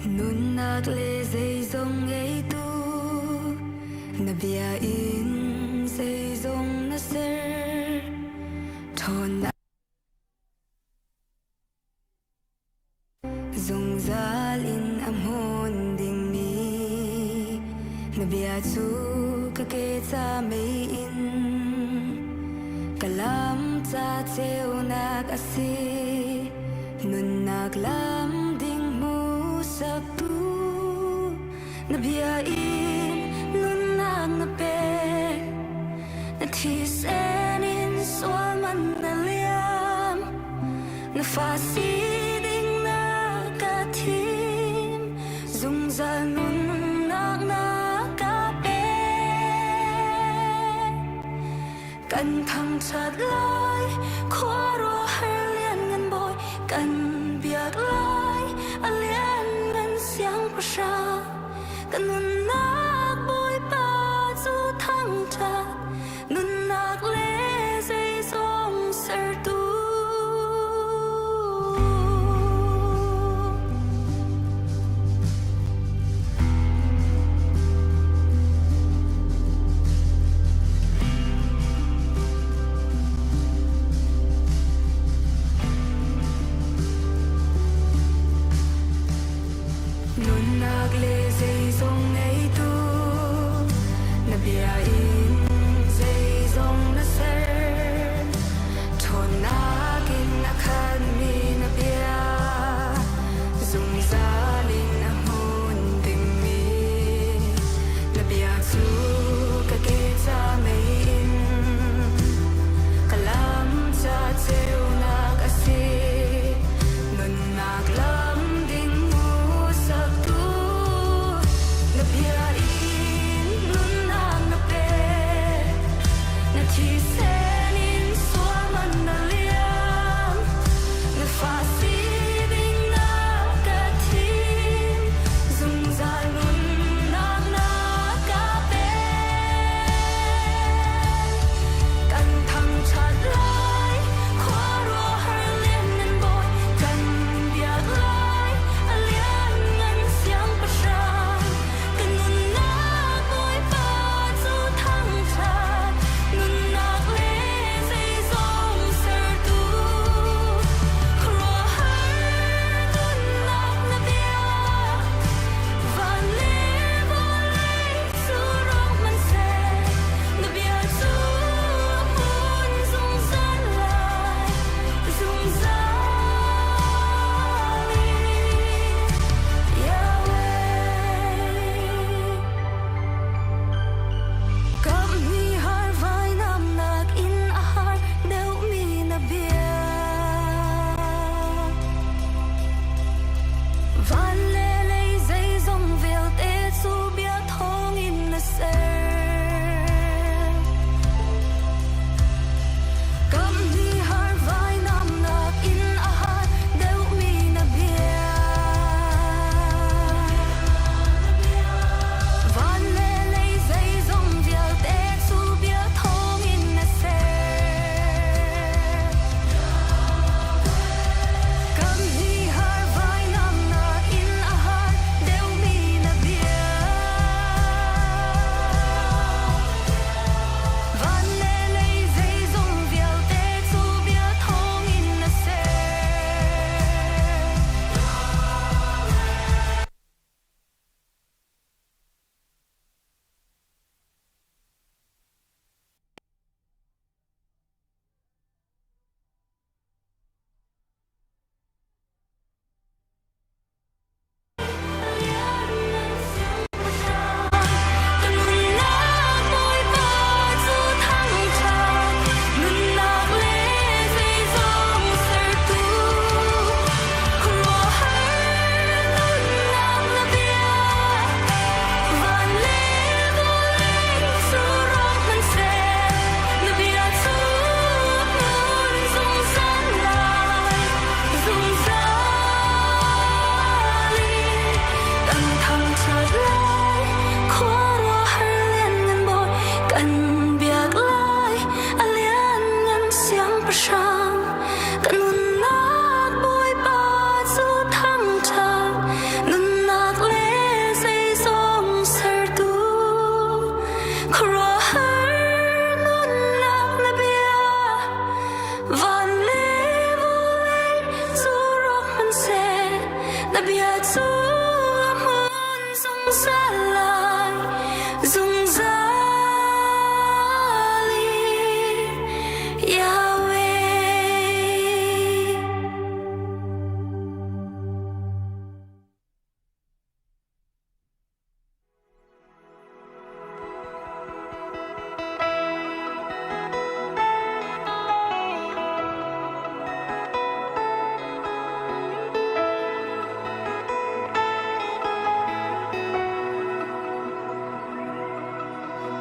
nun nạc lê dây dông ấy tu na bia in dây dông na ser thon na dùng zal in am hôn ding mi na bia chu ka ke cha mei in kalam cha cheu nak asi nun nak lam ding mu sak tu na bia in nun nak na pe na thi sen in sol man na liam na fa si ding na ka thim dung za nun nak na ka pe kan thang chat lai khwa ro har lian ngan boy kan biak lai a lian ngan siang pa sha kan nun nak boy pa chu thang cha nun nak le zai song ser tu nun nak le zai song ei tu đã biết Chúa muốn dùng ra lại dùng ra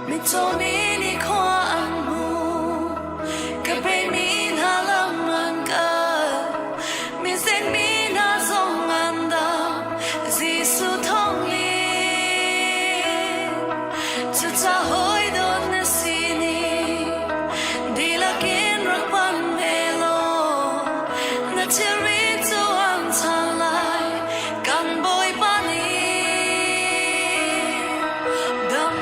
mi cho mi ni khoa an mu ka pe mi na lam an ka mi sen mi na zong an da Giêsu thong li chu cha hoi don na si ni di la kin rak pan me lo na cheri to an chan lai kan boy pa ni dam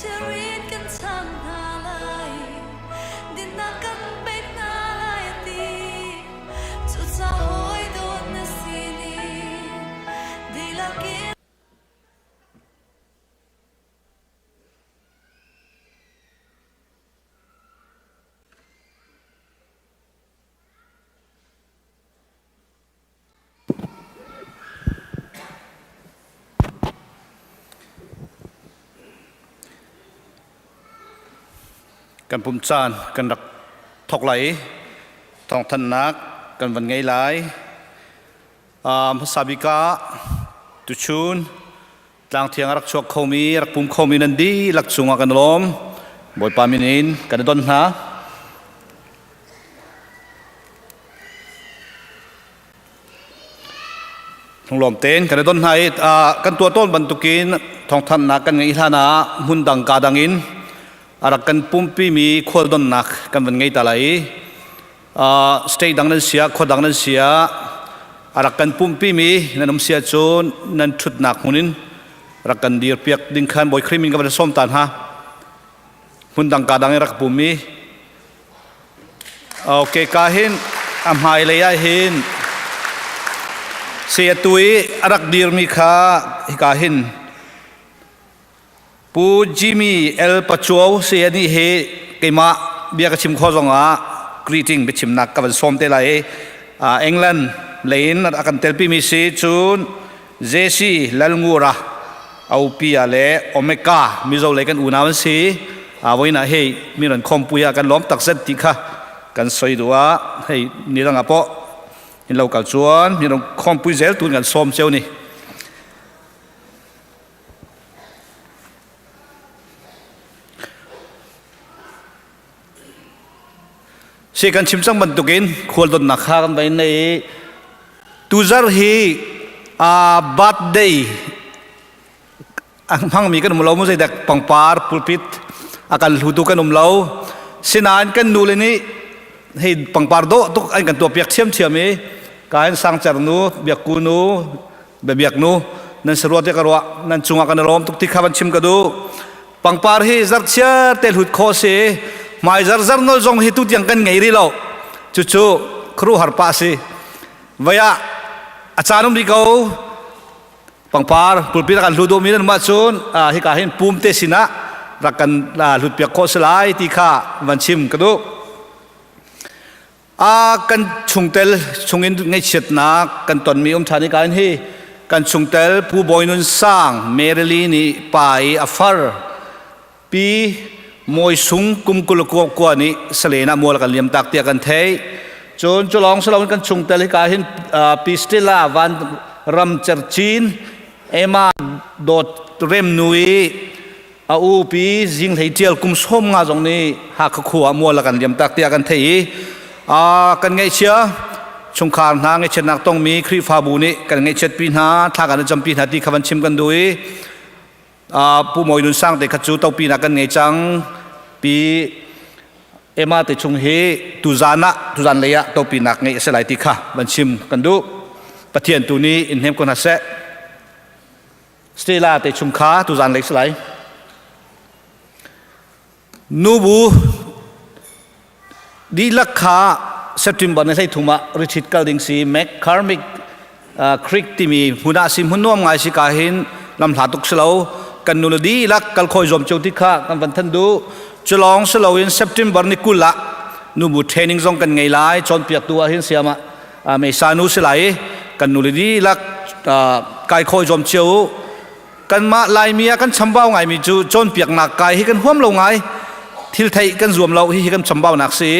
จะรีดกันทำหาลายดินนากันเป็ดนาลายตีทุกสาวหอยโดนนาซีนีดีละกินกันปุ่มจานกันรักทอกไหลทองทันนักกันวันไงไหลภาษาบิกาตุชูนจางเทียงรักชวกเขามีรักปุ่มเขามีนันดีรักสุงกันลมบอยปามินินกันดอนฮะทองลมเต้นกันดอนไฮกันตัวต้นบรรทุกินทองทันนักกันไงท่านาหุ่นดังกาดังอินอารักกันปุ่มปีมีขวดดอนนักกันวันไงตาไหลสเตย์ดังนั้นเสียขวดดังนั้นเสียอารักกันปุ่มปีมีนั่นน้ำเสียโจนนั่นชุดนักหุ่นินรักกันดีร์เปียกดิ้งขันบอยครีมินกับวันส้มตานฮะหุ่นดังกาดังรักปุ่มมีโอเคกาหินอัมไฮเลยาหินเสียตุยอารักดีร์มีข้ากาหินปูจิมีเอลปัจจุบันเสียนี่เฮกิมาเบียกชิมข้อสองกรีติ้งไปชิมนักกับส้มเตลัยอังกฤษเลนอากันเตลปีมีซีจูนเจซี่ลลงูระเอาปีอะไรโอเมก้ามิโซเลกันอุณาวันซีวันนั้นเฮมีเรื่องคอมปุยกันล้อมตักเซตติค่ะกันสวยตัวเฮนี่ต่างกับเห็นเรากับจวนมีเรื่องคอมปุยเซลตุนกันส้มเซลนี่เช่กันชิมสังบรรทุกินควรโดนนักฆ่ากันไปในตูซาร์ฮีบัดเดย์พังมีกันนุ่มเล่าไม่ใช่เด็กปังปาร์ปุลปิดอาการหูตุกันนุ่มเล่าสินานกันดูเลยนี่ให้ปังปาร์โดตุกอันกันตัวเปียกเชี่ยมเชี่ยมนี้การสังจารนูเบียกกูนูเบียกนูนั่นสรวจกันว่านั่นจุงอากันล้อมตุกที่ข้าบันชิมกันดูปังปาร์ฮีจักเชี่ยเตลหุดโคเซมาจารนอลจงฮิตุยังกันไงรีเราจู่ๆครูหาร์ปาสิวายอาจารย์นุ่มดีเขาปังปาร์ปุลปิดกันลุดมีนันมาชนฮิกาหินปุ่มเตสินะรักกันลุดเปียกโคสลายที่ข้าวันชิมกันดูกันชุงเตลชุงอินไงเชิดนักกันตอนมีทานิการฮีกันชุงเตลผู้บอยนุนสร้างเมริลีนีไปอัฟาร์ปีมวยสุงกุมกุลกัวนี่เสลนะมัวกันเลี้ยมตักเตียกันเทยจนจะลองสลองกันชงเตลิกาหินปิสติลาวันรัมเจอร์จีนเอมาโดดเรมนุยอูปีจิงเทียลกุมส้มงาจงนี้หักขัวมัวกันเลี้ยมตักเตียกันเทยกันไงเชียชงคารนาไงเช่นนักต้องมีครีฟาบูนี่กันไงเช่นปีนาถ้ากันจำปีนาที่ขบันชิมกันด้วยผู้มวยดุนสร้างแต่ขจูเต้าปีนักกันไงจังปีเอมาแต่ชงเฮตุจานเลยะเต้าปีนักไงสลายติค่ะบันชิมกันดูปะเทียนตัวนี้อินเฮมคนหัดเซสเตลาแต่ชงขาตุจานเลยสลายนูบูดีลักขาเซปติมบันในไทยถุมาริชิตกัลดิงซีแมคคาร์มิกคริกที่มีหุนาซิมหุนนวมไงสิกาหินลำหาตุกสลาวกันนูดีลักกัลคอยจอมโจติค่ะกันวันทันดูจะลองสลาวินเซปติมบันนิคุละนูบูเทรนนิ่งซองกันไงไล่จนเปียกตัวหินเสียมาเมษานูสลายกันนูดีลักกายคอยจอมเชียวกันมาลายเมียกันชำเบาไงมีจูจนเปียกหนักกายให้กันห่วมลงไงทิลไทยกันรวมเราให้กันชำเบาหนักสิ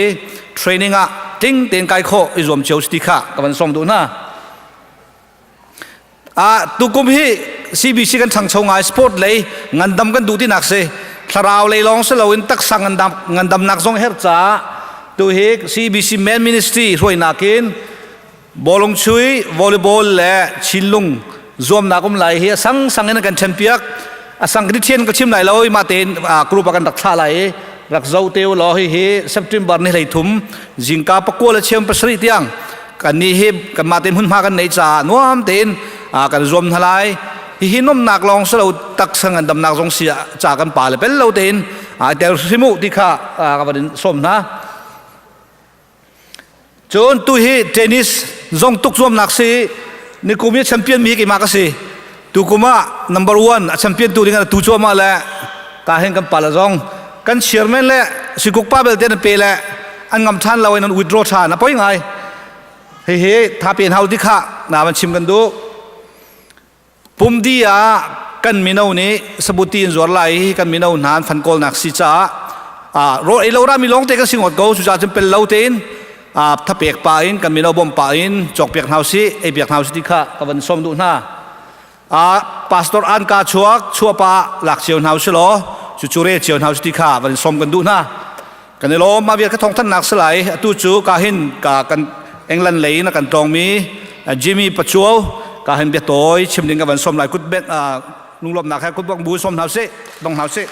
เทรนนิ่งติ้งเตียนกายคอยจอมเชียวสติค่ะกันวันส่งดูนะตุกุมฮีCBC กันช่างชงไงสปอร์ตเลยงันดำกันดูที่หนักสิทาราวเลยลองสลาวินตักสังงันดำหนักส่งเฮร์จ้าตัวเฮก CBC Man Ministry ช่วยนักินบอลลงช่วยวอลเลย์บอลและชิลลุงรวมนักกุมไหลเฮียสังเงินกันแชมเปี้ยนสังกัดเทียนก็ชิมไหลเรามาเต้นกรุ๊ปกันรักษาไหลรักเจ้าเตียวรอเฮียเซปติมบาร์นี่ไหลทุ่มจิงกาปะกัวและเชียมประสิทธิ์ยังกันนี่เฮกันมาเต้นหุ่นมากันในจ่านัวมเต้นกันรวมทลาย hi nom nak long salo tak sangan dam nak jong sia cha kan pa le pel lo ten tel simu ti kha ka badin som na chon tu hi tennis jong tuk som nak si ni kumia champion mi ki ma ka si tu kuma number 1 champion tu ringa tu choma la ka hen kan pa la jong kan chairman le sikuk pa bel ten pe le an ngam than lawen an withdraw tha na poi ngai he tha pen hau ti kha na man chim kan du pum dia kan minau ni sabuti in zor lai kan minau nan fan kol nak si cha ro e lo ra mi long te ka singot go su cha chim pel lo ten tha pek pa in kan minau bom pa in chok pek hau si e pek hau si ti kha ka ban som du na pastor an ka chuak chua pa lak chion hau si lo chu chu re chion hau si ti kha ban som kan du na kan lo ma bia ka thong than nak salai tu chu ka hin ka kan england lei na kan tong mi jimmy pachuo ka hen bia toy chim ding ka ban som lai kut bet nung lop nak ha kut bok bu som hau se dong hau se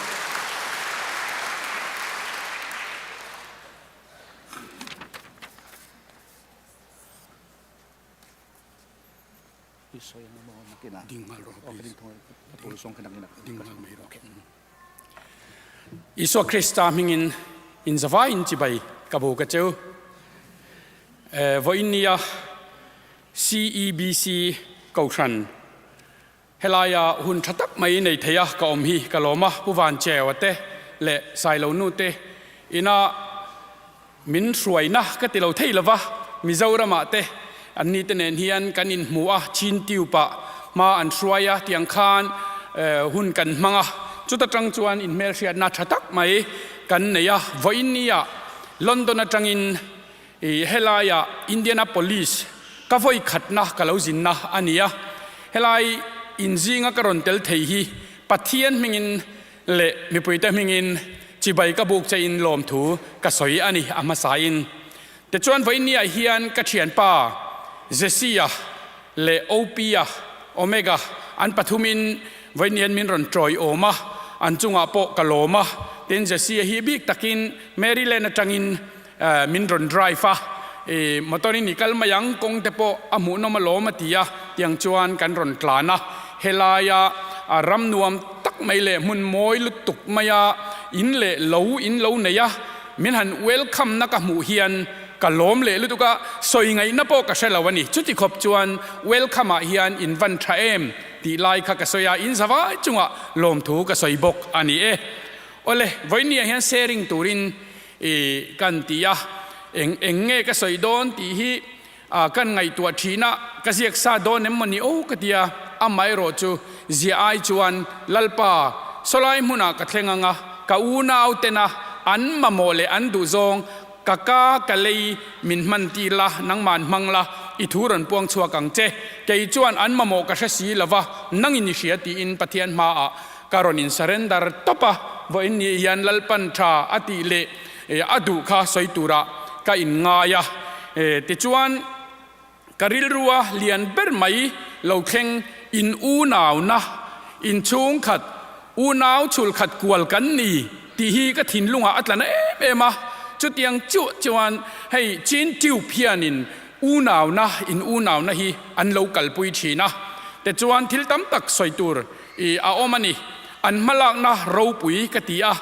Iso Krista mingin in zavain chibai kabu kachu voinia CEBC kaushan helaya hun thatak mai nei theya ka om hi kaloma puwan chewate le sailo nu te ina min suaina ka tilo theilawa mizorama te anni tenen hian kanin muah chin tiupa ma an suaya tiang khan hun kan manga chuta tang chuan in Malaysia na thatak mai kan neya voinia London atangin helaya Indianapolis ka voi khatna kalozin na ania helai inzinga karon tel thei hi pathian mingin le mi puita mingin chibai ka buk che in lom thu ka soi ani ama sain te chuan voinia hian ka thian pa Zesia le Opia Omega an pathumin voinian min ron troi oma an chunga po kaloma ten Zesia hi bik takin Maryland atangin min ron drive motorin nikal mayang kong tepo amu no maloma tia tiang chuan kan ron tlana helaya ram nuam tak mai le mun moi lutuk maya in lo neya min han welcome na ka mu hian kalom le lutuka soi ngai na po ka selawani chuti khop chuan welcome a hian in van thaem ti lai kha ka soya in zawa chunga lom thu ka soi bok ani ole voinia hian sharing turin kan tia eng nge ka soi don ti hi kan ngai tua thina ka ziak sa don em mani o ka tia amai ro chu zia ai chuan lalpa solai muna ka thlenganga ka una autena an mamole an du zong kaka kalei min man ti la nang man mangla i thuran puang chua kang che kei chuan an mamo ka si lawa nang initiate in pathian ma a karon in surrender topa vo in yan lalpan tha ati le adu kha soitura ka in ngaya ti chuan karil ruwa lian ber mai lo thleng in u naw na in chung khat u naw chul khat kwal kan ni ti hi ka thin lunga atlana ema chu tiang chu chuan hei chin tiu phianin u naw na in u naw na hi an local pui thina te chuan thil tam tak soitur a omani an malak na ro pui ka ti a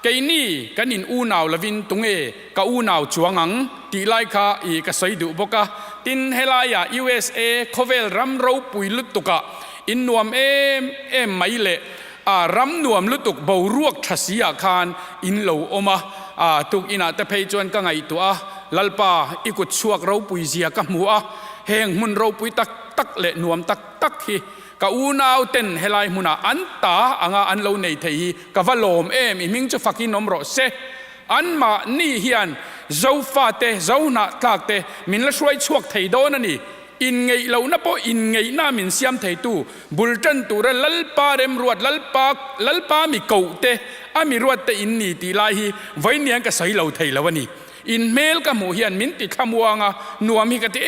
keini kanin u naw lavin tunge ka u naw chuangang ti lai kha ka soidu boka tin helaya USA khovel ram ro pui lutuka in nuam em mai le ram nuam lutuk bo ruak thasia khan in lo oma tuk ina te phei chuan ka ngai tu a lalpa ikut chuak ro pui zia ka mu a heng mun ro pui tak tak le nuam tak tak hi ka unau ten helai muna anta anga an lo nei thei ka valom em i ming chu fakin nom ro se an ma ni hian zo fa te zo na tlak te min la shwai chuak thei don ani in ngei lo na po in ngei na min siam thei tu bultan tu ra lalpa rem ruat lalpa mi ko te ami ruat te in ni ti lai hi voinian ka sai lo thei lawani in mel ka mu hian min ti khamuanga nuam hi ka te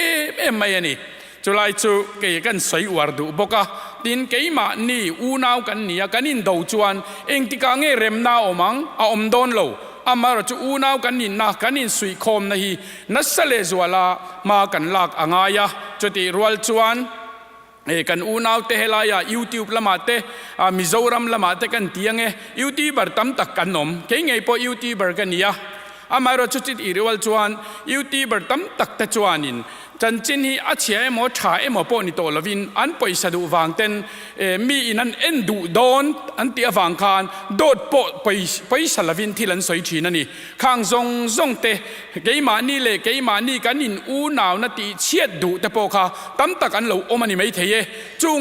em mai ani chulai chu ke kan sai war du boka tin keima ni unau kan nia kanin do chuan eng ti ka nge rem na omang a om don lo amar chu unau kanin na kanin sui khom na hi nasale zwala ma kan lak angaya chuti rual chuan กันอูนาวเตะลายยูทูบละมาเตมิโซรัมละมาเตกันเตียงยูทูบเบอร์ตั้มตักกันนมเก่งไงพอยูทูบเบอร์กันเนี่ยอามาเราชุดอิริวัลจวนยูทูบเบอร์ตั้มตักตะจวนินจันจินฮีอาเชียหมอชาหมอปอนิโตลวินอันปอยสะดุวางเต็นมีนันเอ็นดูโดนอันเตียวางคานโดดปอปอยสลวินที่ลันสวยชีนั่นนี่ข้างซงเตเกยมานี่เลยเกยมานี่กันนินอูนาวนาตีเชียดดูแต่ปอค่ะตั้มตักอันเหลาโอมันนี่ไม่เทยจุง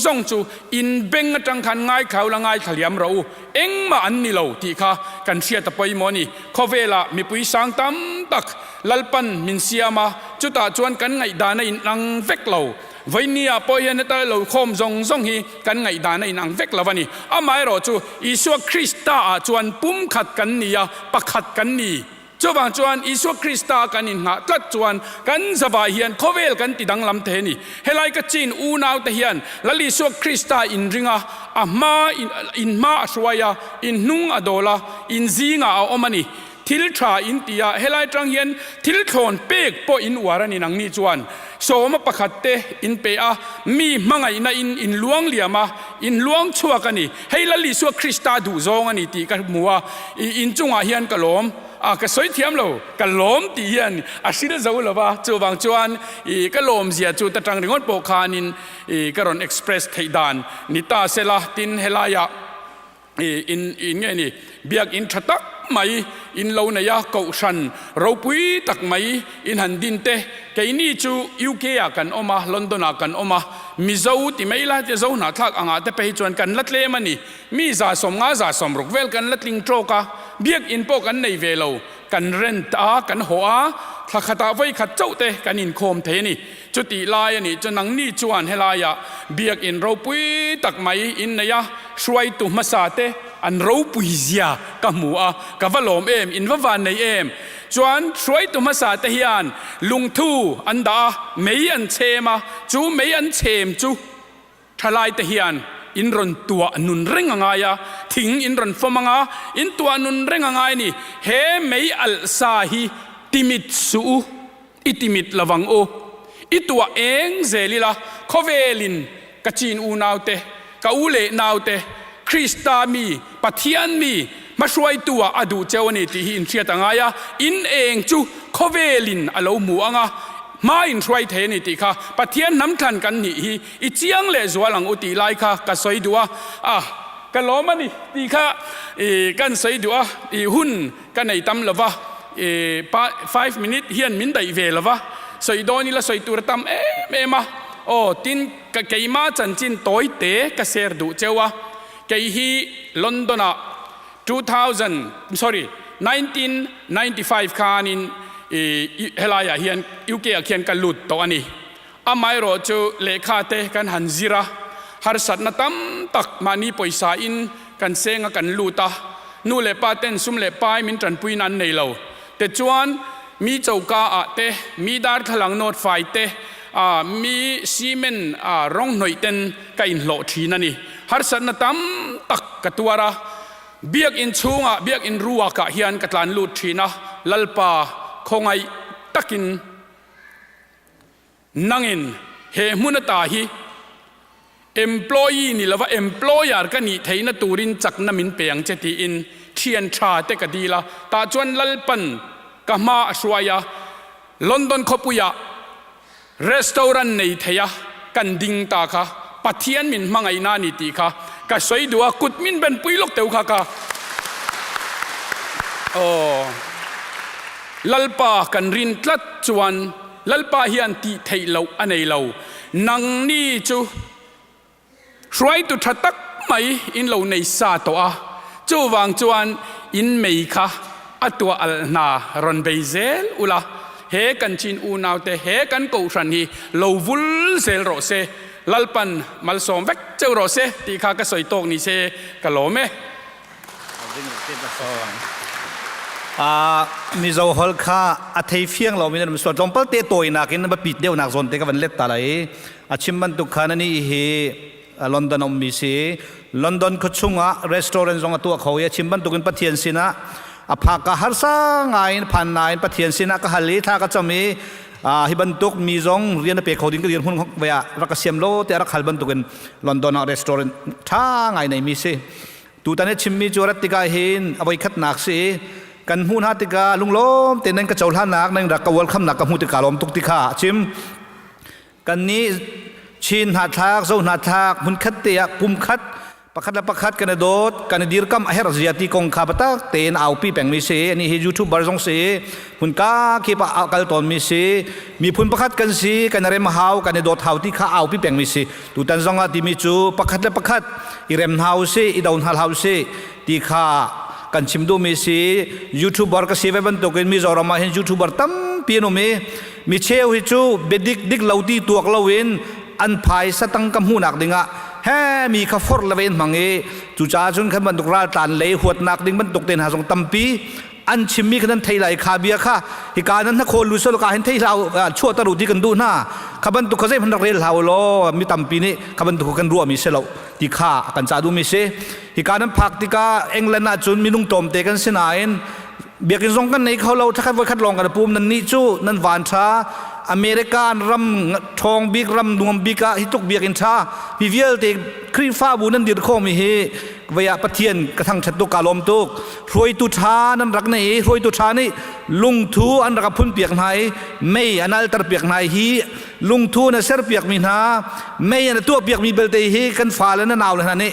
ซงจูอินเบงจังคันง่ายเขาละง่ายขลิยมเราเอ็งมาอันนี่เหลาที่ค่ะกันเชียดแต่ปอยมอนี่ข้อเวลามีปุยสังตั้มตักลัลปันมินเซียมาจุดตาจวนกันไงดาในนังเวกเราวันนี้พอเห็นแต่เราคมซงฮีกันไงดาในนังเวกเราวันนี้อาไม่รอจูอิสุคริสต์จวนปุ่มขัดกันนี่ปักขัดกันนี่จวนอิสุคริสต์กันนี่ฮะตัดจวนกันสบายเฮียนเขาเวลกันติดังลำเทนี่เฮลัยกัจีนอูนาวเทียนแล้วอิสุคริสต์อินริงอามาอินมาสวายอินนุ่งอโดลาอินซีงาเอามันนี่ทิลทราอินเดียเฮลัยจังเฮียนทิลทรอนเปกปออินวารานินังนี่จวนโสมประคัดเตอินเปอามีมังไงนะอินลวงเลียมาอินลวงชัวกันนี่เฮลัยลิสัวคริสตาดูซองอันนี้ตีกันมัวอินจงอาเฮียนกะลมก็สวยเทียมเรากะลมตีเฮียนสิเดจะรู้ว่าจูบางจวนกะลมเสียจูตะจังริงอนโปคานินกะรอนเอ็กซ์เพรสไทยดานนิตาเซลาตินเฮลายาอินไงนี่เบียกอินทักไม่อินเราเนียเกาชันเราปุยตักไม่อินหันดินเตะแกนี่จูยูเคกันออกมาลอนดอนกันออกมามิเจ้าที่ไม่ละจะเจ้าหน้าทักอ่างแต่ไปจวนกันลัดเล่มันนี่มีจ่าสมงาจ่าสมรุกเวลกันลัดลิงโตรกาเบียกอินโปกันในเวลากันเรนตากันหัวถ้าขัดไว้ขัดเจ้าเตะกันอินโคมเทนี่จุดตีลายนี่จะนังนี่จวนเฮลายะเบียกอินเราปุยตักไม่อินเนียช่วยตุมาสาเตอันเราปุยเสียกับหมูกับว่าลมอินว่าวันในจวนช่วยตุมาสาเตฮิอันลุงทูอันดาไม่อันเชมาจูไม่อันเชมจูทลายเตฮิอันอินรอนตัวนุนเร่งง่ายทิ้งอินรอนฟมังอินตัวนุนเร่งง่ายนี่เฮไม่อัลซาฮีติมิดสูอิติมิดละวังโออิตัวเองเซลิละคอเวลินกะจีนอูนาวเตกะอูเลนาวเตคริสตามีปัทยันมีมาช่วยตัวอดูเจ้านี่ที่อินเชียตังไงอินเองจูคอเวลินอโลมัวงามาอินช่วยเทนี่ที่ค่ะปัทยันน้ำทันกันนี่อิเจียงเลจวลังอุติไลค่ะกะสวยดัวกันล้อมันนี่ที่ค่ะกันสวยดัวหุ่นกันในตำละวะ5 minutes เฮียนมินได้เวลวะสวยดอนี่ละสวยตัวตำมาโอ้ตินกะเกยมาจันจินโตยเตกะเซร์ดูเจ้าวะเกยฮีลอนดอน1995คานินเฮลายาเฮียนยูเคเขียนกันลุดตัวนี้อาไม่รอจูเลขาเตกันหันซิระฮาร์สัตนัตัมตักมานีปอยสาอินกันเซงกันลุตานูเลปาเตนซุมเลปายมินจันปุยนันในเราแต่จวนมีเจ้ากาเตมีดาร์ขลังโนดไฟเตมีซีเมนร้องหน่อยเต็นกันโลทีนั่นนี่ฮาร์สัตนัตัมตักกตัวระเบียกอินชูงเบียกอินรัวกะเฮียนกัตลันลุทีนะลัลปาคงไอตักินนังอินเฮมุนตาฮี employee นี่ละว่า employer กันนี่เทนตูรินจักนามินเปียงเจตีอินเชียนชาเตกดีละตาจวนลัลปันกะมาสวายาลอนดอนขปุยารีสตอรันในเทียกันดิงตาค่ะปัทยันมินมังไอนานิตีค่ะกะสวยดัวกุดมินเป็นปุยลกเตวค่ะโอ้ลัลปากันรินตลัดจวนลัลปาเฮียนตีเทยเหลาอันไหนเหลานังนี่จูช่วยตุทัตักไม่อินเหลาในซาตัวจูวางจวนอินไม่ค่ะอัตัวอัลนารอนเบเซลอุลาเฮกันจินอูนาวเตเฮกันกูชันฮีเหลาวุลเซลโรเซลัลปันมัลสมเวกเจ้าโรเซตีข้าก็สวยโตกนี่เซกะโลเมมิโซฮอลค่าอัฐิเฟียงเรามีนั่นส่วนจอมเปิลเตโตยนักอินมาปิดเดียวนักส่วนเตกันเล็ดตาไหลชิมบันตุขานันนี่เฮลอนดอนอมมิเซลอนดอนคุชุงะรีสตอรันต์จงตัวเขาชิมบันตุกินปัทยันสินะพักกะฮาร์ซังไงพันนายปัทยันสินะก็ฮัลลีท่าก็จะมี ฮิบันตุกมีจงเรียนเปรเขาดิ้งก็เรียนหุ่นเวียรักเสียมโลแต่รักขัลบันตุกันลอนดอนรีสอร์ทท่าไงในมิเซตูตันเนชิมมีจวรัติกาเห็นเอาไว้ขัดนักเสกันหุ่นฮัติกาลุงล้มแต่นั่นก็เจ้าท่านักนั่นรักกวลคำนักกับหุ่นติกาล้มตุกติกาชิมกันนี้ชินหัดทักโซนหัดทักหุ่นขัดเตียปุ่มขัดประคัดและประคัดกันโดดกันดีรกำเฮรเซียตีกงข้าพเจ้าเตนเอาปีแปงมิเซนี่เฮยูทูบบาร์ซงเซหุ่นก้าคีปะอัลตอนมิเซมีพุ่นประคัดกันซีกันเรมฮาวกันโดดฮาวที่ข้าเอาปีแปงมิเซตูตันซองอาติมิจูประคัดและประคัดอีเรมฮาวเซอีดาวน์ฮาวเซที่ข้ากันชิมดูมิเซยูทูบบาร์ก็เซเว่นตัวกันมิจอรามาเห็นยูทูบบาร์ตั้มปีโนมีเชลฮิจูเบดิกเหล่าตีตัวเราเวนอันภายสตังกำหูนักดิ่งะแฮมีข้าฟอร์ละเวนมังเอจูจ้าจนขันบรรทุกราตันเลยหัวนักดิ่งบรรทุกเต็นหาสงตัมปีอันชิมมีขนาดไทยไหลคาเบียค่ะเหตุการณ์นั้นถ้าคนรู้สึกการเห็นไทยเราชั่วตรุดีกันดูหน้าขับรรทุกเขาใช้พันธุ์เรลฮาวโลมีตัมปีนี้ขับรรทุกกันรัวมีเสลาที่ข้ากันจ้าดูมีเสเหตุการณ์นั้นพักที่ก้าเอ็งเลน่าจนมีนุ่งโจมเตะกันเสนาเอ็นเบียกันส่งกันในเขาเราถ้าคัดลองกันปุ่มนั้นนี่จู้นั้นหวานช้าอเมริกันรำทองบิกรำนวมบิกะฮิตุกเบียกินชาพิเวลเตครีฟ้าบุนันดีดข้อมีเฮวิยาปะเทียนกระทั่งชัดตุกกาลมตุกรวยตุชานั้นรักในรวยตุชานี่ลุงทูอันรักพุ่นเปียกไหนไม่อันนั้นตระเปียกไหนฮีลุงทูน่ะเสรเปียกมีนาไม่อันตัวเปียกมีเบลเตฮีกันฟ้าแล้วนั่นเอาเลยนะนี่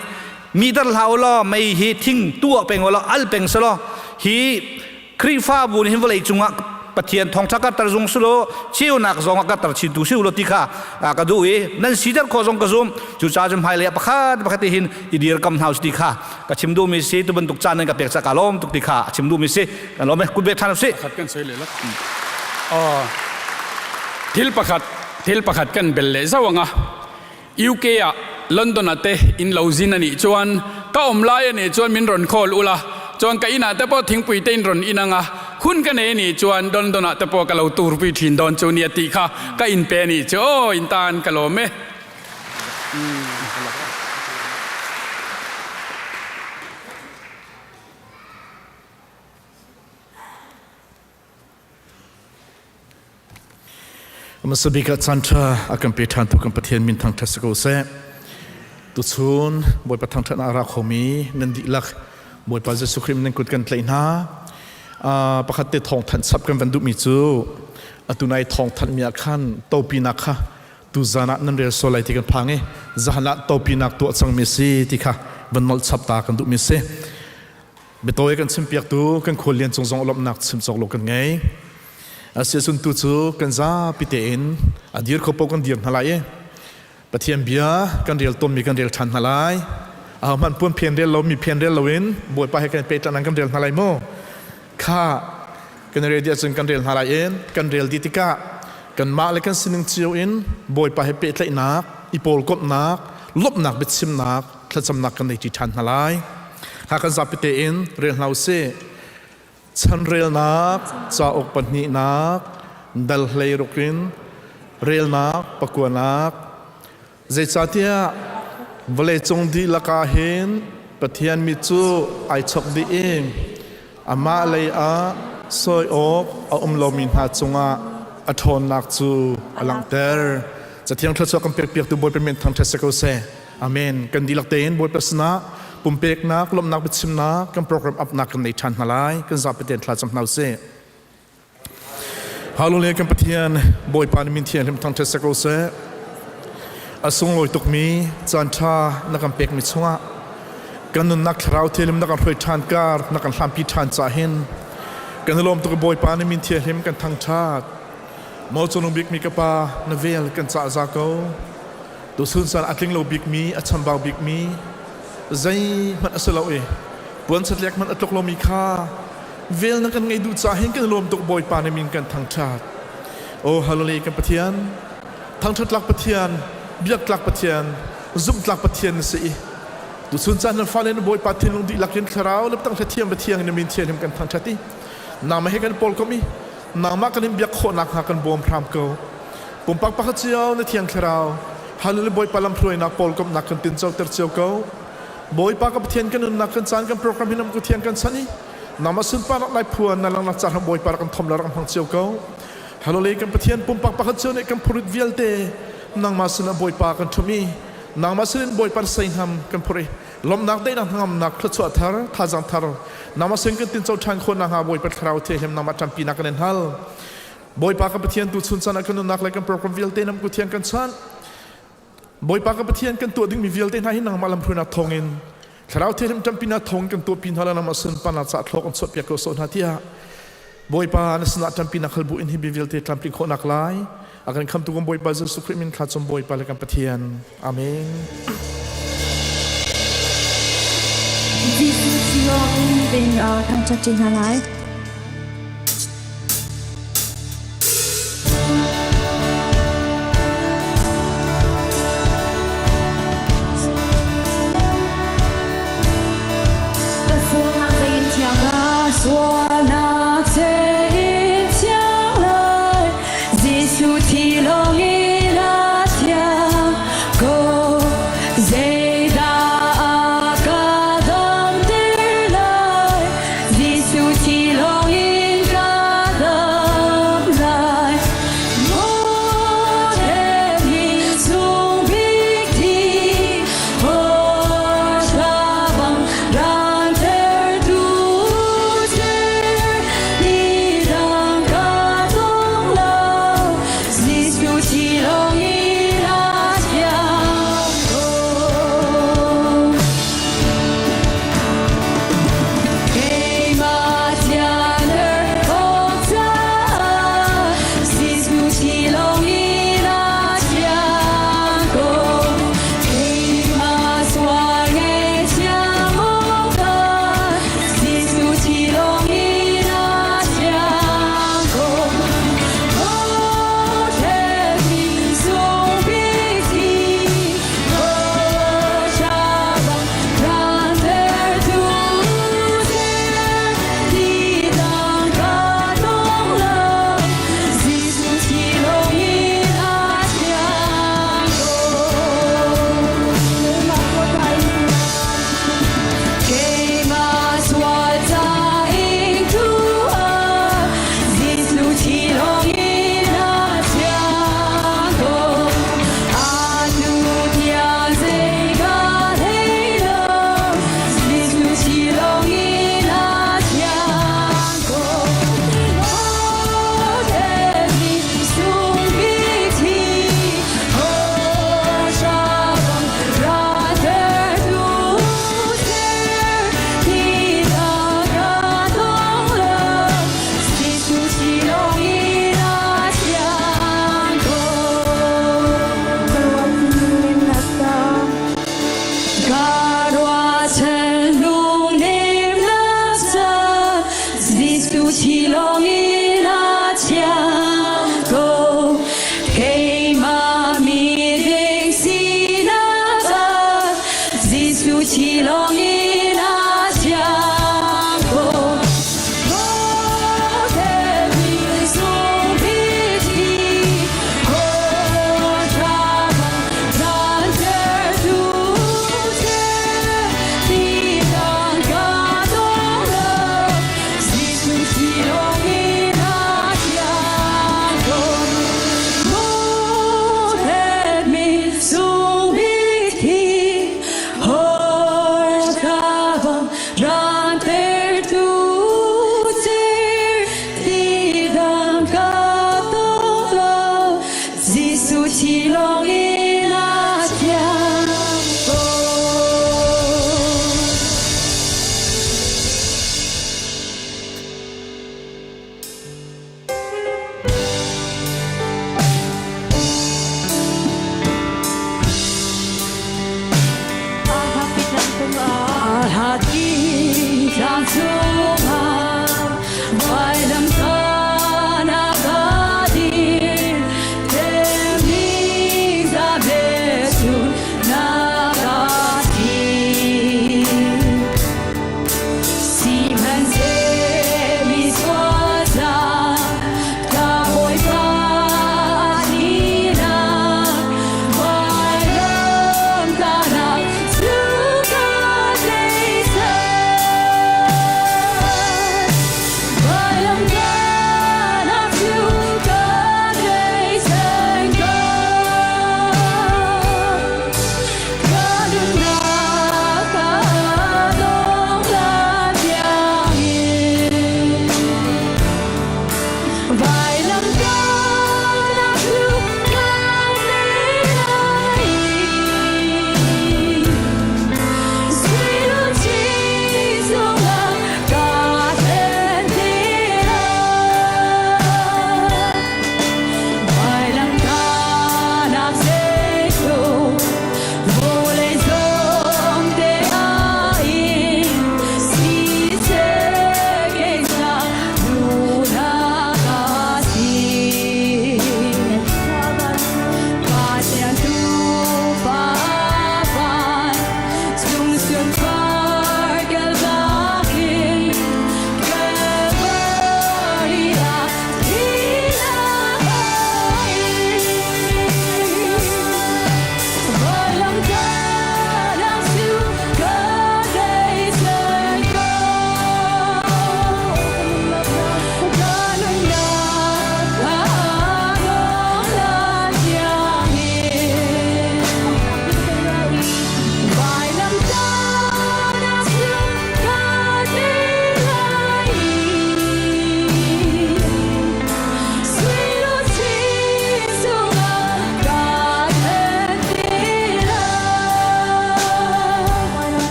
มีตระเหลาล้อไม่ฮีทิ้งตัวเป็งวะล้ออัลเป็งสล้อฮีครีฟ้าบุญหิมวะเลยจุงะปะเทียนทองชักกัตตรจงสุโลชิวนักจงกัตตรชิดูชิวโลติค่ะกระดูเอนั่นสีจัดข้อจงกระซุมจุจ้าจมหายเลยประคัดที่หินอีดีรกำเฮาสติค่ะกระชิมดูมิสิตุบรรทุกจานนั่นกับเปียกสักกาลมตุกติค่ะชิมดูมิสิกันล้อมไหมคุณเบธานสิขัดกันเสยเลยละทิลประคัดกันเบลเลยซะวังอ่ะยูเคอะลอนดอนเตอินลาวซินันนี่จวนก็อมลายนี่จวนมินรอนคอลอุลาจวนก็อินาแต่พอทิ้งปุยเต้นรอนอินังอ่ะคุณกันเองนี่จวนดอนแต่พอกะเราตูร์ปุยทิ้งดอนจวนเนียติค่ะก็อินเปนี่โจอินตานกะโลเมมันสบิกัดสันทราอากัมเปทันทุกัมปะเทียนมินทางทัศกุเสตุชุนบอยปะทางทันอาราคมีนันดิลักบอยปะเจสุคริมนันกุดกันเลยนะประคัตเตทองทันซับกันวันดุมิจูตุนายทองทันมีอาคันโตปีนักค่ะตุจานะนันเรียลโซไลที่กันพังจานะโตปีนักตัวสังมิสีที่ค่ะวันนอลซับตากันดุมิสีเบโตยกันซิมเปียกตูกันคนเรียนจงอลบนักซิมจงโลกันไงอาเซียสุนตุจูกันซาพิเตอินอดีตเขาพบกันเดียร์นาไลปะเทียมเบียกันเรียลต้นมีกันเรียลชันนาไลมันพูนเพียนเรียลเรามีเพียนเรียลเราเว้นบวชไปให้กันเปตันนั้นกันเรียลนาไลโมข้ากันเรียลเดียร์กันเรียลนาไลเอ็นกันเรียลดิติกะกันมาเลยกันสินึงเชียวอินบวชไปให้เปตันนักอีโปลกบนักลบนักเบ็ดซิมนักถ้าจำนักกันในจิตชันนาไลหากกันซาพิเตอินเรียลเราเซฉันเรียลนักจะออกปนินักดัลเลยรุกินเรียลนักปะกวนักเจสัตยาเวลจงดีละกาเห็นปะเทียนมิจูไอชกดีเองอามาเลยซอยออกเอาลมินหาจงอาทนนักจูอลังเตอร์จะเที่ยงทศกัมเปียกตัวบทเป็นเมนทางเทศกุเซอาเมนกันดีลักเตนบทประสนะปุ่มเปกนักลมนักบิดชิมนักกันโปรแกรมอัพนักกันในชันนาไลกันจับประเด็นทลาจำนาวเซ่ฮาโลเลกันปะเทียนบอยปานิมินเทียนทำทางเทศกุเซ่อาสงลอยตุกมีจันทานักกันเปกมิชวะกันนุนนักคราวเทลิมนักกันรวยทานการนักกันลำพิธานจ่าเห็นกันลมตุกบอยปานิมินเทียนเห็นกันทางชาติมอจนบิกมีกปานเวลกันจ่าจากเขาตุสุนสันอัตลิงโลบิกมีอัชชัมบาวบิกมีใจมันอัศลาวปวนสัตว์เล็กมันอัตลกลมีค่าเวลนักกันไงดูจ่าเห็นกันรวมตกบอยปาในมินกันทางชาติโอ้ฮาโลเลกันปะเทียนทางชัดลักปะเทียนเบียกลักปะเทียนซุ่มลักปะเทียนสิดูสุนทรนั้นฟ้าเล่นบอยปาเทียนลงดีลักเล่นคราวแล้วตั้งเทียมปะเทียนในมินเทียนกันทางชาตินามาให้กันปอลก็มีนามากันเบียกโคนักหากันบวมพรามเกาปุ่มปักปักเจียวในเทียนคราวฮาโลเลบอยปาลำพรวยนักปอลก็นักกันตินเจ้าเตอร์เจียวเกาบอยปากกับเทียนกันนักกันจานกันโปรแกรมที่นำกุเทียนกันสันนี่นามาสุนปานักไล่พวนนั่งนักจานบอยปากกันทอมแล้วกันพังเจียวเขา ฮัลโหลเลยกันประเทียนปุ่มปักปักเจอในกันพริตวิลเตนางมาสนบอยปากันทุมีนางมาสนบอยปันไซฮัมกันพริลมนักได้นางทำนักคลสวดทาร์ท่าจังทาร์นางมาสนกันตินเจ้าทางคนนางหาบอยปัดคราวเทมนางมาจำปีนักกันฮัลบอยปากันประเทียนตุสุนสันกันนักเลยกันโปรแกรมวิลเตนำกุเทียนกันสันบอยปากันประเทียนกันตัวดึงมีวิลเตนให้นางมาลำพูนัดทงอินคราวเทมจำปีนัดทงกันตัวปีนฮัลนางมาสนปานัดสัตว์โลกอันสดเปียกโกโซนาทียบอยปานสนัดจำปีนักขบุอินฮิบิวิลเตจำปีคนนักไลอาการคำตุกบอยปาจะสุขริมินขาดสมบอยปาเลกันปะเทียนอาเมน Jesus Lord bên thằng cha trên hà lái ta xuống hàng bên chàng ga xuống nạc trên chàng lời Jesus thì lòng ý là chàng cô dây đà cả đâm đi lời Jesus thì lòng ý cả đâm lại một em nhìn xuống biết thì hồn ra bằng ràng ter tu đi đằng cả đông lâu Jesus thì lòng ý là chàng cây mà chàng ở không xa Jesus thì lòng ý là chàng cây mà xóa nghe chàng mong ta Jesus thì lòng ý là chàng một em nhìn xuống biết thì hỡi cha bằng ràng ter tu đi đằng cả đông lâu Jesus thì lòng ý là chàng cây mà xóa ra in tu Jesus thì lòng ý là chàng anu thiang dây ga thấy đâu Jesus thì lòng ý là chàng một em nhìn xuống biết thì hỡi cha bằng ràng ter tu đi đằng cả đông lâu Jesus thì lòng ý là chàng Garwa chen lung nim la sa Jesus thì lòng ý là chàng cây mà mi vinh xin ta Jesus thì lòng ý là chàng một em nhìn xuống biết thì hồn ra bằng ràng ter tu đi đằng cả đông lâu Jesus thì lòng ý là chàng một em nhìn xuống biết thì hồn ra bằng ràng ter tu đi đằng cả đông lâu Jesus thì lòng ý là chàng Al-Haki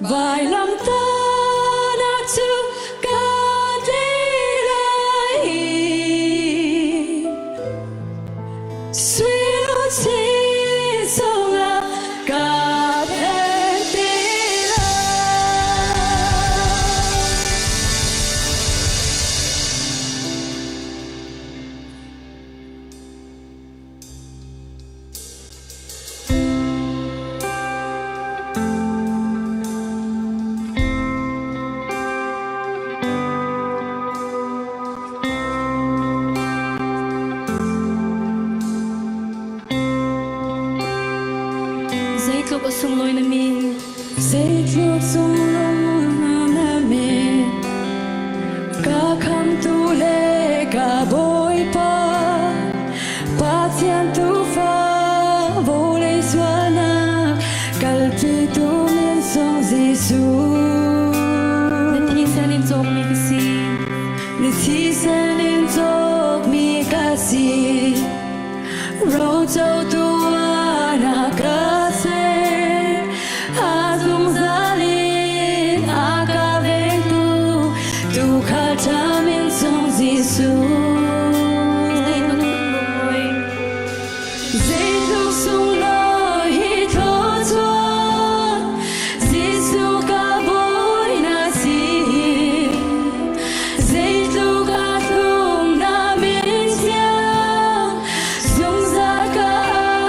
vài năm ta đã chưa cả đi lại suy luận chỉ sâu là cả thế đi lại dây thuốc ở sông lối nằm mi dây thuốc sông lối nằm mi cả khăm tu lệ cả bội pa thian tu pha vô lệ xóa nạc kalpi tu miên song Giêsu Nthi sa nin chok mi kasi Nthi sa nin chok mi kasi Rau châu tu na kasi Azung zalin akaveng tu khata min song Giêsu Dây thuốc sung lối hi thô chuan Giêsu cả bối na si Dây thuốc cả thùng na min xiang Dung ra cả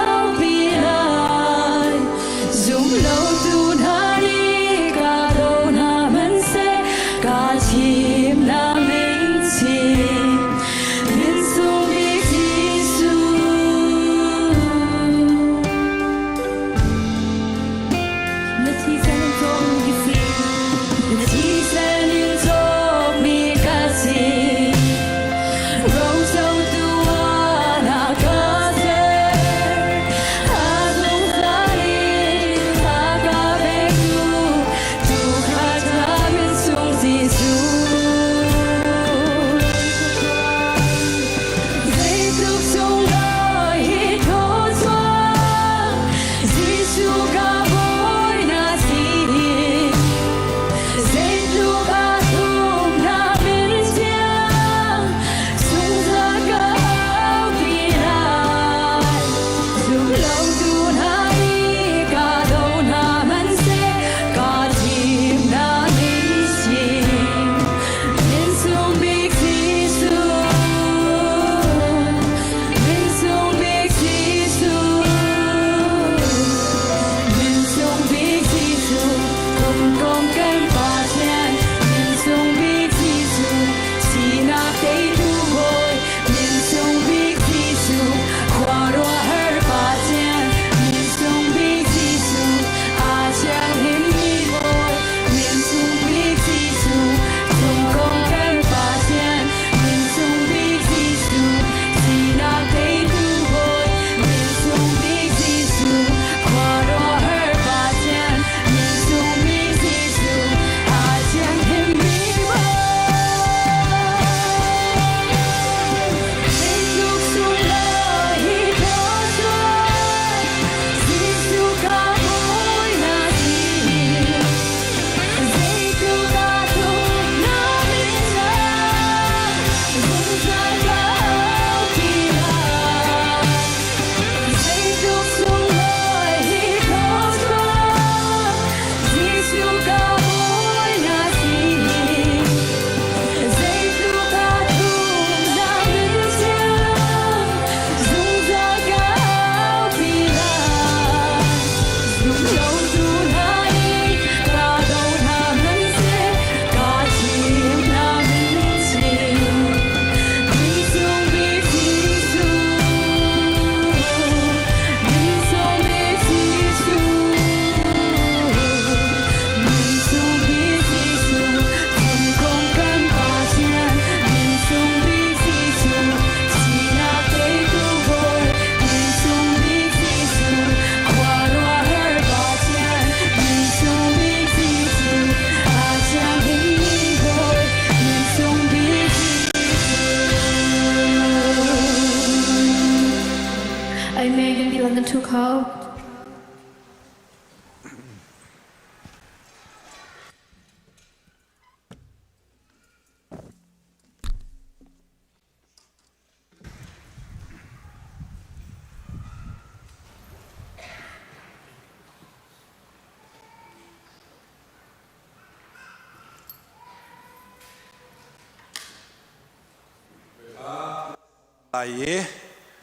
áo bì lại Dung lâu tu na đi cả đâu na mình sẽ cả chim na mình chim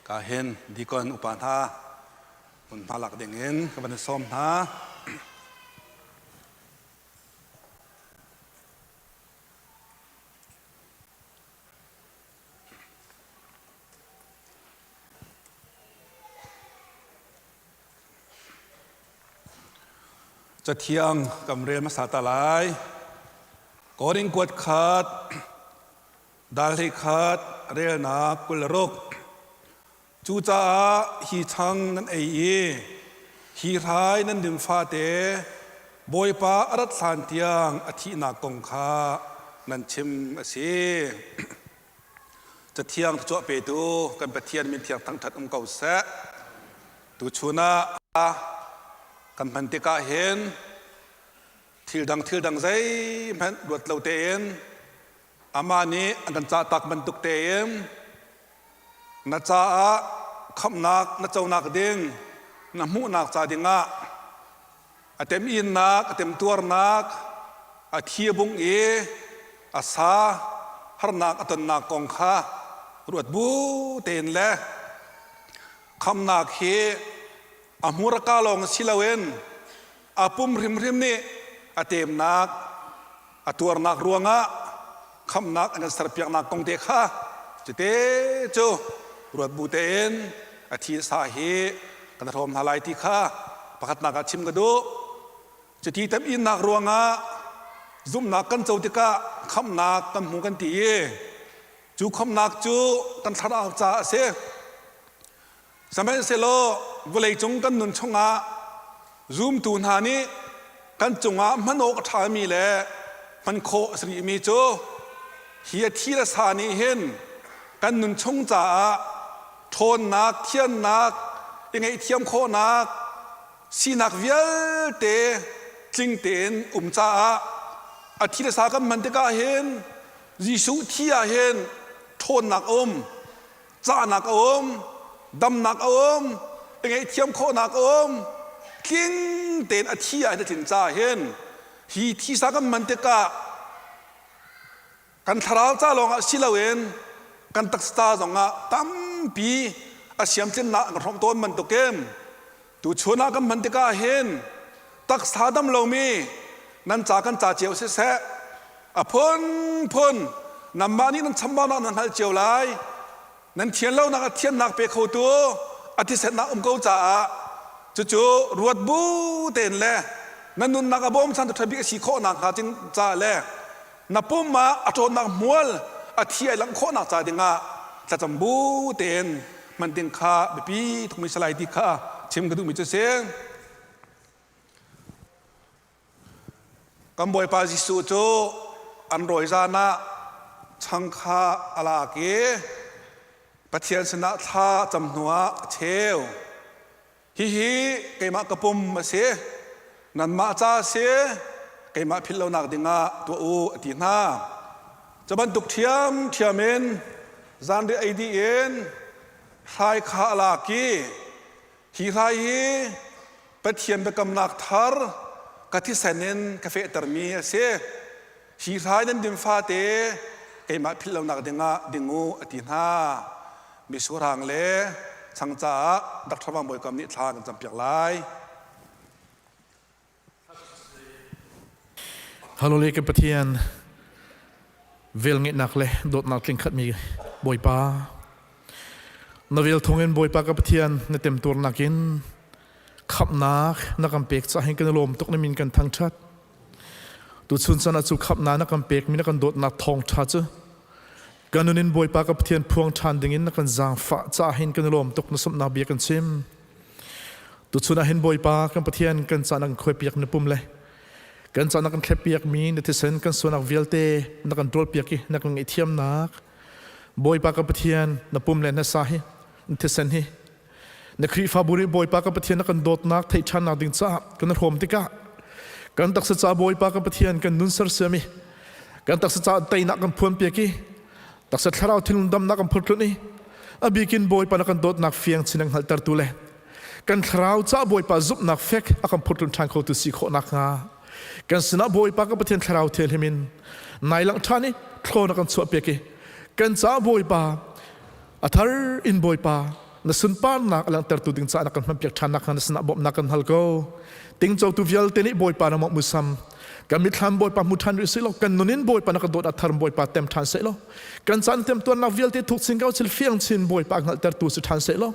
กาเห็นดีก่อนอุปาทาบุญพาหลักเด้งเห็นกับบันส้มท่าจะเที่ยงกำเรียนมาสาตาลายกอดิงกวดขาดดาลที่ขาดเรียนากุลรกจูจ้าฮีชังนั่นเอฮีร้ายนั่นดิมฟาเตบอยปาอรัตสานเตียงอธินากงคานั่นชิมสิจะเที่ยงจ่อเปตูกันไปเทียนมีเทียงทั้งทัดเก่าแสะตูชูนากันพันติกาเห็นทิลดังใจแผ่นรวดเราเตียนอามานี้อันกันจ่าตักมันตุกเตียนนัดจ่าคำนักนัดเจ้านักดิ่งนับมูนักจ่าดิ่งอ่ะอาเต็มอินนักอาเต็มตัวนักอาเทียบุงอาสาฮาร์นักอาตนนักกองข้ารวดบูเตียนแลคำนักเฮอามูรกาลองสิลาเวนอาปุ่มริมนี่อาเต็มนักอาตัวนักรวงะคำนักอันสารพิกนักกงเตข้าจะเตจูรวดบูเตนอาทิสาเหกันทอมทลายที่ข้าประคัดนักชิมกระดูจะที่เต็มอินนักรวงะซุ่มนักกันเจ้าติกะคำนักกันหูกันตีจูคำนักจูกันทาราจ่าเสสมัยเซโลวลัยจงกันนุนชงอาซูมตูนหานี้กันจงอามันโอกทามีแลมันโคสรีมีโจเฮียที่ละสานีเห็นกันนุนชงจ่าโทนนักเทียนนักยังไงเทียมโคนักสีนักเวลเตจิงเตนจ่าอาทิละสากันมันตะกาเห็นยิสุที่เห็นโทนนักจ่านักดำนักยังไงเทียมโคนักกิงเตนอาทิยาจะถึงจ่าเห็นฮีที่สากันมันเตกะกันทาราวจ่าลงสิลาเวนกันตักสตาจงตั้มปีอาเซียมเจนนักรองต้นมันตกเกมตูชวนักกันมันเตกะเห็นตักสตาดำลงมีนั่นจ่ากันจ่าเจียวเสะพ้นนำมานี่นั่นชำบ้านนั่นหัลเจียวไลนั่นเทียนเล่านักเทียนนักเปเข้าตัวอธิเสนาเก้าจ่าจู่รวดบูเต็นแลนั่นนุนนักบ่มสันตุทบิกสีโคนักหาจินจ่าแลนับปุ่มมาอโตนักมัวลอธิไอหลังโคนักจ่าดิงะจะจำบูเต็นมันดิงข้าแบบปีทุกมิสไลติข้าชิมกระดูมิจเสงกำบอยปาจิสุโจอันรอยจานะชังข้าอลาเกปะเทียนสนะท่าจำหัวเชลฮิเกมากระปุ่มมาเสนันมาจ้าเสเกมาพิลเลนักดิงะตัวอูตีน่าจะบรรทุกเทียมเอ็นจานเดไอดีเอ็นไทยข้าลากีฮิไทยปะเทียนเบกำนักทาร์กะทิเซนินกาเฟตร์มีเสฮิไทยนั้นดิมฟาเตเกมาพิลเลนักดิงะดิงูตีน่ามีสุรางเล่ช่างจ่าดักทวังบอยกำนิทากันจำเปียกลายฮัลโหลเลกปะเทียนเวลงินักเล่โดดนักลิงขัดมีบอยปานเวลทงเงินบอยปากับปะเทียนในเต็มตัวนักินขับนักกำเปกจะให้กันลมตกในมินกันทั้งชัดตุชุนสนัดสุขับนักกำเปกมีนักกันโดดนักทองชัดกันนุนินบอยปากับเทียนพวงชานดิ่งอินนักกันจางฟ้าจะเห็นกันลมตกนสมนาเบียกันซิมตุชุนเห็นบอยปากับเทียนกันจานักคอยเปียกในปุ่มเลยกันจานักกันแค่เปียกมีในที่เซนกันส่วนนักเวลเตนักกันโดดเปียกนักกันไอเทียมนักบอยปากับเทียนในปุ่มเลยในสาเหในที่เซนฮีในครีฟาบุรีบอยปากับเทียนนักกันโดดนักไทยชานักดิ่งจ้ากันรวมติกะกันตักษะบอยปากับเทียนกันนุนเสร์เสียมีกันตักษะไตนักกันพวนเปียกตักษะทาราวทิลดำนักกันพูดนี่อบีกินบอยปานักกันโดดนักเฟียงชินังหัลตร์ตุเลกันทาราวจ้าบอยปาซุบนักเฟกอากันพูดทางเขาตุสิโคนักงากันสนับบอยปากับเทียนทาราวเทลหิมินนายหลังท่านี่โคนักกันสวบเปียกกันจ้าบอยปา athar in boy pa na sun pa nak alang ter tu ding cha nak kan piak than nak na sna bom nak kan hal ko ting chau tu vial te ni boy pa na mo musam kan mit tham boy pa mu than ri silo kan nunin boy pa nak dot athar boy pa tem than se lo kan san tem tu na vial te thuk singau chil fiang chin boy pa ngal ter tu su than se lo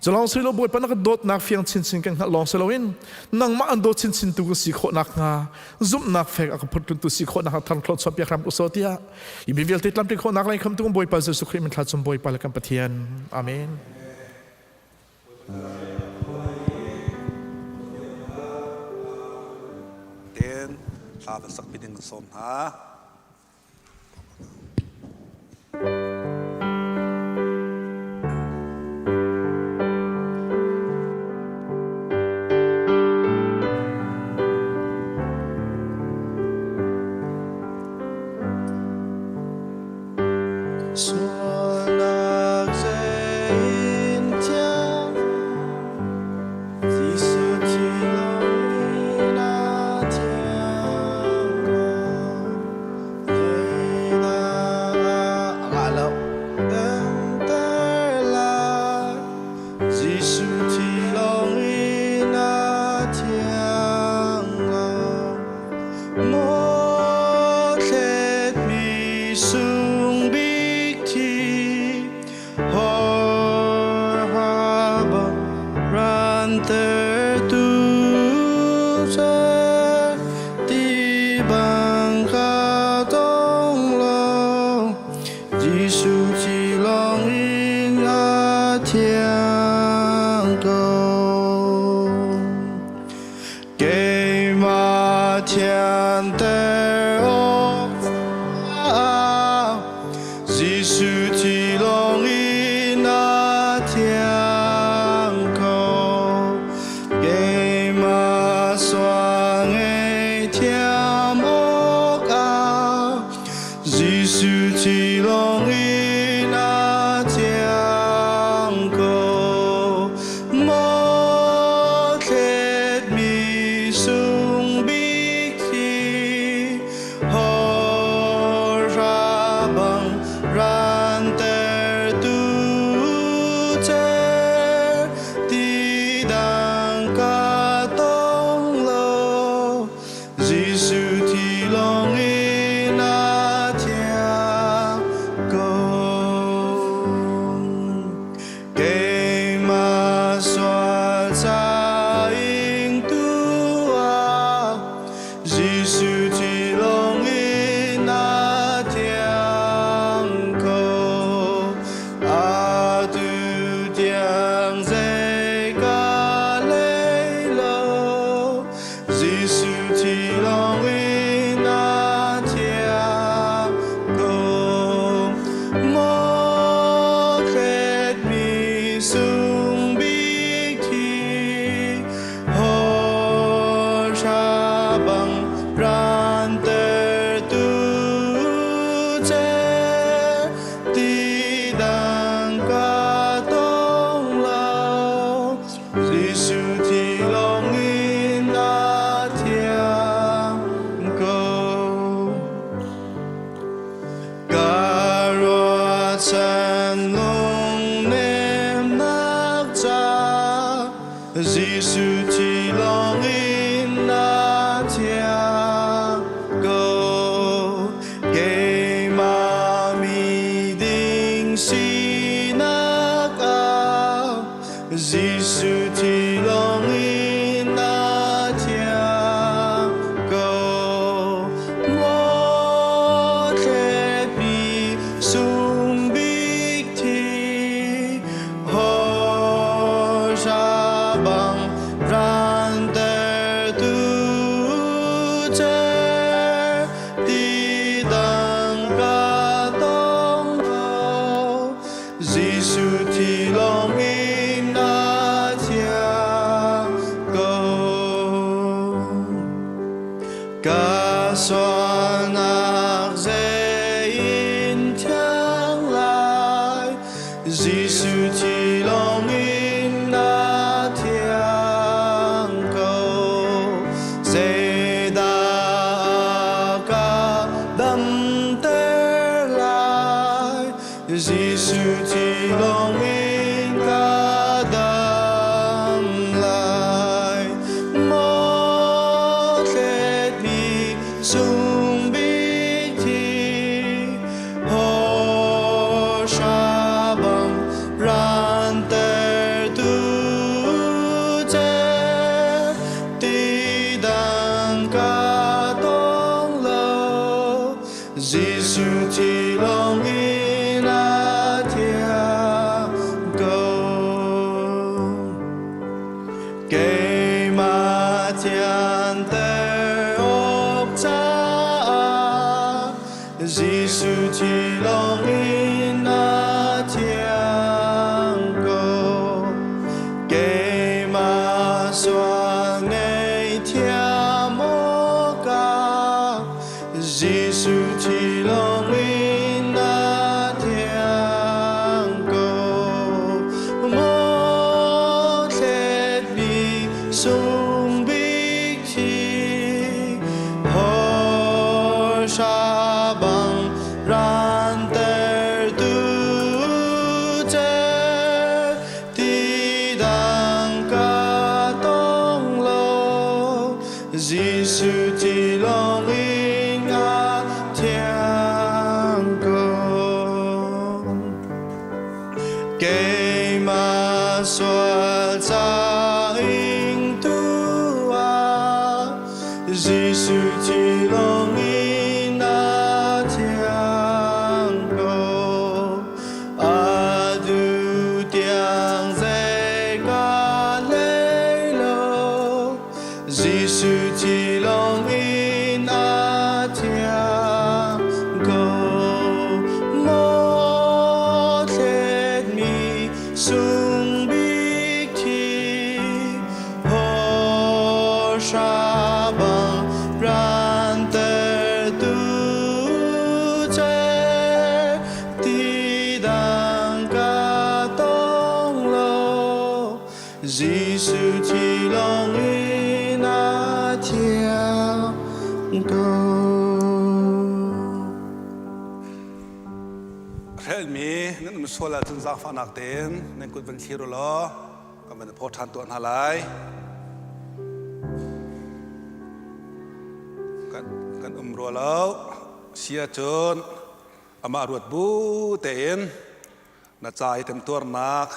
Jalang silo boy pa nak dot nak fiang chin chin kan long seloin nang ma ando chin chin tu ko si kho nak nga zum nak fek ak phut tu si kho nak than khlot sop yakram usotia ibi vial te tlam te kho nak lai kham tu boy pa Jesu Christ min thla chum boy pa la kam pathian amen Ten sa sak piding som ha Giêsu thì let me sung big tea ho shabam ran ter tu che ti dan ka tong lo Giêsu chỉ lòng in a thiên cầu cây mà thiên tê ốc cha Giêsu chỉ lòng in a thiên cầu cây mà xóa ngày thiên mô ca Giêsu chỉ lòng in a thiên cầu một let me sung big tea ho sha bang ran ter tu che ti dang ka tong lo Giêsu chỉ lòng in a thiên cầu cây mà xóa cha hình tu a Giêsu chỉ lòng in a thiên cầu a du tiếng dây ca lê lô Giêsu chỉ lòng in a thiên cầu một let me sung big tea ho sha bang ran ter tu che ti dang ka tong lo Giêsu chỉ lòng in a thiên cầu Rel mi nan mu sola chung za fa nak ten nan kut van thiro lo ka man pho than tuan halai kan ro lo sia chon ama ruat bu ten na chai tem tor nak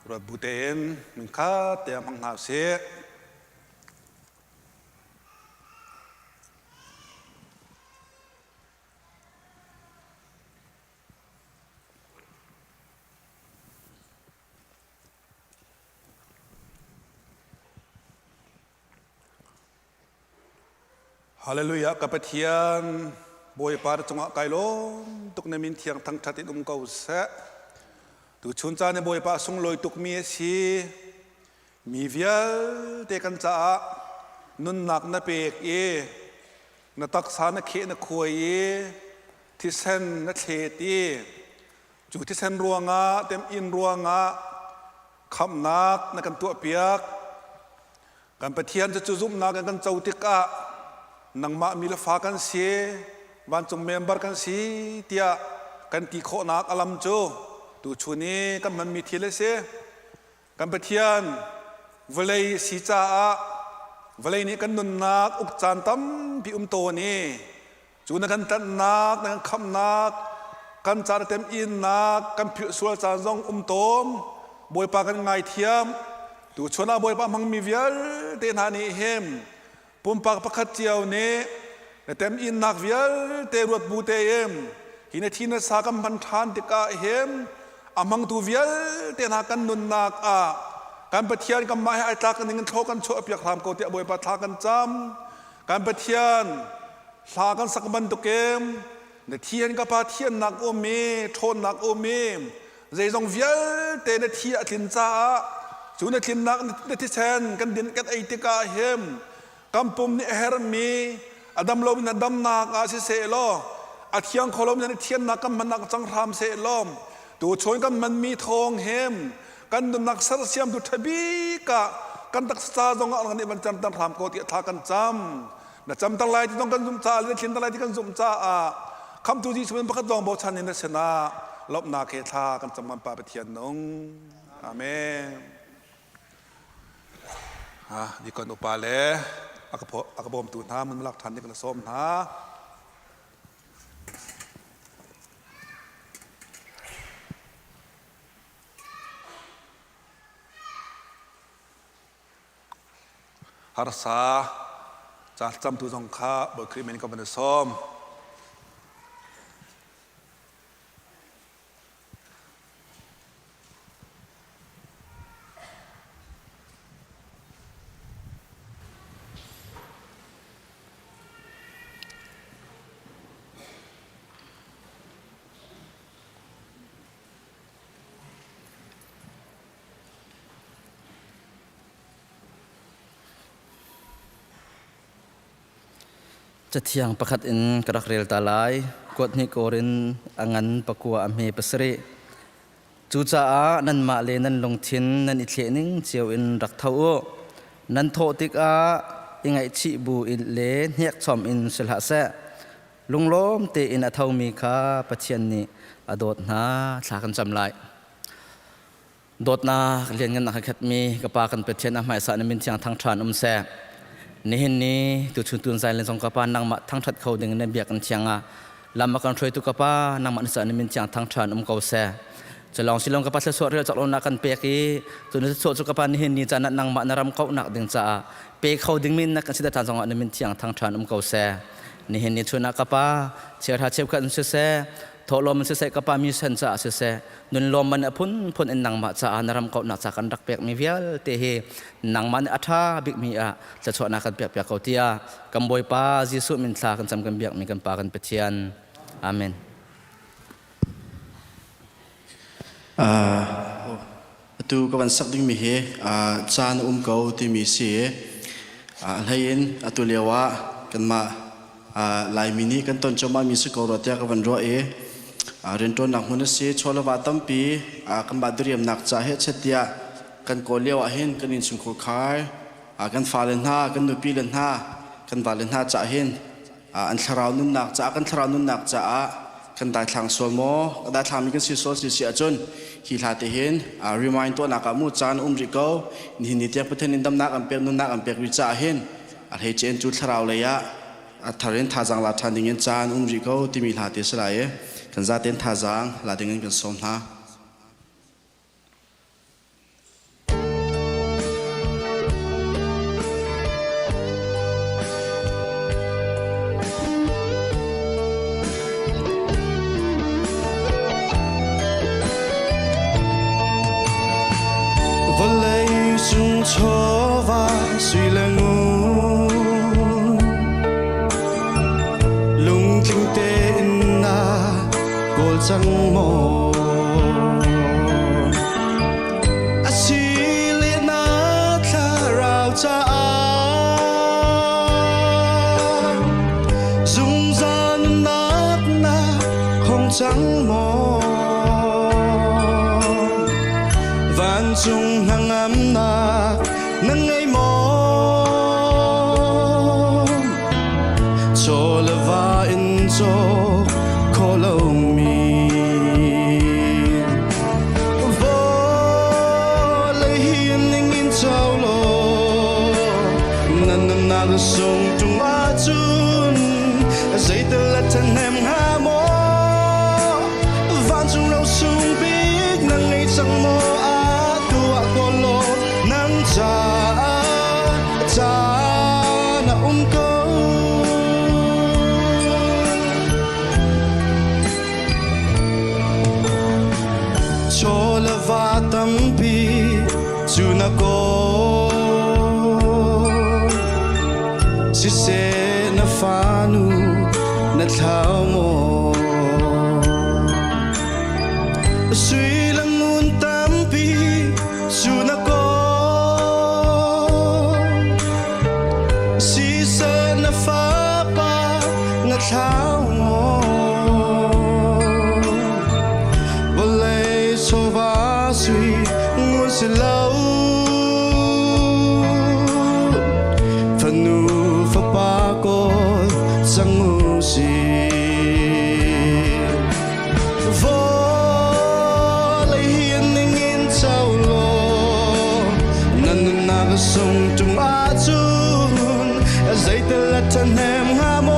ruat bu ten min kha te mang na se Hallelujah kapatian boy par chunga kailo tuk ne min thiang thang thati dum kau se tu chun cha ne boy pa sung loi tuk mi si mi vial te kan cha nun nak na pek e na tak sa na khe na khoi e thi sen na the ti chu thi sen ruanga tem in ruanga kham nak na kan tu piak kan pathian chu zum na kan chau tik a nang ma mi la fa kan se ban chung member kan si tia kan ti kho nak alam cho tu chuni kan man mi thile se kan pathian velei si cha a velei ni kan nun nak uk chan tam bi to ni chu na kan tan nak na kham nak kan char tem in nak kan phi sul chan jong tom boi pa kan ngai thiam tu chuna boi pa mang mi vial te na ni hem pum pak pakhat chiao ne tem in nak vial te ruat bu te em hine thina sa kam ban than te ka hem amang tu vial te na kan nun nak a kan pathian kam mai ai ta kan ning tho kan cho piak ram ko te boi pa tha kan cham kan pathian sa kan sak ban tu kem ne thian ka pa thian nak o me thon nak o me zai jong vial te ne thia thin cha chu ne thin nak ne thi sen kan din kat ai te ka hem kampum ni hermi adam lo min adam nak a se lo athiang kholom ni thian nak kam man nak chang ram se lom tu chon kan man mi thong hem kan dum nak sar siam tu thabi ka kan tak sa jong ang ni ban cham tam ram ko ti tha kan cham na cham tal lai ti dong kan zum cha le thin tal lai ti kan zum cha a kham tu ji chmen pakhat dong bo chan ni na sena lop na khe tha kan cham man pa pa thian nong amen di kon upale อากระบอมตูนท้ามันหลักทันที่กันส้มท้าฮาร์ซาจากจำตูสงข้าบทคริมินกับมันส้มจะเที่ยงประคัดอินกระเรียลตาลายกดนิโกรินอังันปะกัวอเมปสรีจูจ้านันมาเลนันลงทินนันอิเทนิงเจียวอินรักเท้านันโทติกอาอิงไอชิบูอินเลนเฮียกชอมอินสุลหะเซลุงล้มเตอินอัทาวมีคาปะเชียนนีอดดนาสากันจำลายโดดนาเรียนกันนักขัดมีกับปากันปะเชียนอาหมายสานมินเชียงทางทรานแซนี่เห็นนี่ตุชุนตุนใจเล่นสงกปานังมาทั้งทัดเขาดึงในเบียกันเชียงอ่ะลำมากันช่วยตุกปานังมานิสัยมินเชียงทั้งทรานเขาแซ่จะลองสิลองกับปาเสสวดเรือจากลงนักกันเปียกีตุนสวดตุกปานี่เห็นนี่จะนังมานารำเขาหนักดึงจ้าเปียเขาดึงมินนักกันสิได้ทานสงในมินเชียงทั้งทรานเขาแซ่นี่เห็นนี่ชวนนักปาเชื่อท่าเชื่อกันเสทอลมมันเสกับปามีเซนจ้าเสนุนลมมันพุ่นนังมาจ้านารำเขาหนักจากกันรักเปียกมีเวียลเตะนังมันอัฐาบิกมีอะจะชวนนักกันเปียกเขาเตียกำบอยปาจิสุมินสากันจำกันเบียกมีกันปากันเปเทียนอาเมนtu các bạn sắc đinh mi he chan câu thì mi si lain tu lewa kan ma lai mini kan ton choma mi su ko rotia ka van ro ren ton nak mun si chola wa tampi kan ba duriam nak cha he chetia kan ko lewa hen kan in sum ko khai kan falen ha kan nu pi len ha kan valen ha cha hen an tharau nun nak cha kan tharau nun nak cha kan dai thlang so mo da thlam mi kan si so si achon hi la te hen remind to nak mu chan ri ko ni ni tia pathen in dam nak am pek nun nak am pek wi cha hen he chen chu tharau le ya tharen thajang la thanding in chan ri ko ti mi la te sra ye kan za ten thajang la ding in kan som ha cho và suy là ngu lung kinh tế na cô chẳng mò asi liên na tha rào cha dung gian nát na không chẳng mò vạn dung hàng ấm na nâng ngày mong cho là va in cho khó lâu mi vô lấy hiền nên in trao lo năn năn sông trung á chun dây tơ là thân em hà mô vạn trung lâu sung biết nâng ngày chẳng mô á tua cô lo nâng cha na câu cho là va tâm pi chu na cô si se na fa nu na thao mo suy lăng nun tâm pi chu na cô thao mò vô lấy số va suy nguồn sẽ lâu phần nu phá ba cô chẳng ngu gì vô lấy hiền nên nghiên trao lo năn năn na sông trung á chun ทันแหมหาโม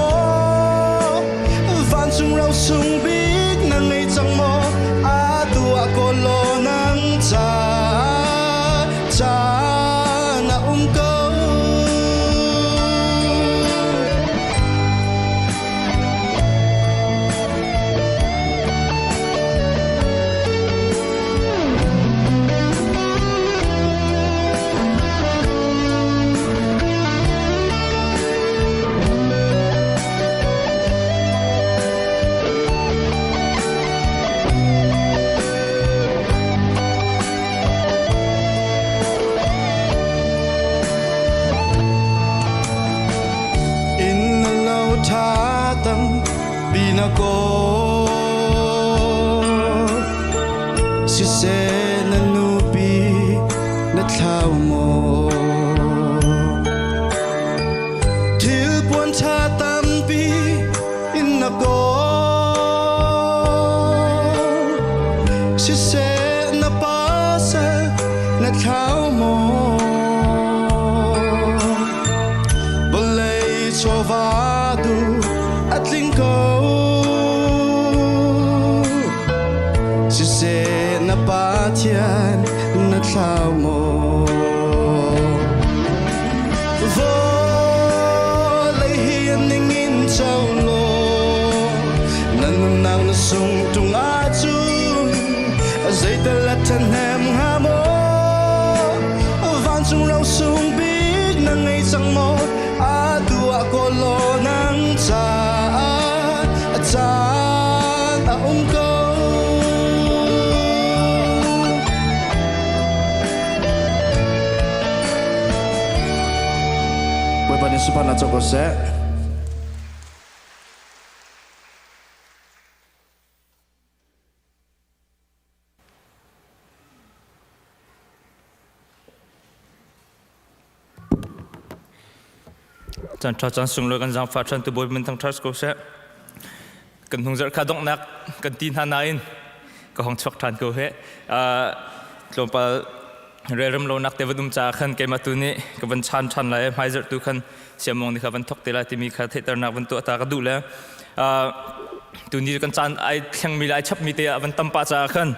ฟันchungเราซุงบิกนั่งไงจังโมอาตัวโกโลนังจ้านะเกาKo si se na nupi na thao mo Thil buồn tha tam pi in na ko si se na pa sa na thao mo Bolei chovado at lingko na patian na thao mo Vô lấy hiền ninh in châu lô Năn nàng na sung tung á chun Dây ta lật thân hèm hà mô Van chung rau sung biết nàng ngay chẳng mô Á tua cô lô nàng cha câu Pani supana choko se Chan tra chan sung lo kan jang fa chan tu boy min thang thars ko se kan hung zer kha dong nak kan tin hanain ko hong chok than ko he tlompa Rem lo nak tevadum cha khan ke matuni ka ban chan lai mai zer tu khan siamong ni kha ban thok tela timi kha theater nak ban tu ta ka du le tu ni kan chan ai thang mi lai chap mi te ban tampa cha khan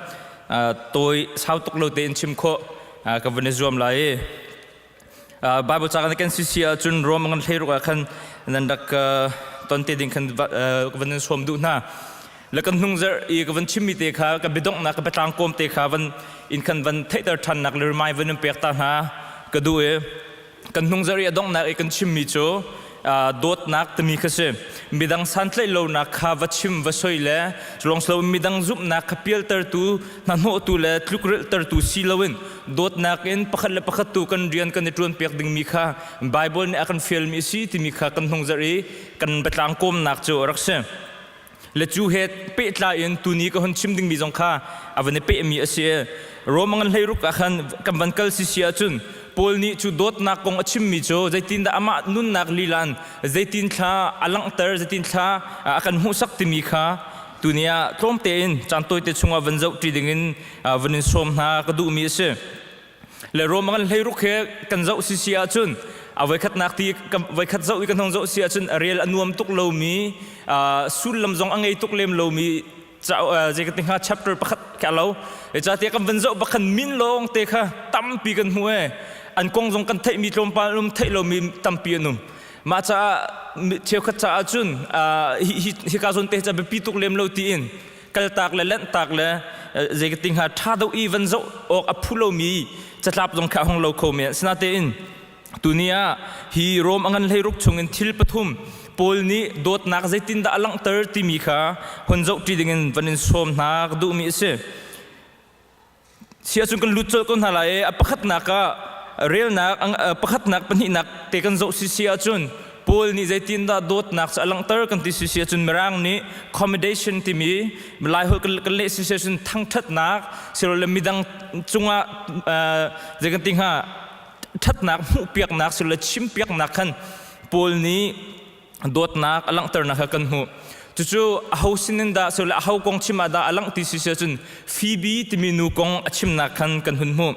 toi sau tok lo te in chim kho ka ban zuam lai Bible cha kan si sia chun rom ngan thei ro khan nan dak ton te ding khan ban som du na Lekan nung zer I kavan chimmi te kha ka bidong na ka batang kom te kha van in kan van theater than nak le mai van pek ta ha ka du e kan nung zer ya dong na e kan chimmi cho dot nak tmi khase midang santlai lo na kha va chim va soile long slo midang zup na ka pial ter tu na no tu le tlukrel ter tu si lawin dot nak in pakhat le pakhat tu kan rian kan tron pek ding mi kha Bible ne akan film mi si tmi kha kan nung zer e kan batang kom nak cho rakse Le chu het pe tla in tu ni ko hon chim ding mi jong kha avane pe mi ase romangan leiruk akhan kambankal si sia chun pol ni chu dot na kong achim mi cho zaitin da ama nun nak lilan zaitin tha alang ter zaitin tha akan hu sak ti mi kha tunia trom te in chan toi te chunga vanjau ti ding in vanin som na ka du mi ase le romangan leiruk he kan zau si sia chun Awai khat nak ti awai khat zau ikan hong zau sia chun ariel anuam tuk lo mi sul lam zong angai tuk lem lo mi chau je ka tinga chapter pakhat ka lo e cha te kam van zau bakhan min long te kha tam pi kan hue an kong zong kan thai mi tlom pa lum thai lo mi tam pi anum ma cha cheu khat cha chun hi ka zon te cha be pi tuk lem lo ti in kal tak le len tak le je ka tinga tha do i van zau ok aphulo mi cha tlap zong kha hong lo kho me sna te in Dunia hi rom angan leiruk chungin thil pathum polni dot nak zaitin da alang ter ti mi kha honjau ti dingin vanin som nak du mi se sia chung kan luchol kon halai apakhat naka rel nak ang pakhat nak pani nak te kan zo si sia chun pol ni zaitin da dot nak sa alang ter kan ti si sia chun merang ni accommodation ti mi lai hol kan le si sia chun thang that nak siro le midang chunga zekan ting ha That nak mu piak nak sula chim piak nak kan pol ni dot nak alang ter nak kan hu chu hausin da sula hau kong chima da alang ti si chun phoebe ti minu kong achim nak kan hun hu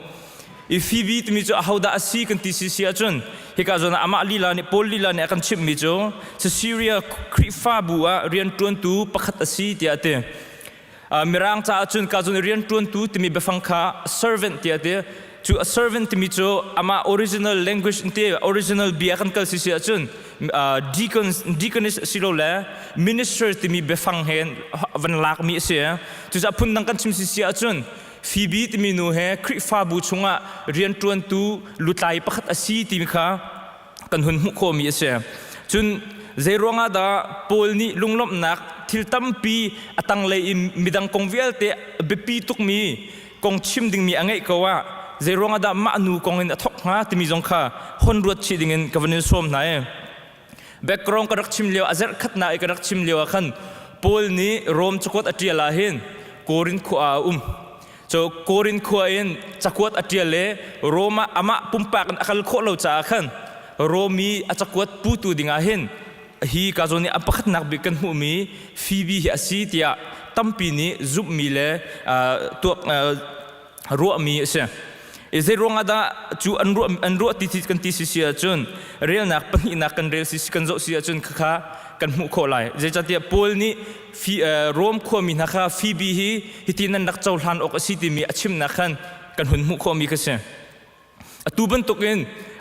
i Phoebe ti mi chu a hauda asi kan ti si sia chun hika zona ama lila ni pol lila ni akan chip mi chu sa Syria krifa bua rian tuan tu pakhat asi ti ate mirang cha chun ka zon rian tuan tu ti mi befang kha servant ti ate to a servant ti mi chu ama original language inte original bia kan kal si sia chun deaconess silo la minister ti mi befang hen van lak mi sia tu sa phun nang kan chim si sia chun Phoebe ti mi nu he krifa bu chunga rian tuan tu lutlai pakhat asi ti mi kha kan hun mu kho mi sia chun zeironga da polni lunglom nak thil tampi atang le midang kongvial te bepi tuk mi kong chim ding mi angai kawa zeironga da ma nu kong in athok nga ti mi jong kha hon ruat chi ding in kavan som na e background ka rak chim leo azer khat na e ka rak chim leo khan polni rom chukot atiala hin korin khu a so korin khu in chakwat atiale roma ama pumpak akal kho lo cha khan romi achakwat putu dinga hin hi ka zoni apakhat nak bikan hu mi Phoebe hi asi tia tampi ni zup mi le to ro mi se is it wrong ada chu anru ti kan ti si sia chun real nak pani nak kan real si kan zo sia chun kha kan mu kho lai je chatia pol ni rom kho mi na kha Phoebe hi hitin nak chaw hlan ok asi ti mi achim na khan kan hun mu kho mi ka se atuban tokin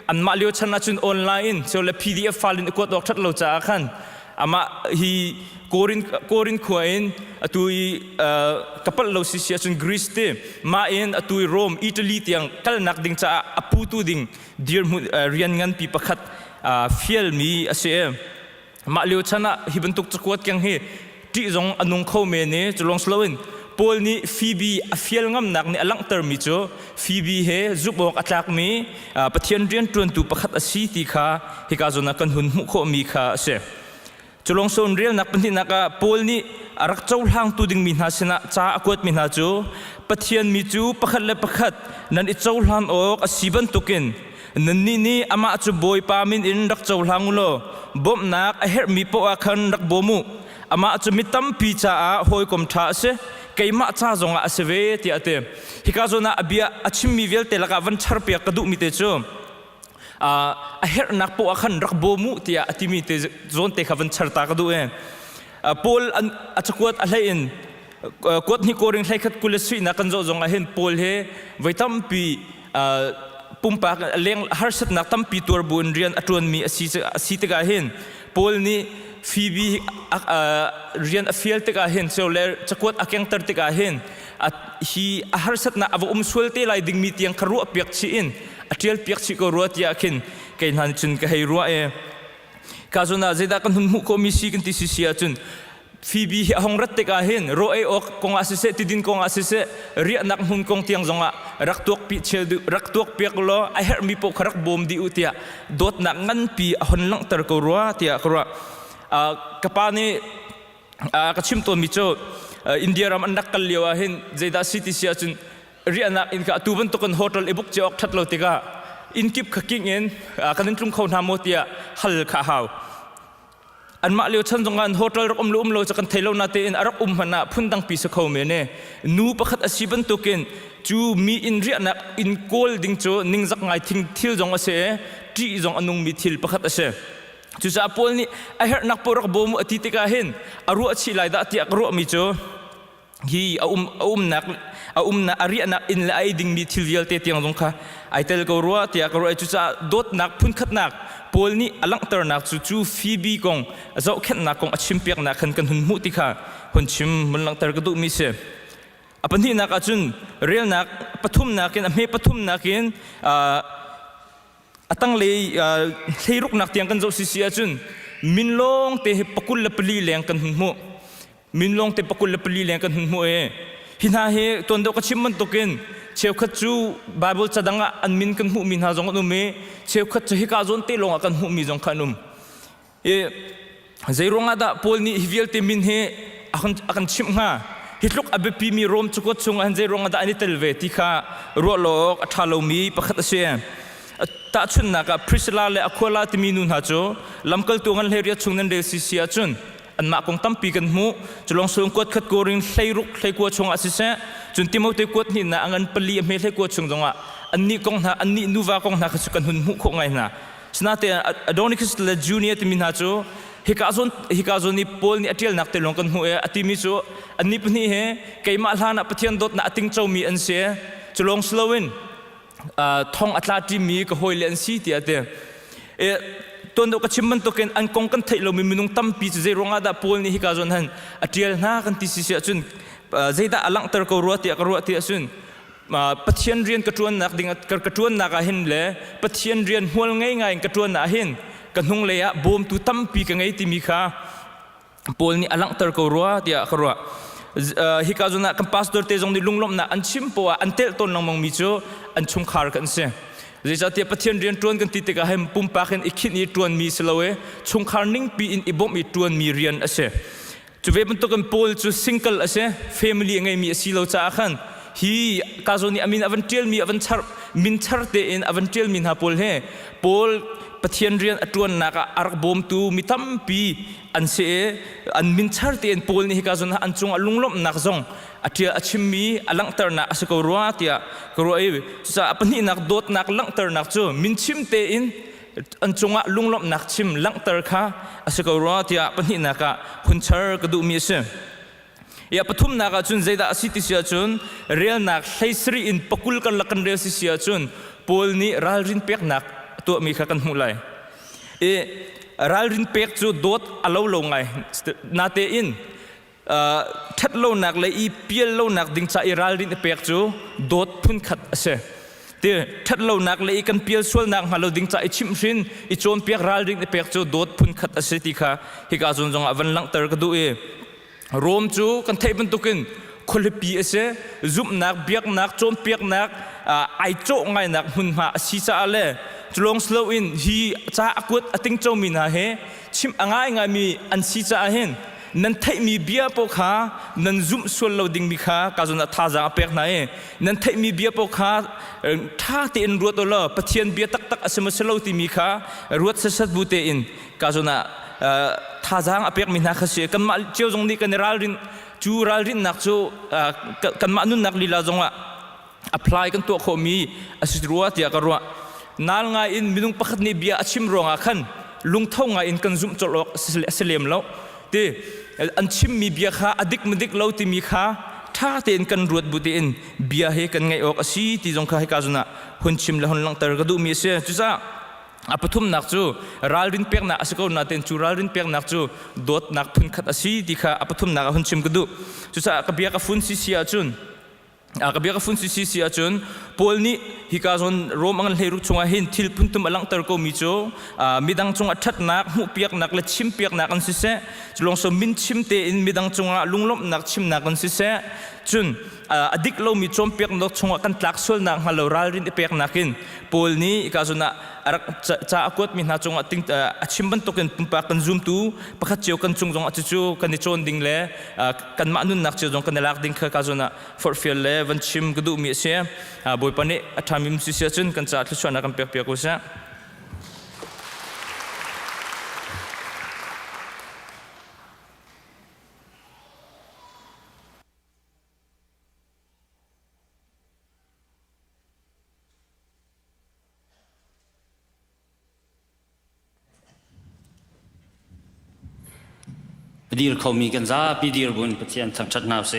an ma leo chana chun online so le PDF file in ko dok that lo cha khan ama hi korin khuain atui kapal lo si sia chun Greece te ma in atui Rome Italy tiang kal nak ding cha apu tu ding dear rian ngan pi pakhat fiel mi ase ma leo chana hi bentuk chakwat kyang he ti jong anung kho me ne chlong slowin pol ni Phoebe a fiel ngam nak ni alang ter mi cho Phoebe he zubok atlak mi pathian rian tuan tu pakhat asi ti kha hika zona kan hun mu kho mi kha se chulong son real nak panthi naka pol ni arak chaw hlang tu ding mi na sina cha akwat mi na chu pathian mi chu pakhat le pakhat nan I chaw hlang ok asiban tukin nan ni ama chu boy pa min in rak chaw hlang lo bom nak a her mi po a khan rak bomu ama chu mitam pi cha a hoi kom tha se keima cha zonga aseve ti ate hika zona abia achim mi vel te laka van char pia kadu mi te chu a her nak po akhan rak bomu tia atimi te zon te khavan char ta kadu e pol achakwat alhain kot ni koring thlaikat kulesui na kan zo zonga hen pol he vaitam pi pumpa leng harsat nak tampi tur bun rian atron mi asi te ga hen pol ni Phoebe rian afiel te ga hen so ler chakwat akyang tar te ga hen hi harsat na ava sulte lai ding mi tiang kharu apiak chi in atial piak chi ko ruat ya khin kein han chun ka hei ruwa e kazuna zeda kan hun mu ko mi si kan ti si sia chun Phoebe hi hong rat te ka hin ro e ok kong asise tidin kong asise ri nak hun kong tiang zonga raktuak pi chel du raktuak piak lo a her mi po kharak bom di utia dot nak ngan pi hon lang tar ko ruwa tia ko ruwa kapani kachim to mi cho India ram anak kal lewa hin zeda city sia chun riana in ka tuban to kan hotel e book che ok thatlo tika in kip khaking in kanin tlung khon hamotia hal kha haw an ma leo chan jongan hotel rom lo chakan thailo na te in arak hana phundang pi sa kho me ne nu pakhat asiban token chu mi in riana in kol ding cho ningjak ngai thing thil jong ase ti jong anung mi thil pakhat ase chu sa pol ni a her nak porak bom ati te ka hin aru achi lai da ti akro mi cho hi na ari na in la ding mi thilvial te tiang dong kha aitel ko ruwa ti akro chu sa dot nak phun khat nak pol ni alang tar nak chu Phoebe kong zo khet nak kong achim piak nak khan kan hun mu ti kha hun chim mun lang tar ka du mi se apan hi nak achun real nak pathum nakin me pathum nakin atang le theiruk nak tiang kan zo si sia chun minlong te pakul la pali leng kan hun mu minlong te pakul la pali leng kan hun mu e hina he tondo ka chimman token cheu khat chu bible chadanga anmin kan hu min ha jong nu me cheu khat chu hi ka zon te longa kan hu mi jong khanum e zeironga da pol ni hivial te min he akan chim nga hitluk abepi mi rom chukot chung an zeironga da ani telve ti kha ro lok athalo mi pakhat ase ta chun na ka prisla le akhola ti mi nun ha cho lamkal tungan heria chungnan de si sia chun an ma kong tampi kan mu chulong sung kot khat koring hlei ko chung asise chun timote kot ni na angan pali me hlei ko chung jonga อันนี้กองหน้าอันนี้นูวากองหน้าขสุกันหุ่นมุขงไงนะสนาเตอดอนิคสเลจูเนียติมินาจูฮิกาซอนนี่โพลนี่อเทียลนักเตลงกันหัวอติมิจูอันนี้ปนี่เฮไกมาลานะปะเทียนดดนะติงเจ้ามีอันเสียจุลงสโลวินท่องอัตลาติมีก็หอยเลนซีเตียเตตัวนั้นก็ชิมมันตัวเกินอันกงกันเทลมีมินุงตั้มปีจะรองอาดาโพลนี่ฮิกาซอนหันอเทียลน่ากันที่เสียจุนใจตาอลังเตอร์ก็รัวเตียจุนปะเทียนเรียนกระทรวงนักดิ่งกระทรวงนักหินเลยปะเทียนเรียนหัวง่ายกระทรวงนักหินกันหงเลยอะบ่มตุตั้มปีกันไงที่มีค่าโพลนี่อลังเตอร์ก็รัวเตียก็รัวฮิกาจนะคัมปัสดอร์เตจงดิลุงลมนะอันชิมปัวอันเตลต้นนังมองมิโจอันชุมขารกันเสียเจ้าเทียปะเทียนเรียนตรวนกันติดกับให้ปุ่มปากกันอีกขินอีตรวนมีสลาวชุมขารนิ่งปีอินอีบ่มอีตรวนมีเรียนเสียจุเวบันตุกันโพลจุซิงเกิลเสียแฟมิลี่ไงมีสิลาวจ้าขันฮีกาจนี่อามินอวันเทียลมีอวันชาร์มินชาร์เตอินอวันเทียลมินฮาโพลเฮโพลปะเทียนเรียนตรวนนักอาร์บอมตูมิตั้มปีอันเสียอันมินชาร์เตอินโพลนี่ฮิกาจนะอันจงลุงลมนักจงอาทิตย์ชิมมีอลังเตอร์นักสกุลรัวเตียกรัวเอวจะอปนี่นักโดดนักลังเตอร์นักจูมินชิมเตอินอันจงลุงลมนักชิมลังเตอร์ค่ะสกุลรัวเตียอปนี่นักคุณเชอร์กระดูมีเสียยาปฐุมนักจุนใจดาสิติเสียจุนเรียลนักไฮสรีอินปกุลกันลักันเรียลเสียจุนโพลนี้รัลรินเปียกนักตัวมีขันหูไหลรัลรินเปียกจูโดดอลาวลงไงนาเตอินทัดโลนักเลยอีเปียโลนักดิ่งใจรัลรินเปียกจูโดดพุ่นขัดเสียเดี๋ยวทัดโลนักเลยอีกันเปียส่วนนักมาเราดิ่งใจชิมชินอีโจนเปียกรัลรินเปียกจูโดดพุ่นขัดเสียติค่ะฮิกาจุนจงอวันลังเตอร์ก็ดูรวมจูกันเทบันตุกินคนละปีเสียจุบนักเปียกนักโจนเปียกนักไอโจไงนักหุ่นมาซีซ่าเล่จุลงสโลวินฮีจ้าอกุดอติงโจมินาเฮชิมง่ายมีอันซีซ่าเห็นนั่นไทยมีเบียปกขานั่นจุ่มส่วนเราดิ่งมีขาการจุนท่าจางเปียกไหนนั่นไทยมีเบียปกขาท่าเตียนรัวตัวละปะเทียนเบียตักสมัยเราที่มีขารัวสัดบูเตอินการจุนท่าจางเปียกมีนักเสียกันมาเจ้าจงนี้กันรัลรินจูรัลรินนักจูกันมานุนนักลีลาจงapply กันตัวเขามีอาศัยรัวเตียกรัวนั่งไงอินมินุงปักนี่เบียชิมรองขันลุงเท่าไงอินกันจุ่มจลอกเสลียมแล้วที่อันชิมมีเบียขาอดิกมดิกเราที่มีขาท่าเตียนกันรวดบุตรอินเบียให้กันไงออกสีที่จงข้าให้กาจุนะหุ่นชิมแล้วหุ่นลังเตอร์ก็ดูมีเสียจุซ่าปฐุมนักจูรัลรินเปียกนักสกุลนาเตนจูรัลรินเปียกนักจูโดดนักพุ่นขัดสีที่ข้าปฐุมนักหุ่นชิมก็ดูจุซ่ากระเบียกฝุ่นซีเสียจุนกระเบียกฝุ่นซีเสียจุนโพลนี้ฮิกาจนโรมังเลรุชงหินทิลพุ่นตุมอลังเตอร์ก็มีจูมีดังจงอัดนักหูเปียกนักและชิมเปียกนักอันสิเสจลงสมินชิมเตอินมีดังจงลุงลบนักชิมนักอันสิเสจุนอดิกเรามีจอมเปียกนักชงกันตักส่วนนักฮัลโหลรัลรินเปียกนักินโพลนี้ฮิกาจนะจะอากดมีนาจงติงชิมบันตกันปุ่มปากกันซูมตูประคัตเจียวกันจงจงอัดจูกันในโจนดิ่งเล่กันมานุนนักเจียวจงกันในลักดิ่งกาจนะฟอร์ฟิลเล่วันชิมกระดูมีเสียบอยปนิทำมิมซิเซียจุนกันจะทุกชวนนักเปียกเปียกกุศลดีร์เขามีกันจ้าปีดีร์บุญปะเทียนทำชัดนาวเส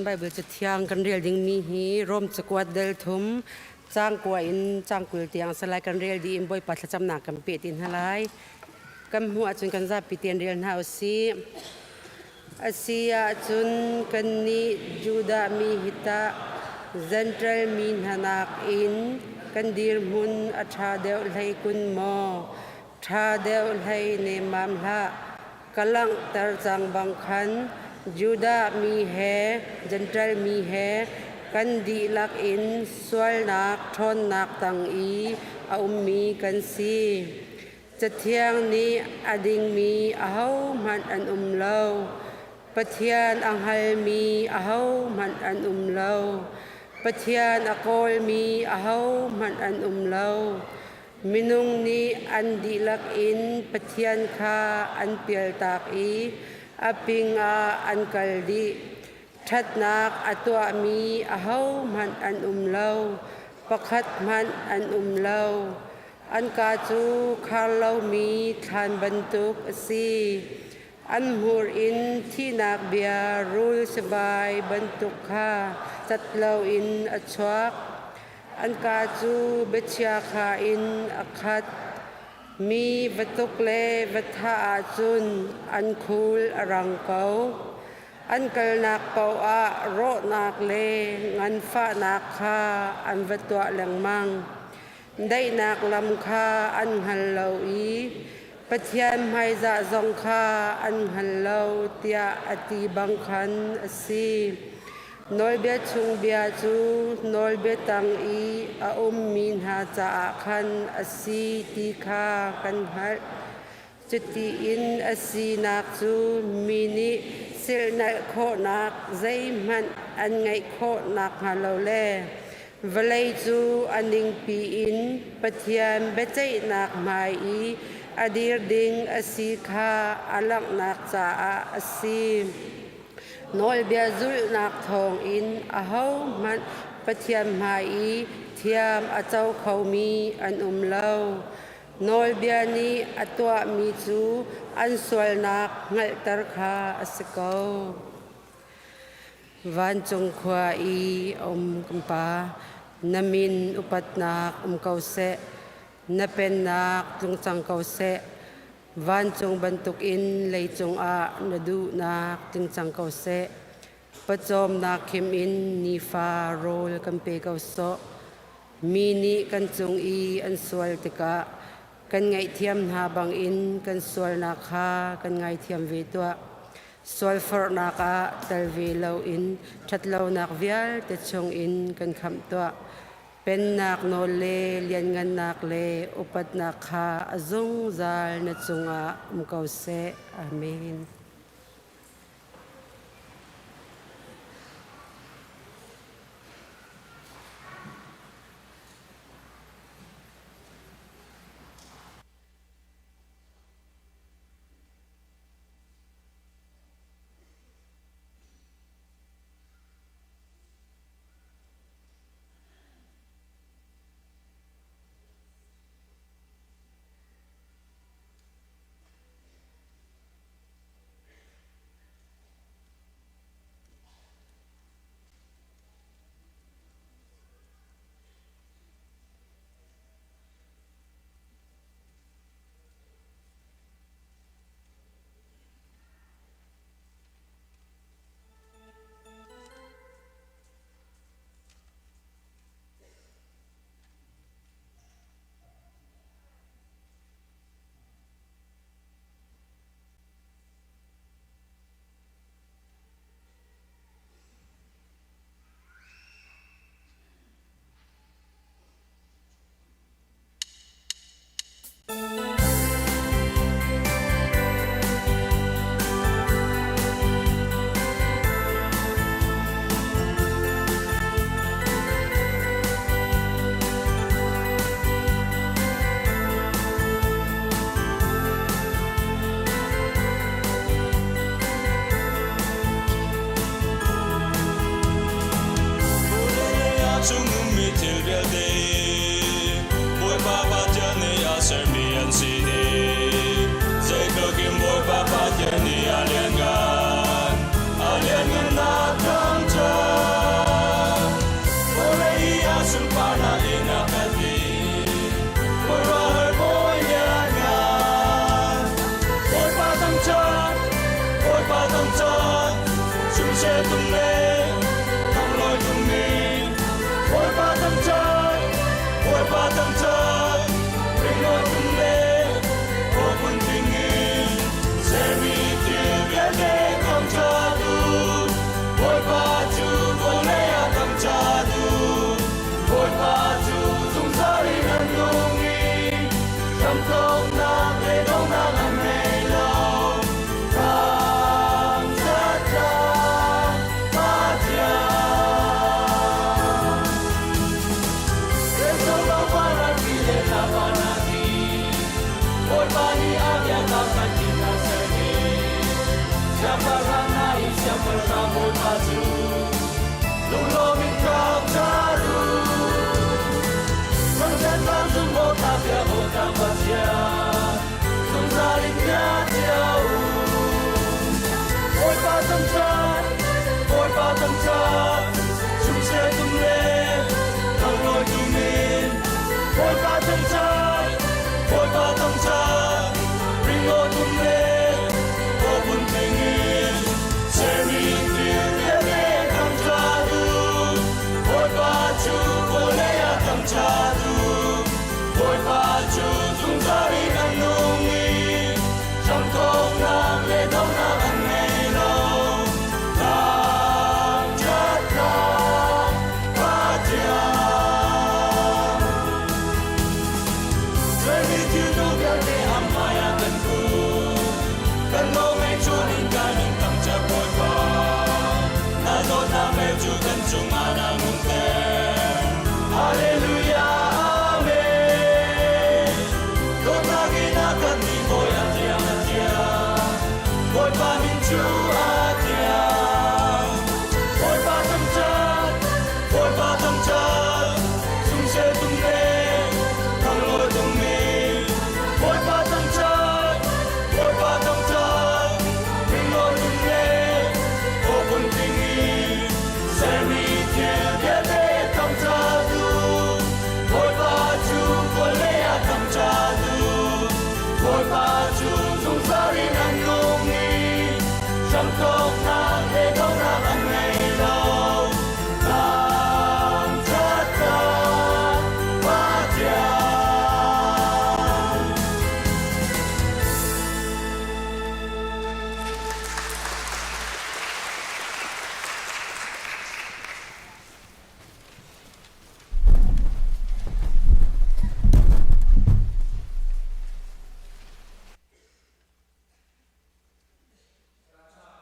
Bible จะเที่ยงกันเรียลดิงมีฮีร่มจะกวดเดลทุมจ้างกว่าอินจ้างกุลเตียงสลายกันเรียลดีอินบ่อยปัดจำหนักกันเปียตินหลายกันหัวจนกันจะปีเตียนเรียลนาอซีอาเซียจนกันนี้จูดามีหิตาเซนทรัลมีนนักอินกันดีร์มุนอัชาเดวไลกุนโมชาเดวไลเนมามละกำลังตรจังบังคันจูดามีแฮเซนทรัลมีแฮกันดีลักอินสวลนักทนนักตังอีอามีกันซีจะเที่ยงนี้อดิงมีอามันอันเลาปะเทียนอังฮัลมีอามันอันเลาปะเทียนอโกลมีอามันอันเลามินุงนี้อันดีลักอินปะเทียนคาอันเปียลตากอีอปิงอาอันกัลดีชัดนักอตัวมีอามันอันเลาปะคัดมันอันเลาอันกาจูคาร์ลมีทานบรรทุกซีอันหูอินที่นักเบียรูสบายบรรทุกข้าจัดเลาอินอัชวักอันกาจูเบชยาคาอินอักขัดมีวัตุกเลวัฏาอาจุนอันคูลรังเกาอันกัลนักเปาอาโรนักเลงันฟ้านักข้าอันวัตัวแหลงมังได้นักลำคาอันฮัลโลอีปะเทียนไม่จะจงคาอันฮัลโลเตียอติบังคันสีนอลเบียชุงเบียจูนอลเบียตังอีอามินหาจะคันสีตีคากันฮัลจุดที่อินสีนักจูมินิสิลนักโคนักใจมันอันไงโคนักฮัลโลเล่วลัยจูอันดิงปีอินปะเทียนเบใจนักไม้อีอดีรดิงอสีคาอัลักนักจ่าอสีนอลเบียจุลนักทองอินอาหามันปะเทียนไม้อีเทียมอาเจ้าเขามีอันเลานอลเบียนี้อตัวมีจูอันสวลนักงัลตรคาอสกาวันจงขวาอีกัมปานามินอุปัตนักเกาเสนเป็นนักจงจังเกาเสวันจงบรรทุกอินเลยจงอาณดูนักจงจังเกาเสประจอมนักเข้มอินนีฟาโรลกัมเปเกาโซมีนีกันจงอีอันสวลติกะกันไงเทียมหาบังอินกันสวลนาคากันไงเทียมเวตัวสวลฟอร์นักาตัลเวลาอินชัดลานักเวียลเตชงอินกันคำตัวเป็นนักโนเลเลียนเงินนักเลอุปัตนักคาอจงซาลนจงอาเกาเซอาเมน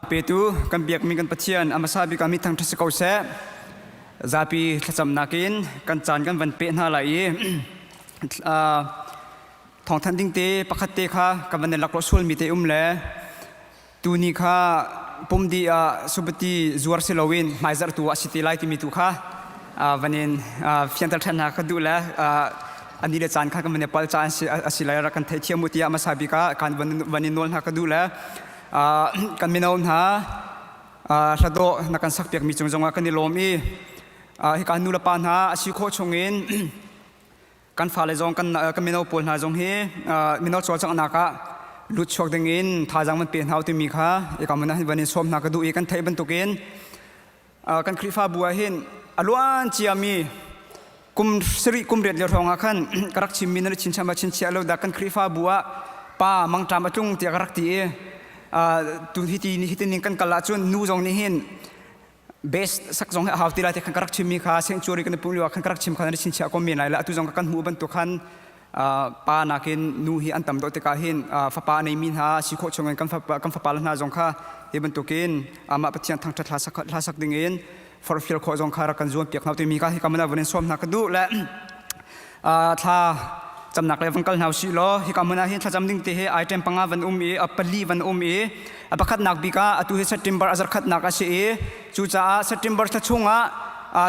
Petu kan biak mi kan pathian amasabi kami thang thas ko se zapi thacham nakin kan chan kan van pe na lai thong than ding te pakhat te kha ka van lakro sul mi te le tuni kha pomdi subati zuar selowin maizar tu asiti lai ti mi tu kha vanin fiantal thana ka du la ani le chan kha kan van pal chan asilai ra kan thai thiamutia amasabi ka kan vanin nol na ka du la kan minaw na sado na kan sakpiak mi chung zonga kan nilomi hi kan nula pa na asikho chungin kan phale zong kan minaw pol na zong hi minaw chol chang na ka lut chok dengin tha jang man pe nau ti mi kha e kamana hi bani som na ka du e kan thai ban tukin kan khrifa bua hin aluan chiami kum sri kum ret le ronga khan karak chim min chin chama chin chia lo da kan khrifa bua pa mang tam atung ti karak ti e tu hiti kan kala chun nu jong ni hin best sak jong ha ti la te kan karak chimi kha sanctuary kan pumliwa kan karak chim khan ri chin cha ko mi lai la tu jong kan hu ban tu khan pa nakin nu hi an tam do te ka hin fa pa nei min ha si kho chong kan fa pal na jong kha e ban tu kin ama pathian thang thla sak ding in for feel kho jong kha ra kan zon piak nau te mi ka hi kamana vanin som na ka du la tha jamnak le vangkal nau si lo hi kamana hin thajam ding te he item panga van e apali van e apakhat nak bika atu he september azar khat nak ase e chu cha september thachunga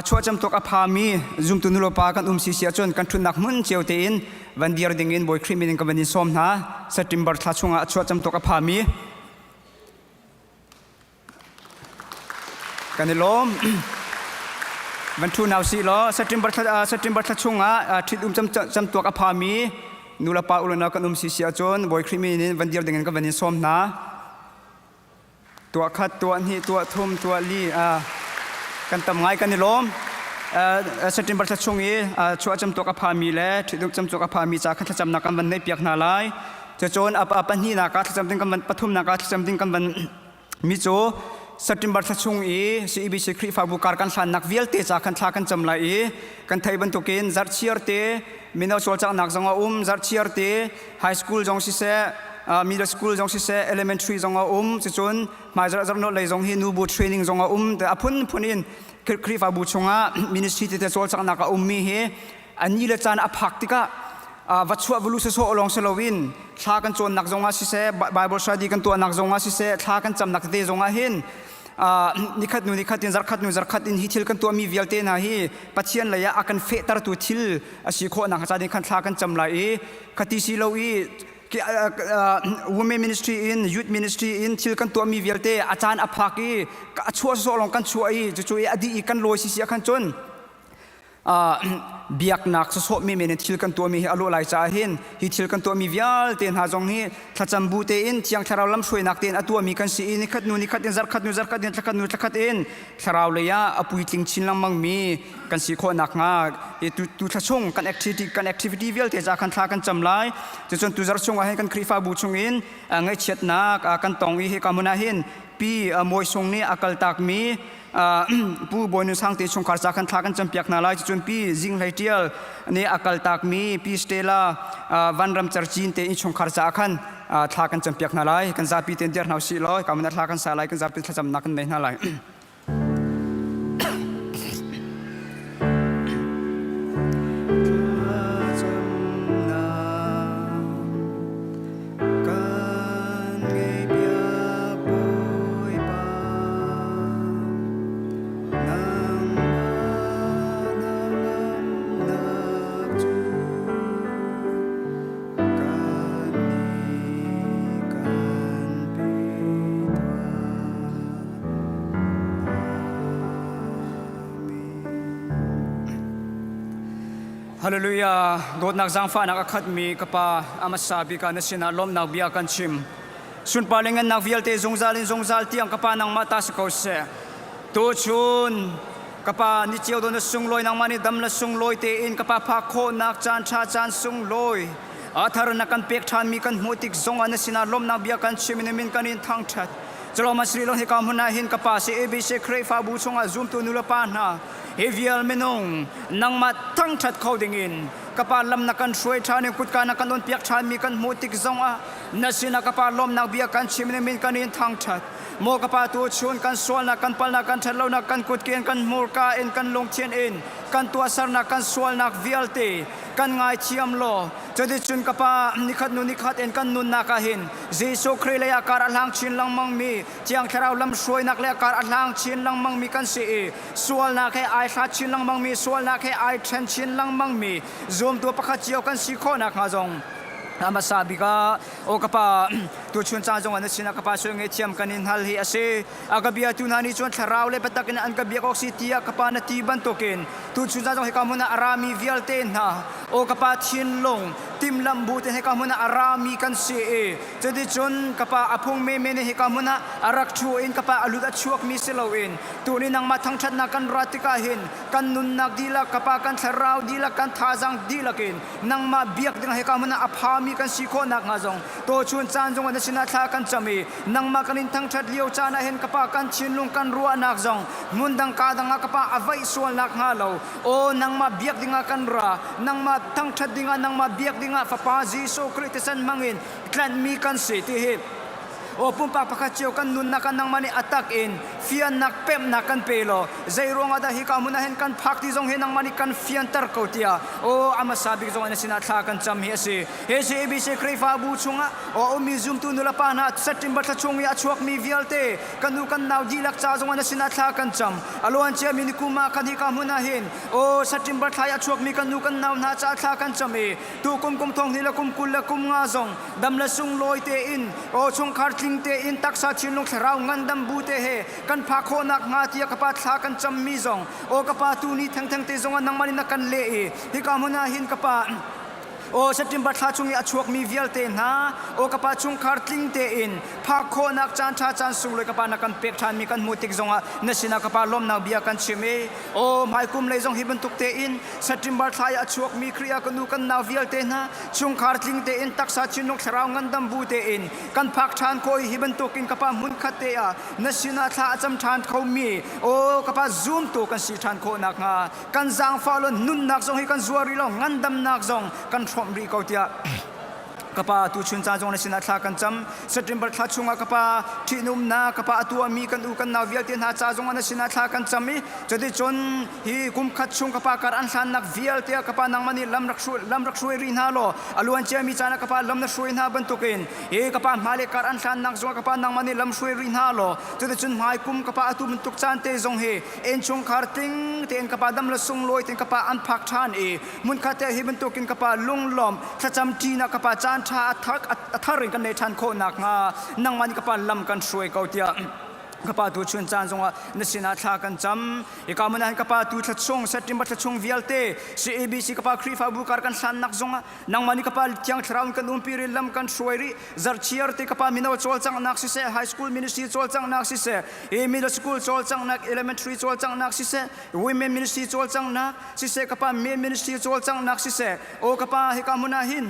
chua cham tok aphami zum tu nulo pa kan si sia chon kan thun nak mun cheute in van diar ding in boy crimin kan van som na september thachunga chua cham tok aphami kanilomวันทุนเอาสิล้อSeptemberทัชงทิดจำตัวกับพามีนูละปาอุลนากันสิเสียจนบอยครีมินินวันเดียวเด็กกันวันนี้ส้มนะตัวคัดตัวนี้ตัวทุ่มตัวลีกันทำไงกันนี่ล้มSeptemberทัชงชัวจำตัวกับพามีและทิดจำตัวกับพามีจากขัดจำนักกันวันในเปียกนาลายจะจนปันนี้นักขัดจำติงกันวันปฐุมนักขัดจำติงกันวันมิโจSeptember thachung CEBC khri fa bukar kan san nak vial te cha kan thla kan chamla kan thai ban tukin zar chiar te minau chol chang nak zonga zar chiar te high school jong si se middle school jong si se elementary zonga si chun mai zar no lei jong hi nu bu training zonga te apun punin khri fa bu chunga ministry te chol chang nak mi he ani le chan aphak tika vachua vulu se so along selowin thla kan chon nak zonga si se bible study kan to nak zonga si se thla kan cham nak te zonga hin นิคัดนูนิคัดอินซาร์คัดอินฮิทิลกันตัวมีเวลเตนะฮีปัจเจียนเลยอากันเฟตร์ตัวทิลอาศิโคนักจาดิคันทากันจำไลคติสิโลอีwomen ministry in youth ministry in thil kan to mi velte achan aphaki achua so long kan chuai chu adi kan loi si kan chon biak nak so mi men thil kan to mi alo lai cha hin hi thil kan to mi vial ten ha jong hi thacham bu te in thiang tharau lam soi nak ten atua mi kan si in khat nu ni khat in zar khat nu in thakat nu thakat in tharau le ya apui tling chin lang mang mi kan si kho nak nga e tu thachung kan activity vial te ja kan tha kan cham lai chu chon tu zar chung a hen kan khrifa bu chung in ngai chet nak kan tong hi kamuna hin pi moi song ni akal tak mi pu boinu sang te chung kharcha kan tha kan champiak na lai chun pi jing lai tial ne akal tak mi pi stela vanram charchin te in chung kharcha khan tha kan champiak na lai kan za pi ten der nau si loi kamna tha kan sa lai kan za pi thacham na kan nei na lai Hallelujah God nak zangfa nak akhat mi kapa amasabi ka nasina lom nak bia kan chim sun palingan nak vialte zongzal tiang kapa nang mata sa kause to chun kapa ni chiao do na sungloi nang mani dam la sungloi te in kapa pha kho nak chan sungloi athar na kan pek than mi kan mutik zong anasina lom nak bia kan chim min kan in thang that chalo masri lo he kam huna hin kapa se abc khrei fa bu chunga zoom to nula pa na hevial menong nang ma thang that khawding in kapa lam na kan shroi thane kut ka na kan on piak than mi kan mutik zonga nasina kapa lom na bia kan chimne min kan in thang that mo kapa tu chun kan sol na kan pal na kan thalo na kan kut ken kan mur ka en kan long chen in kan tua sar na kan sol na vialte kan ngai chiam lo jadi chun kapa nikhat en kan nun na ka hin jesu khrei le akar alang chin lang mang mi chiang tharau lam shroi nak le akar alang chin lang mang mi kan se sol na khe ai kha chin lang mang mi sol na khe ai then chin lang mang mi zoom tu pakha chiao kan si kho na kha jong amasabi ka o kapa tu chun cha jong an sina kapa so nge chiam kanin hal hi ase agabia tu nani chon tharau le patakin an gabia ko si tia kapa na ti ban token tu chun cha jong he kamuna arami vialte na o kapa thin long tim lambu te he kamuna arami kan se jadi chun kapa aphung me ne he kamuna arak chu in kapa aluda chuak mi seloin tu ni nang mathang that na kan ratika hin kan nun nak dila kapa kan tharau dila kan thajang dilakin nang ma biak ding he kamuna aphami kan sikho nak ngazong to chun chan jong an sina tha kan chami nang ma kanin thang that liu chana hen kapa kan chinlung kan ruwa nak jong mundang ka danga kapa avai sual nak ngalo o nang ma biak dinga kan ra nang ma thang that dinga nang ma biak dinga fa pa jisu kritisan mangin klan mi kan se ti he o pumpa pakachio kan nun na kan nang mani attack in fian nak pem na kan pelo zairong ada hi kamuna hen kan phakti jong hen nang mani kan fian tar kotia o amasabi jong ana sina tha kan cham he se abc kreifa bu chunga o mi zoom tu nula pa na september tha chung ya chuak mi vialte kanu kan naw dilak cha jong ana sina tha kan cham alwan che mi kuma kan hi kamuna hen o september tha ya chuak mi kanu kan naw na cha tha kan cham e tu kum thong hila kum kul la kum nga jong dam la sung loi te in o chung khar te in taksa chinung tharau ngandam bute he kan pha kho nak nga tia kapa thla kan cham mi zong o kapa tu ni thang te zong nang mani na kan le e hi kamuna hin kapa o september tha chungi achuak mi vialte na o kapa chung khartling te in pha kho nak chan sung loi kapa na kan pek than mi kan mutik zonga nasina kapa lom na bia kan chime o mai kum le zong hiben tuk te in september tha ya achuak mi kriya kanu kan na vialte na chung khartling te in taksa chinuk tharau ngandam bu te in kan phak than koi hiben tuk in kapa mun khate a nasina tha acham than kho mi o kapa zoom to kan si than kho nak nga kan jang falon nun nak zong hi kan zuari lo ngandam nak zong kan from ri kautia กปาตูชุนจานจงในสินาทากันจำสตรีมบัตรชุงกปาที่นุ่มนากปาตัวมีกันอูกันนาเวียเตียนหาจาจงในสินาทากันจำมีจะได้จนฮีกุมขัดชุงกปาการอันสันนักเวียเตียกปานังมันนี่ลำรักช่วยรินฮาโลอลวนเจมีจานกปาลำนักช่วยหาบรรทุกินกปามาเลการอันสันนักจงกปานังมันนี่ลำช่วยรินฮาโลจะได้จนหายกุมกปาตูบรรทุกจานเตจงเฮเอ็นชงคาร์ติงเตียนกปาดำละซุงลอยเตียนกปาอันพักทานมุนคาเตฮิบรรทุกินกปาลุงลมถ้าจำจีนักกปาจานชาทาริงกันในทันโคนักงานังมันกปาลำกันช่วยเกาเตียกปาตูชุนจานจงนสินาทากันจำกามันหันกปาตูทัดชงเซติมบัตทัดชงวิลเตซีเอบีซีกปาครีฟาบุการกันสันนักจงนังมันกปาเทียงทราวกันอุมพิริลำกันช่วยริจัดเชียร์เตกปามินาวโจลจังนักสิเซไฮสคูลมินิสทรีโจลจังนักสิเซมิดสคูลโจลจังนักเอเลเมนทรีโจลจังนักสิเซวิเมนมินิสทรีโจลจังนักสิเซกปาเมนมินิสทรีโจลจังนักสิเซโอกปาเฮกามุนาหิน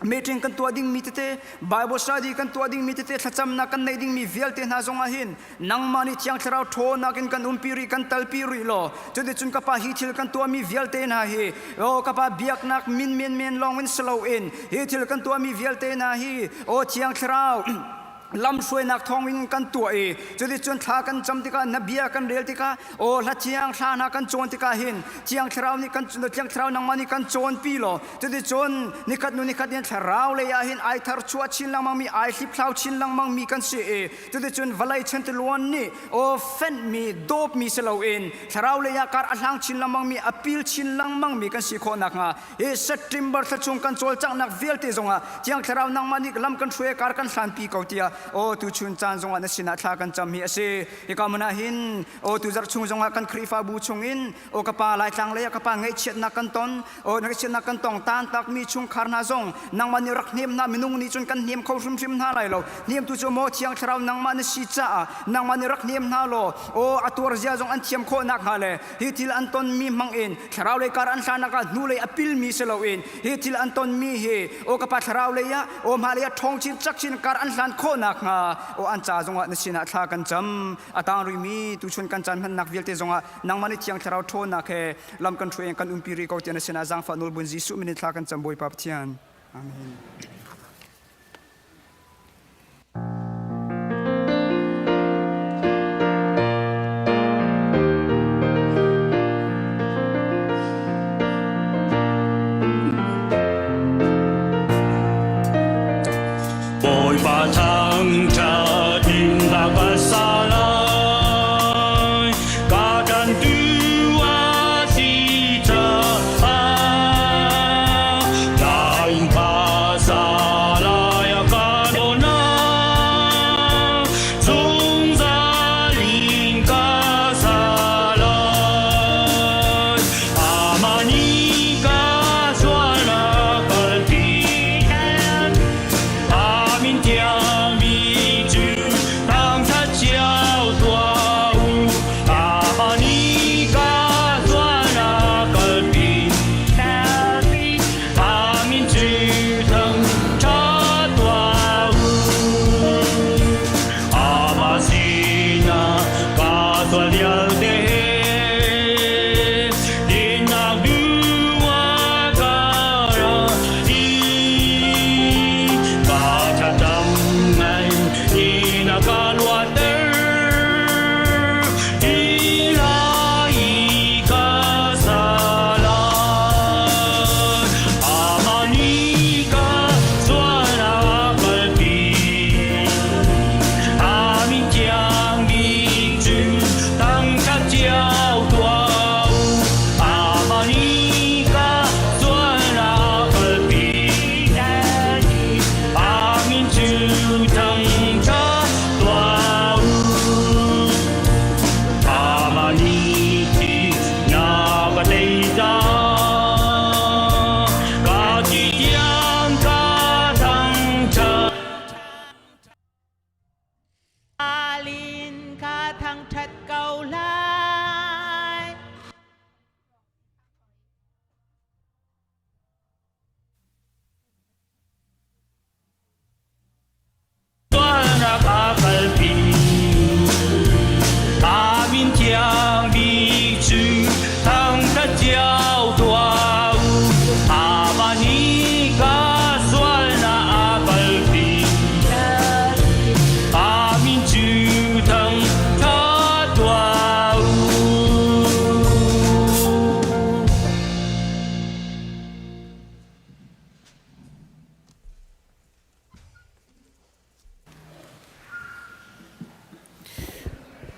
meeting kan tua ding mitete bible study kan tua ding mitete thacham na kan nei ding mi velte na zonga hin nang mani chiang thrau tho na kan umpiri kan talpiri lo chode chun ka pa hi thil kan tua mi velte na hi o ka pa biak nak min long win slow in hi thil kan tua mi velte na hi o chiang thrauลำช่วยนักท่องวิ่งกันตัวจะได้จนทากันจำติกานบียกันเรียลติกาโอ้ละเชียงทานากันโจนติกาหินเชียงทราวนี่กันเชียงทราวนังมันนี่กันโจนปีโลจะได้จนนิคัดนู่นนิคัดเนี่ยทราวเลยหินไอทาร์ชัวชินลังมังมีไอลิปพลาวชินลังมังมีกันเสียจะได้จนวลัยเชนตลวนนี่โอ้เฟนมีโดบมีเสลาอินทราวเลยการอัลลังชินลังมังมีอพิลชินลังมังมีกันสีโคนักงาสตรีมบัตรชงกันโจลจังนักเวลติจงอ่ะเชียงทราวนังมันนี่ลำกันช่วยการกันสันปีเกาเตียโอ้ตุชุนจานจงวันสินาทากันจำเฮียเสกามันหินโอตุจัดชุงจงกันครีฟาบูชงอินโอกปาลายจังเลยกปาไงเชียนักกันตอนโอนักเชียนักกันตองตานตักมีชุงคาร์นาจงนางมันนี่รักเนียมนามินุงนี่จนกันเนียมเขาริมหน้าไหลเราเนียมตุจโมเชียงทราวนางมันสิจ้านางมันนี่รักเนียมหน้าโลโออัตัวเจียจงอันเทียมโคนักฮาเลฮิติลอันตอนมีมังอินทราวเลยการอันสานักนูเลยอพิลมีเสลาอินฮิติลอันตอนมีเฮโอกปาทราวเลยะโอมาเลยทองชินจักชินการอันสานโคนักฮาโออันจ่าจงนสินาทากันจำอาตางริมีตุชนกันจันพันนักวิลเตจงะนางมันนี่เทียงทราวโทนักเฮลำกันช่วยกันอุมพิริกเอาเตียนสินาจังฟานุลบุญจิสุมินิทากันจำบอยปับเทียนอาเมนบอยปาทังชาดินดากาซาลายกาดันดูอาสิจาลายปาซาลายกาโดนาจงซาลิงกาซาลายอามานีกาสวาลากัลตีอามินเทียมีจู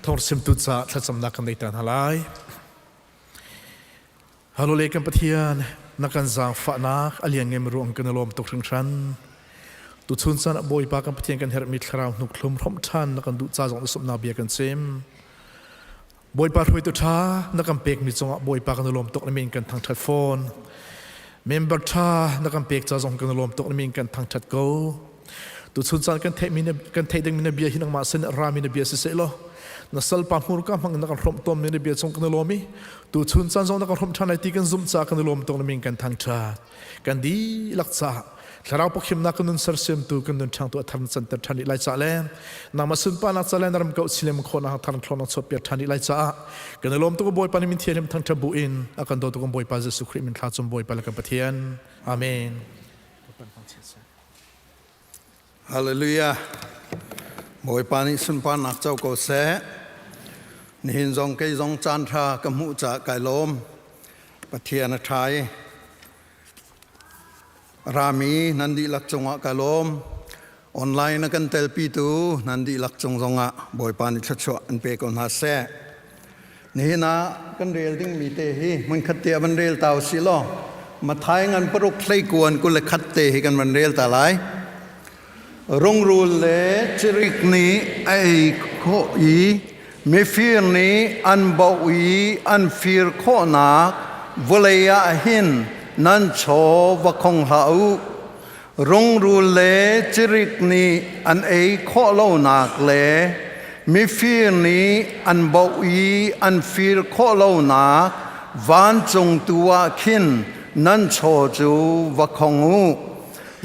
ทอร์ซิมตุจ่าทัศมนักกันในตานหลายฮัลโหลเลกันปะเทียนนักการจางฝานักอเลียงเงินรวมกันลมตกถึงชั้นตุชุนสันบอยปากันปะเทียนกันเฮรมิตคราวนุกลมพร้อมชันนักการดูจ่าจงสมนาเบียกันเซมบอยปาถวยตุช้านักการเป็กมิจงบอยปากันลมตกในมินกันทางทัดโฟนเมมเบอร์ท่านักการเป็กจ่าจงกันลมตกในมินกันทางทัดโกตุชุนสันกันเทดึงมินเบียหินังมาเซนรามินเบียเสโลนัสลปามหูร์กำมังนักรบต้มในเบียดทรงกันลมีตูชุนซันทรงนักรบทานในที่กันซุ่มจากกันลมตรงนั้นมีกันทางชากันดีลักษะถ้าเราพกหิมนักนุนเสริมตูกันนุนช่างตัวทันสันต์ทันนิไลจ่าเล่นามาสุนปานักจ่าเล่นรำเก่าสิเลมคนอาทันคลอนสดเปียทันนิไลจ่ากันลมตัวบอยปานิมินเทียนทางทับบุอินอากันตัวบอยปาเจสุคริมินขาจมบอยปาลกันปะเทียนอาเมนฮาเลลูยาบอยปานิสุนปานักเจ้าโกเสนิหินจงเกยจงจันทรากมุจะไก่ลมปะเทียนไทยรามีนันดีลักจงะไก่ลมออนไลน์นักันเตลปีตูนันดีลักจงจงะบอยปานิชัดชัวอันเปกอนหาเสนิหินะกันเรียลดิ้งมีเตหีมันขัดเตียมันเรียลเต่าสิโลมาท้ายงานปรุกไล่กวนกุลขัดเตหีกันมันเรียลตาไหลรงรูเลจริกนี้ไอโคอีมีฟิร์นี้อันบ่อีอันฟิร์โคนักวลัยหินนั่นโชวะคงหารงรูเลจริกนี้อันไอโคเล่านักเลมีฟิร์นี้อันบ่อีอันฟิร์โคเล่านักวันจงตัวขินนั่นโชจูวะคง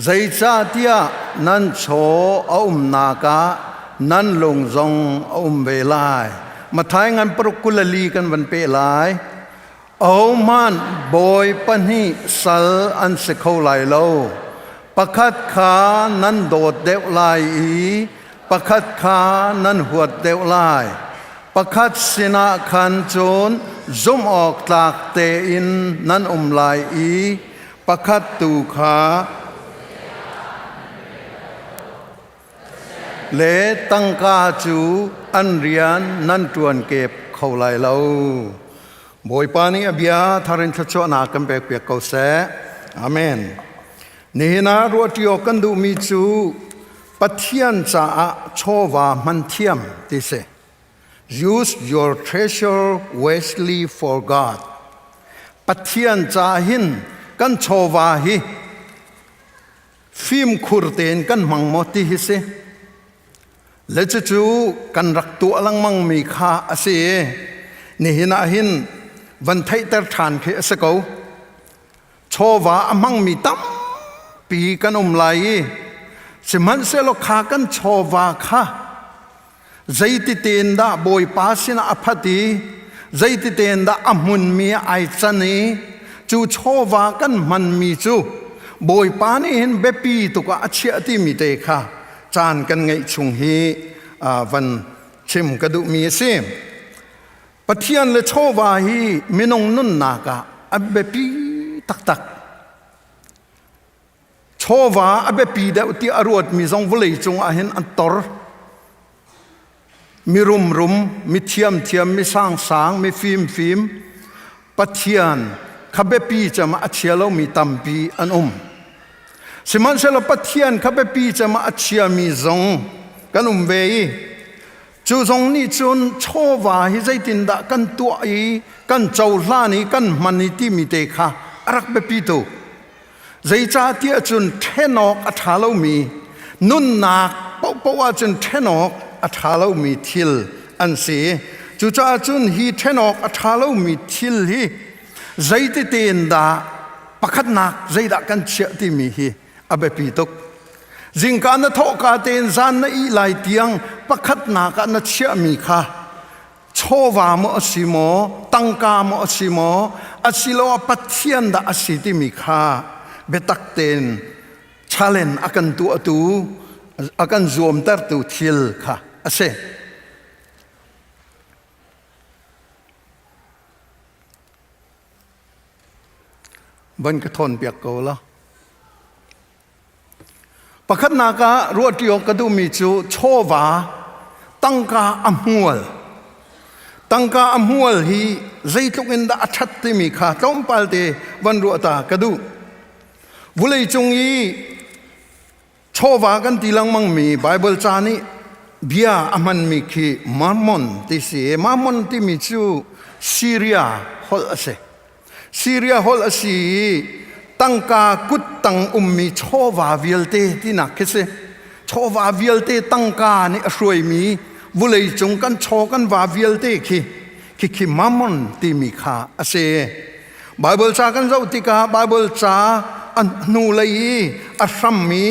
ใจจ่าเตียนั่นโชอาณากานั่นลงจงเวลามาท้ายงานปรุกุลลีกันวันเปลายเอามันบอยปันฮีสัลอันเสกเขาไหลโลประคัดขานั่นโดดเดวไหลประคัดขานั่นหัวเดวไหลประคัดสินาขันโจนซุ่มออกจากเตอินนั่นไหลประคัดตูขาเลตังกาจูอันเรียนนั่นจวนเก็บเขาไหลเราบอยปานีอภิยาทารินชัชวนากันเปียกเปียกเขาเสอาเมนนี่นะรัวที่อกันดูมีจูปัทยันจะโชวามันเทียมที่เส use your treasure wisely for God ปัทยันจะหินกันโชวาฮิฟิมขุรเตนกันมังมอติฮิเสและจู่ๆกันรักตัวลังมังมีค่าอาศัยนี่หินหินวันไทยแต่ฐานเคสเกาโชวามังมีตั้มปีกันไหลสิมันเสลขากันโชวาค่ะใจติเตนดาบอยปาสินาอภัติใจติเตนดาอมุนมีไอจันนีจู่โชวากันมันมีจู่บอยปานี่เห็นเบปีตุกอาเชียที่มีเตค่ะจานกันไงชุงฮีวันชิมกระดูมีเสมปะเทียนเลโชวาฮีมินงนุนนากะอับเบปีตักโชวาอับเบปีเดอุติอรวดมีทรงวลีจงอาเห็นอันตรมีรุมมีเทียมมีสางมีฟิล์มปะเทียนขับเบปีจะมาอัจเชียเรามีตัมปีอันสิมันเสลปะเทียนขับไปปีจะมาอัจฉริยมีจงกันเวย์จู่จงนี่จนโชวาฮิใจตินดากันตัวกันเจ้าล้านี่กันมันนี่ที่มีเตค่ะรักไปปีโตใจจ่าเตียจนเทนอกอัฐาเรามีนุ่นนักปว่าจนเทนอกอัฐาเรามีทิลอันเสียจู่จ่าจนฮีเทนอกอัฐาเรามีทิลฮีใจตินดาปักนักใจดากันเชื่อที่มีฮีอเบปีตุกจิงการนัทโอกาเตนจานนัอีไลเตียงปักนักนัทเชื่อมีค่ะโชวามอสิโมตังกามอสิโมอสิโลปัทยันดาอสิติมีค่ะเบตักเตนชาเลนอากันตัวตูอากันรวมตัดตูทิลค่ะอาเซบันกระทนเปียกโกละประคัตนากะรวดเกี่ยวกระดูมีจูโชวาตั้งกาอัมวล ตั้งกาอมหัวฮีใจตุกินดาชัดติมีขาต้มปัลเตวันรัวตากระดูวุเลยจงยีโชวากันตีลังมังมีไบเบิลจานี่เบียอามันมีคีมามอนที่เสียมามอนที่มีชื่อซีเรียฮอลเสซีเรียฮอลเสตั้งกากุดตั้งมีโชวาวิลเตที่นักเสโชวาวิลเตตั้งกานี่อช่วยมีวุเลยจงกันโชกันวาวิลเตคีมามอนที่มีขาเสไบเบิลจากันเจ้าติกาไบเบิลจาอันนูเลยอัศมี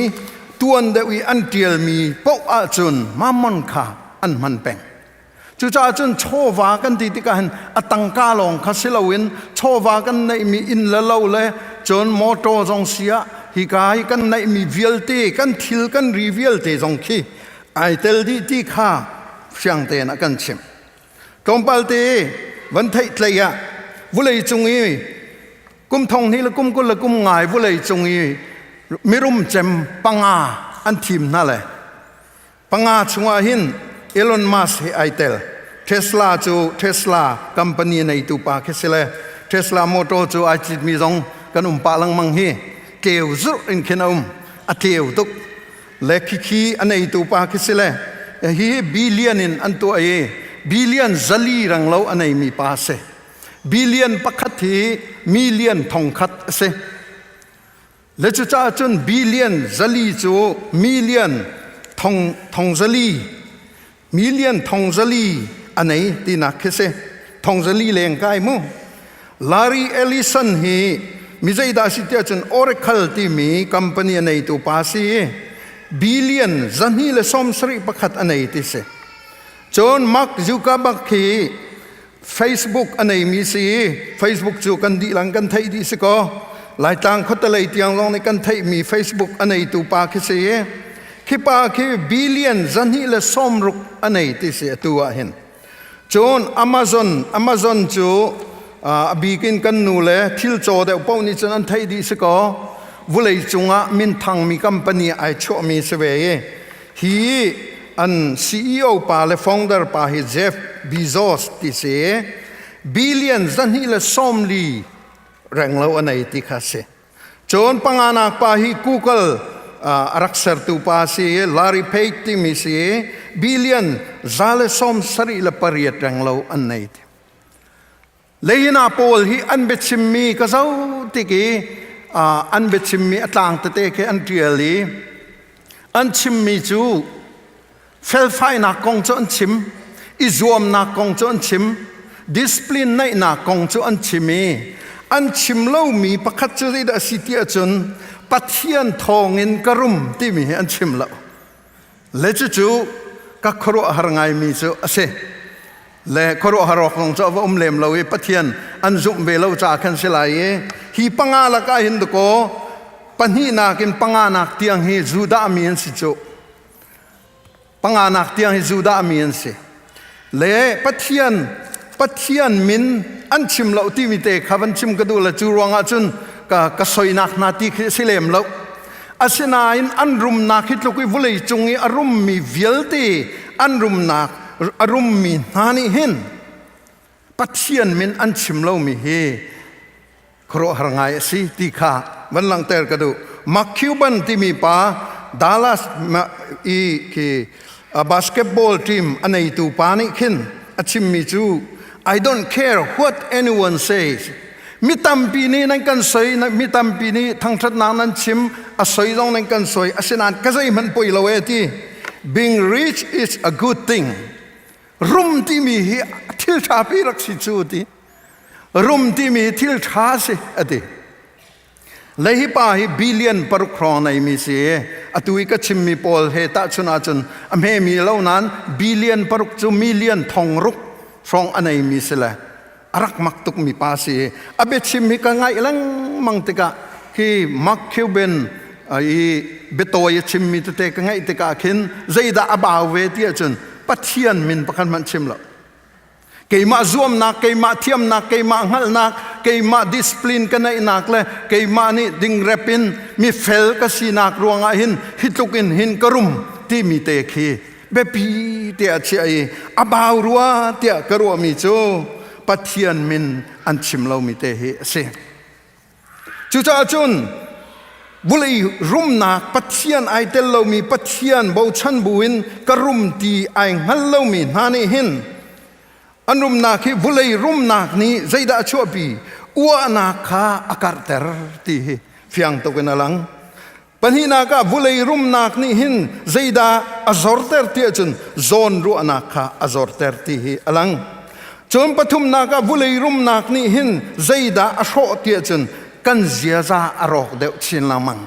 ตัวอันเดวีอันเดียลมีปกอาจุนมามอนขาอันมันเป็นจุจ้าจุนโชวากันติติกันอัตังกาลงคาสิลาวินโชวากันในมีอินละเลาเลยจนมอโตจงเสียฮิกายกันในมีวิลเตกันทิลกันรีวิลเตจงคีไอเตลดีที่ข้าเสียงเตนักันชิมตรงปัลเตวันไทยเลียวุเลยจงอีกุมทองนี้ละกุมกุลละกุมง่ายวุเลยจงอีมิรุมเจมปังอาอันทีมนั่นแหละปังอาชงอาหินเอลอนมัสก์ไอเตลเทสลาจูเทสลาคัมพานีในตุปาคิสเลเทสลามอเตอร์จูไอจิตมีจงกันปาลังมังฮีเกี่ยวจุอินเคนอัตเยวตุกเล็กขี้อันในตุปาคิสเลฮีบิลเลียนอันตัวบิลเลียนซัลีรังเราอันในมีปาเซบิลเลียนปักขัดที่มิลเลียนทองขัดเซและจุจ้าจนบิลเลียนซัลีจูมิลเลียนทองซัลีมิลเลียนทองซัลีอันไหนที่นักเสทองซัลีเลงกายมูลารีเอลิสันฮีมิใจดาสิเตียจนออร์เคิลที่มีคัมพานีในตัวภาษีบิลเลียนจันฮีเลสอมสริปักขัดอันไหนที่เสจนมักจูกาบักฮี Facebook อันไหนมีสิ Facebook จูกันดีหลังกันไทยดีสิก็หลายต่างคนตะเลยที่ยังลองในกันไทยมี Facebook อันไหนตัวปาคิเสียคิปาคิบิลเลียนจันฮีเลสอมรุกอันไหนที่เสียตัวเห็นจน Amazon จูบีกินกันนูเลทิลโจเดวป้านี่จนอันไทยดีสิก็วุเลยจงมินทังมีคัมพานีไอชั่วมีเสวยฮีอัน CEO ปาเล founder ปาฮีเจฟบีโซสที่เสียบิลเลียนจันฮีเลสอมลีแรงเราอันไหนที่ข้าเสจนปังอานักปาฮี Google รักษาตัวปาเสียลารีเพย์ที่มีเสียบิลเลียนซาเลสอมสรีละปริยแรงเราอันไหนเลยนาโปลฮีอันเบชิมมีก็เจ้าติกีอันเบชิมมีอัตลังตะเตะอันเดียลีอันชิมมีจูเฟลไฟนักกงจนชิมอิจวมนักกงจนชิมดิสปลินในนักกงจนชิมีอันชิมเล่ามีประคัตจุริดาสิทธิจนปัทยันทองอินกรุมที่มีอันชิมเล่าเลจูก็ครัวหางไงมีจูเสและครัวหารอกของเจ้าว่าเลมเราปัทยันอันจุ่มเบลเราจากกันเสลายฮีปังอาละก็เห็นตะโกปัญหานักินปังอานักเตียงฮีจูดามีอันสิจูปังอานักเตียงฮีจูดามีอันสิและปัทยันมินอันชิมเราที่มีเตะขับอันชิมกระดูละจูรวงอาจุนก็สอยนักนาทีสิเลมเราอาเซนาอินอันรุมนักฮิตลูกวิเลยจงอารมณ์มีวิลเตอันรุมนักอารมณ์มีนานิเห็นปัทยันมินอันชิมเรามีเฮครัวหางไงสิที่ข้าวันหลังเตะกระดูมักคิวบันที่มีป้าดัลลัสอีกีบาสเกตบอลทีมอันไหนตัวป้านี่ขึ้นอาชิมมีจูI don't care what anyone says มิตามปีนี้นั่นกันสวยมิตามปีนี้ทั้งชัดนางนั้นชิมอาศัยตรงนั้นกันสวยอาศัยนั้นก็จะมันป่วยเราเอที่ being rich is a good thing รุมที่มีทิลชาพิรักษิจูที่รุมที่มีทิลชาสิอดีเลยฮิป้าฮิบิลเลียนปรุครองในมีเสียอตุยก็ชิมมีปอลเฮตาชุนอาจุนอเมมีเหล่านั้นบิลเลียนปรุกจูมิลเลียนทองรุกฟองอันไหนมีเสละรักมักตุกมีภาษีอเบชิมฮิกังไงลังมังติกะที่มักคิวเบนไอเบโตยชิมมีตุเตกังไงติกะขินใจดาอบาวเวทีจนปัทยันมินประกันมันชิมละเกยมาซวมนักเกยมาเทียมนักเกยมาหัลนักเกยมาดิสปลินกันในนักเลยเกยมานี่ดิงเรปินมีเฟลกสีนักรวงอาหินฮิตุกินหินกรุมที่มีเตคี เบปีเตียเชียอบาวรัวเตียกรัวมีจูปัทเทียนมินอันชิมเรามีเตเหเสจูจ้าจุนบุลีรุมนักปัทเทียนไอเตลเรามีปัทเทียนบ่ชันบุวินกรุมตีไอหันเรามีนานี่หินอันรุมนักที่บุลีรุมนักนี้ใจดาชัวปีอัวนักข้าอากาศเตอร์ตีเฟียงตกันลังปัญหาก็บุลีรุมนักนี่หินใจดาอซอร์เตอร์ตีจุนโซนรัวนักข้าอซอร์เตอร์ตีอลังจนปฐุมนักบุลีรุมนักนี่หินใจดาอโชตีจุนกันเสียซาอรอกเดวชินลังมัง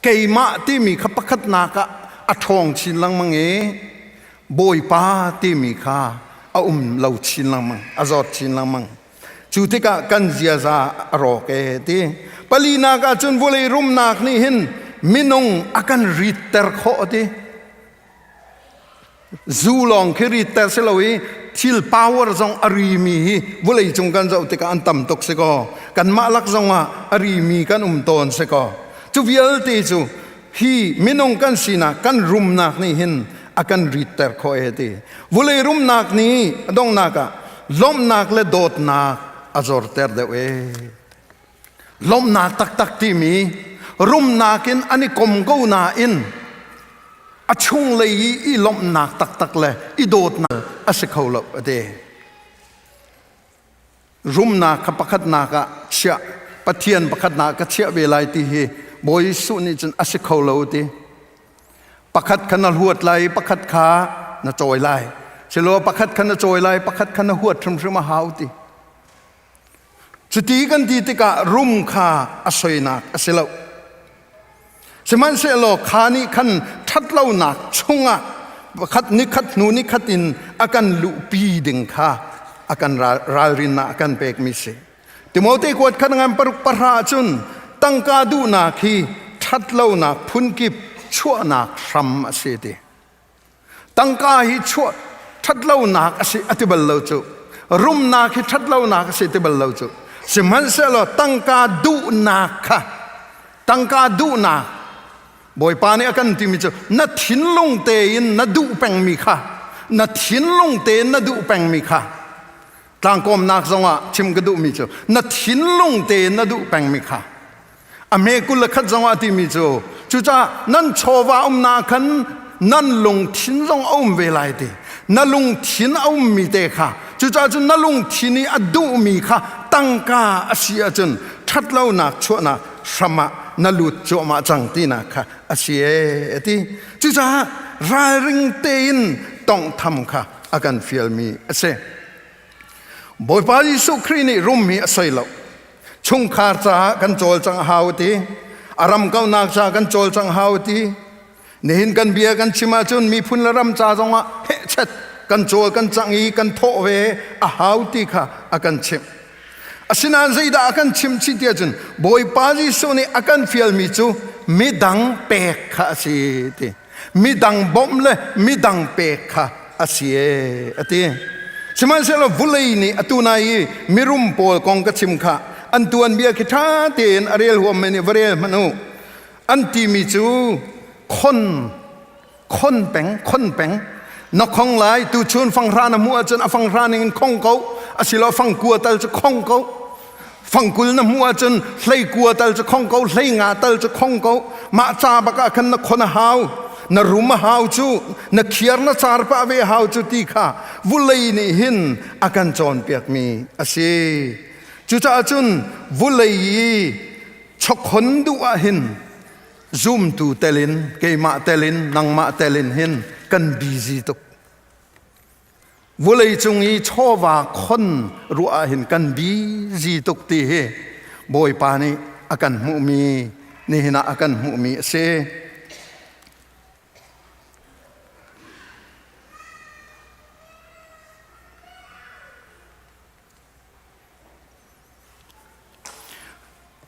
เกยมาที่มีขับขัดนักอทองชินลังมังบอยป้าที่มีข้าเหล่าชินลังมังอซอร์ชินลังมังจุดที่กันเสียซาอรอกที่ปลีนักจนบุลีรุมนักนี่หินมินงอากันริตเตอร์โคที่จูลองคือริตเตอร์เสลวีทิลพาวเวอร์จงอารีมีบุเลยจงกันจะอุตกอันต่ำตกเสกกันมาลักจงว่าอารีมีกันตนเสกจูวิลตีจูฮีมินงกันสินะกันรุมนักนี่หินอากันริตเตอร์โคตีบุเลยรุมนักนี่ดงนักล้มนักและโดดนักอจอร์เตอร์เดวล้มนักตักที่มีรุมนักินอันนี้กลมกูนาอินอช่วงเลยอีล้มนักตักเลยอีโดดนักอาศัยเขาเราเดรุมนักขับขัดนักเชื่อปะเทียนขัดนักเชื่อเวลาที่บอยสุนิจนอาศัยเขาเราเดปะขัดขนาดหัวไหลปะขัดขาหน้าจอยไหลเชลล์ปะขัดขนาดจอยไหลปะขัดขนาดหัวทำมาหาวตีจุดที่กันที่ติกะรุมขาอาศัยนักอาศัยเราสมัยเสลขานี่ขันทัดเล่าหนักชงอ่ะขัดนิขัดนูนิขัดอินอาการลุปีดึงขาอาการรารินอาการเปกมิเสติโมเตกวดขันงานปรุปราจุนตั้งกาดูนักฮีทัดเล่าหนักพุนกิบชั่วนักรำเสดีตั้งกาฮีชั่วทัดเล่าหนักเสอติบัลเลาจูรุมนักฮีทัดเล่าหนักเสอติบัลเลาจูสมัยเสลตั้งกาดูนักค่ะตั้งกาดูนักบอยปานี่อากันที่มีจูนัดทิ้งลงเตยนัดดูแปงมีค่ะนัดทิ้งลงเตยนัดดูแปงมีค่ะต่างกอมนักสงะชิมกระดูมีจูนัดทิ้งลงเตยนัดดูแปงมีค่ะอเมกุลขัดสงะที่มีจูจูจ้านั่นโชวานาคันนั่นลงทิ้งลงเอาเวลาเตนั่นลงทิ้งเอามีเตค่ะจูจ้าจูนั่นลงทิ้งนี่อดูมีค่ะตั้งกาอาเซียจนทัดเล่านักชั่วนักสมะนลุดโจมาจังตีนักค่ะอาเซียที่จุจ้ารายริงเตนต้องทำค่ะอาการฟิลมีเสบอยปายิสุครีนี่รุมมีอาศัยเราชงขาจ้ากันโจลจังหาวตีอารมณ์เก้านักจ้ากันโจลจังหาวตีเนินกันเบียกันชิมาจุนมีพุนละรำจ้าจังว่าเฮเช็ดกันโจลกันจังอีกันโทเวอาหาวตีค่ะอาการชิมอาศินันใจด่ากันชิมชิดเดียจนบอยปาจิสุนี่อาการฟิลมีจูมีดังเปกค่ะสิทีมีดังบอมเลยมีดังเปกค่ะอาศิเอทีสมัยเสลบุเลยนี่อตุนายมีรุมโปลกองกชิมค่ะอันตัวอันเบียคิดท่าเตียนอเรียลหัวมันนี่วเรียลมนุอันที่มีจูคนแปงนักของหลายตูชวนฟังร้านมัวจนฟังร้านนี่คงเขาอาศิลาฟังกัวตัลจะคงเขาฟังกุลน้ำมัวจนเลยกัวตัลจะคงเขาเลยงาตัลจะคงเขามาจ้าบักกันนักคนหาวนรุมหาวจูนักเขียนนักจารปะเวหาวจูตีค่ะวุเลยนี่หินอาการจอนเปียกมีอาศิจุจ้าจุนวุเลยชกคนดูอาหินซูมตูเตลินเกยมาเตลินนังมาเตลินหินกันบีซีตุกวุเลยจงอีชอบว่าคนรัวเห็นกันบีจีตุกตีเฮบอยปานี่อากันมุมีนี่นะอากันมุมีเซ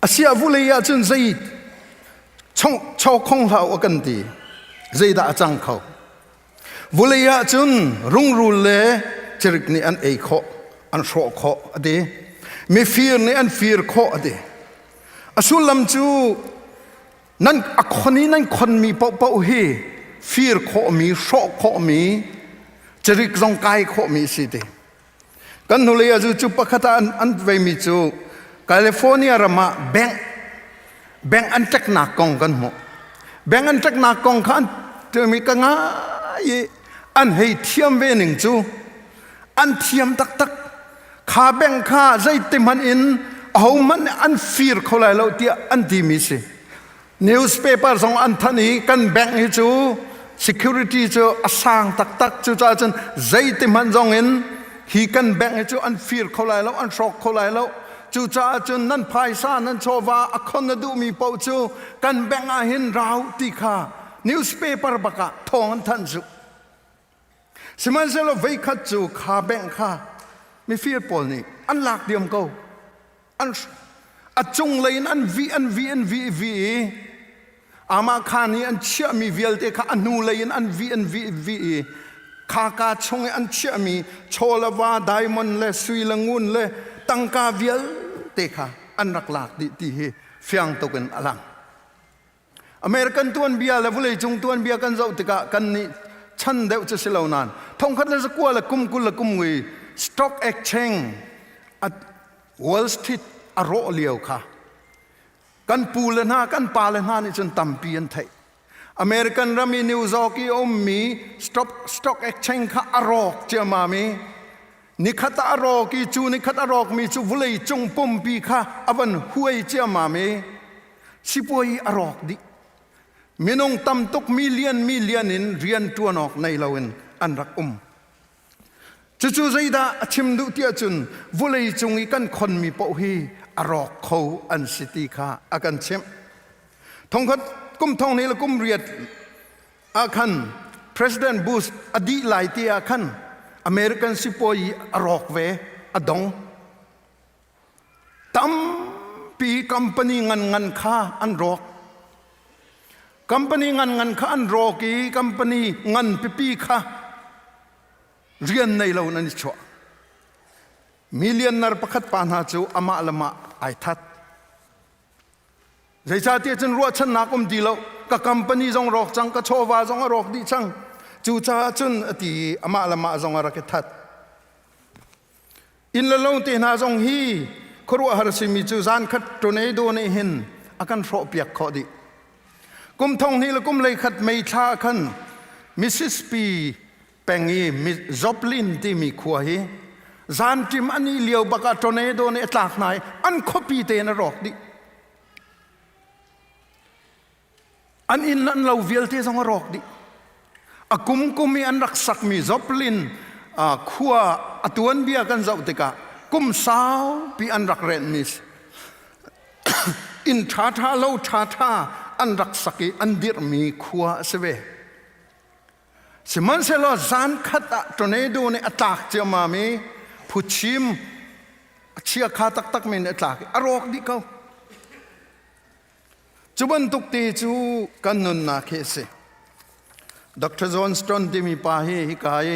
อาเซียวุเลยอาจนใจชอบคงเราอากันตีใจด่าจังเขาวุเลยอาจนรุ่งรุ่งเลยจริกนี่อันเอโคอันโชโคอดีมีฟีร์นี่อันฟีร์โคอดีอสุลลำจูนั่นคนนี้นั่นคนมีเป้าเฮ ฟีร์โคมีโชโคมีจริกจงกายโคมีสิเดกันนุเลยจูประคตาอันเวมิจูแคลิฟอร์เนียรามาแบงอันจักนักกองกันหมดแบงอันจักนักกองขันเธอมีกังไงอันให้เทียมเวนิงจูอันเทียมตักข้าแบงข้าใจเต็มหันอินเอามันอันฟีร์เขาเลยเราเดียอันดีมิสินิวส์เพเปอร์สองอันทันนี้กันแบงให้จู security จูอาสางตักจูจ้าจนใจเต็มหันจงอินฮีกันแบงให้จูอันฟีร์เขาเลยเราอันช็อกเขาเลยเราจูจ้าจนนั่นภายซ่านั่นโชวาอคอนดูมีเป้าจูกันแบงอาหินราวตีข้านิวส์เพเปอร์บักทองอันทันจูสมัยเซลวิคัดจูข้าแบงข้าไม่ฟีร์ปอลนี่อันหลักเดียมเขาอันจงเลยอันวีอามาข้านี่อันเชื่อมีเวลเตข้าอันนูเลยอันวีข้ากาชงอันเชื่อมีโชลวาไดมอนด์เลยสุยลงุนเลยตั้งกาเวลเตข้าอันรักหลักดีเฮฟียงตกันอลังอเมริกันตัวนเบียร์เลยเลยจงตัวนเบียร์กันเจ้าติกากันนี่ฉันเดวจะเสลาวนานทงคัดเลยสักว่าละกุมงุย stock exchange at Wall Street อโรเลียวค่ะกันปูเลนากันปาเลนานี่จนตั้มเปลี่ยนไทยอเมริกันรามีนิวซอกีอมมี stock exchange ค่ะอโรกเจ้ามามีนิคัตอโรกีจูนิคัตอโรกมีจูวุเลยจงปุ่มปีค่ะอวันห่วยเจ้ามามีสิบวยอโรกดิมินงตั้มตุกมิลเลียนอินเรียนตัวนอกในเราอินอันรักจู่ใจดาชิมดูเตียจุนวุเลยจงอีกันคนมีปอฮีอรอกเขาอันสิติค่ะอากันเชมทงคัดกุมทองนี้ละกุมเรียดอาคัน President Bush อดีหลายที่อาคันอเมริกันสิปอยอรอกเวอดงตั้มปีคัมปานีงันค่าอันรอกคัมปานีงันค่าอันรอกีคัมปานีงันปีค่าเรียนในเรานั่นชัวมิลเลียนนร์ประคัดปานหาจูอามาละมาไอทัดใจชาติจนรัวชนะกุมดีเรากับคัมปานีจงรอกจังกับโชวาจงรอกดีจังจูชาจนอดีอามาละมาจงรักทัดอินละลงตีนาจงฮีครัวหาสิมีจูจานขัดตัวนี้ดูในหินอาการโฟเปียกขอดีกุมทองนี้ละกุมเลยขัดไม่ช้าขันมิสซิสปีแปงอีมิจอบลินที่มีขวายจานจิมอันนี้เลี้ยวบักตอนนี้โดนตากไหนอันคบปีเตนรอกดิอันอินนั้นเราเวลเตสงรอกดิอากุมมีอันรักสักมีจอบลินขวาตัวนเบียกันเจ้าติกากุมสาวปีอันรักเรนนิสอินชาทาเล่าชาทาอันรักสักอันดิรมีขวาเสวสมันเสลอจานขัดตอนนี้ดูในอัตากเจ้ามามีผู้ชิมเชียขาตักมีในอัตากอรอกดิเขาจุบันตุกตีจูกันนุนนาเคสดร.จอห์นสตันที่มีป้าฮิกาย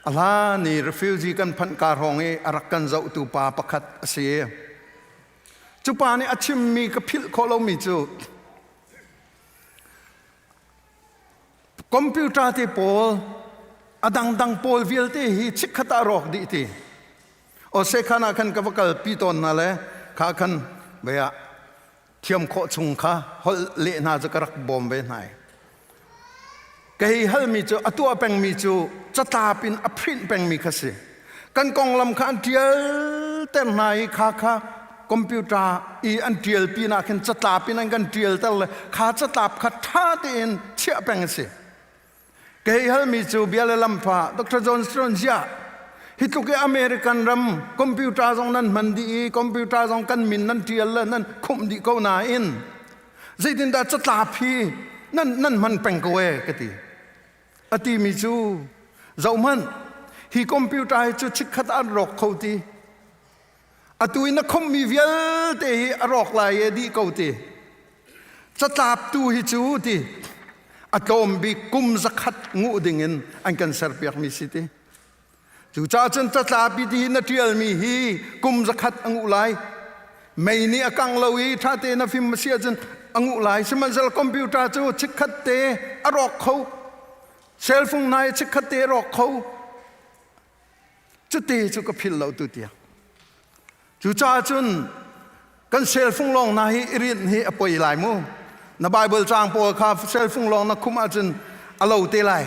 อาลานี่รีฟิวจีกันพันการหงเออารักกันเจ้าตูปาประคัดเสียจุปานี่อาชิมมีกพิลโคลมีจูคอมพิวเตอร์ที่โพลอดังโพลวิลที่ฮิชิกขตารอกดีที่โอเซขานาคันกับกัลปีตอนนั่นแหละข้าคันเบียเทียมโคชุงข้าฮอลเล่น่าจะกระบอมเบนไหนก็ให้ฮัลมีจูตัวแปงมีจูจะตาปินอภินแปงมีขสิกันกองลำคันเทียลเต้นไหนข้าคอมพิวเตอร์อีอันเทียลปีน่าคันจะตาปินอันกันเทียลแต่ละข้าจะตาขัดท่าเต้นเชี่ยแปงสิเกี่ยมีจูเบียเลลัมพาดร.จอห์นสตันจ้าฮิตุกอเมริกันรัมคอมพิวเตอร์ตรงนั้นมันดีคอมพิวเตอร์ตรงกันมินนั่นเทียลนั่นคุมดีเขาหนาอินใจดินดาจะตาพีนั่นมันเป็นกวยกติอติมีจูเจ้ามันฮีคอมพิวเตอร์จูชิกขัดอันรอกเขาตีอตุยนักคอมมีเวลเตะอรอกลายดีเขาตีจะตาตูฮิจูตีอตอมบีกุมสักขัดงูดิ่งอันกันเสร์เปียกมีสิทธิ์จู่จ้าจนตัดลาบิดีนัดเรียลมีฮีกุมสักขัดงูไลไม่นี่กังเลวีท่าเตนฟิมเสียจน angu lai semanjal computer chu chikhat te arok khau cell phone nai chikhat te rok khau chu te chu ka phil lo tu tia chu cha chun kan cell phone long na hi rin hi apoi lai mu na bible chang po kha cell phone long na khuma chun alo te lai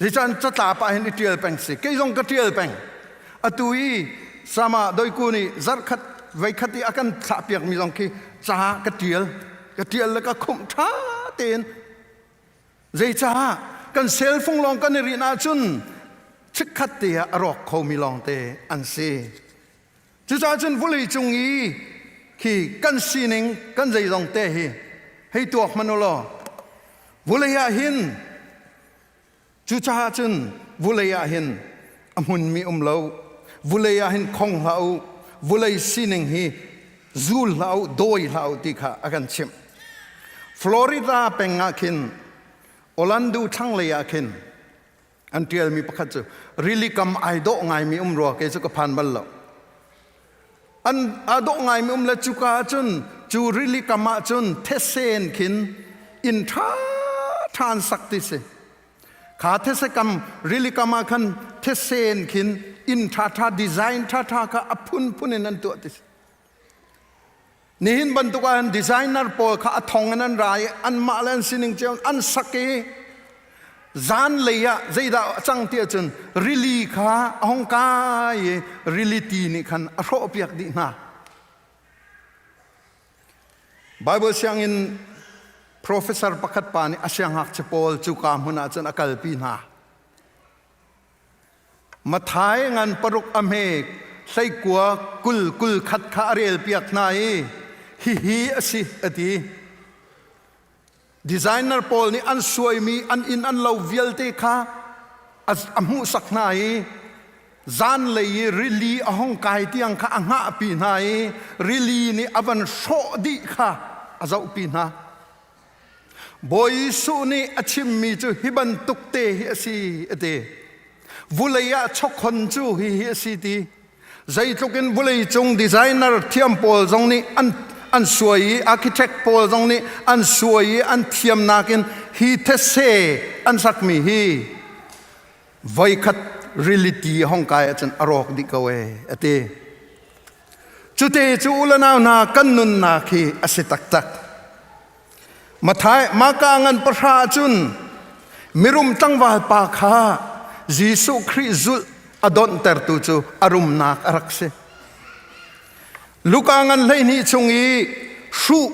ri chan cha ta pa hin tiel peng si ke jong ka tiel peng atui sama doi ku ni zar khat vai khati akan tha piak mi jong ki cha ka tiel la ka khum tha ten zai cha kan cell phone long kan ri na chun chik khat te arok kho mi long te an se chu cha chun vuli chung yi khi kan sining kan zai jong te hi hei tuak manolo vulaya hin chu cha chun vulaya hin amun mi lo vulaya hin khong lau vulai sining hi zul lau doi lau ti kha akan chim Florida penga khin Orlando thang leya khin until mi pakhat chu really kam ai do ngai mi ro ke chu ka phan bal lo an ado ngai mi la chu ka chun chu really kama chun thesen khin in than sakti se kha these kam really kama khan thesen khin in tha design tha ka apun punin an tu tis nihin bantukan designer po kha athong an rai an malan sining cheon an sake zan leya zaida chang tia chun really kha hong ka ye reality ni khan ro piak di na bible siang in professor pakhat pani asyang hak chepol chu kam huna chun akal pi na mathai ngan paruk ame sai kwa kul khat kha rel piak nai hi asi ati designer pol ni an suai mi an in an lo vial te kha as amu sakna hi zan lei really ahong kai tiang kha anga pi nai really ni avan sho di kha azau pi na boy su ni achim mi chu hiban tukte hi asi ate vulaya chokhon chu hi asi ti zai token vulai chung designer thiam pol jong ni an suai architect pol jong ni an suai an thiam nakin hi the se an sak mi hi vai khat reality hong kai chan arok di kawe ate chute chu ulana na kan nun na khi ase tak mathai maka ngan pra chun mirum tangwal pa kha jisu khrizul adon ter tu chu arum nak arakse lukangan leini chungi shu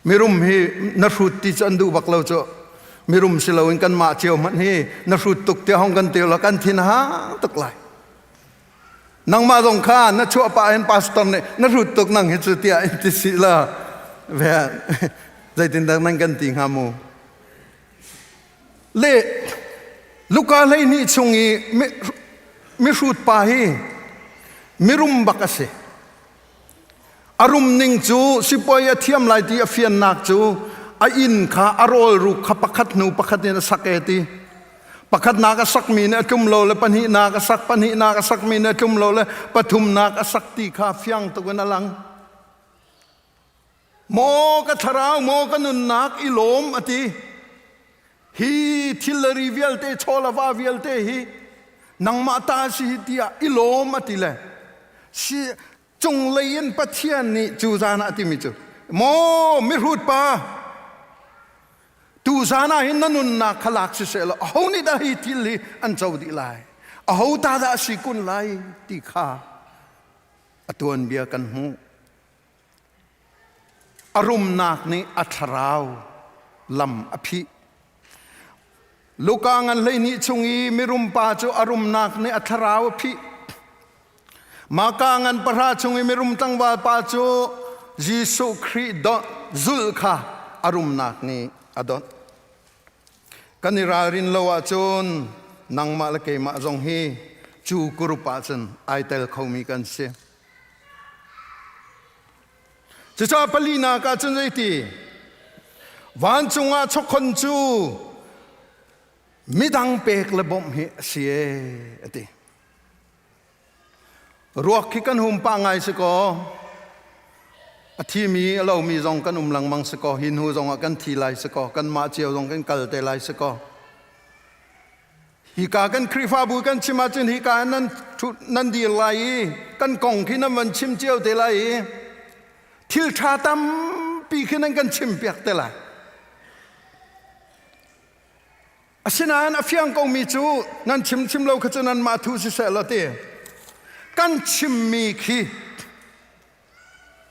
mirum hi na rut ti chandu baklo cho mirum silawin kan ma cheu man hi na rut tuk te hong kan te la kan thin ha tuk lai nang ma dong kha na chu pa en pastor ne na rut tuk nang hi chu tia ti si la ve zai tin dang nang kan ting ha mu le luka leini chungi mi rut pa hi mirum bakase arum ning chu sipoya thiam lai ti afian nak chu a in kha arol ru kha pakhat nu pakhat ne saketi pakhat na ka sak mi ne tum lo le panhi na ka sak mi ne tum lo le pathum na ka sakti kha fyang to na lang mo ka tharau mo ka nun nak ilom ati hi thilari vial te chola va vial te hi nang ma ta si tia ilom ati le si chung lein pathian ni chu zana ti mi chu mo mi rut pa tu zana hin nanun na khalak si sel ho ni da hi til hi an chau di lai a ho ta da si kun lai ti kha atuan bia kan hu arum nak ni atharau lam aphi lukangan leini chungi mirum pa chu arum nak ni atharau aphi makangan para chungi mirum tangwal pa chu jisu khri do zulkha arum nak ni adon kanirarin lawa chun nangma la ke ma jong hi chu kurupa chen aitel khomi kan se cha palina ka chun ti wan chunga chokhon chu midang pek le bom hi sie ati ruak ki kan hum pa ngai se ko ที่มีเรามีจงกันหลังมังสกอหินหูจงกันทีไลสกอกันมาเจียวจงกันกัลเตไลสกอฮิกากันคริฟาบูกันชิมาจินฮิกานั้นดีไลกันกองขี้น้ำมันชิมเจียวเตไลทิลชาตัมปีขี้นั้นกันชิมเปียกเตไลอาศินานอฟยังกงมีจูนั่นชิมเราขจนันมาทูสิเสละเตกันชิมมีขี้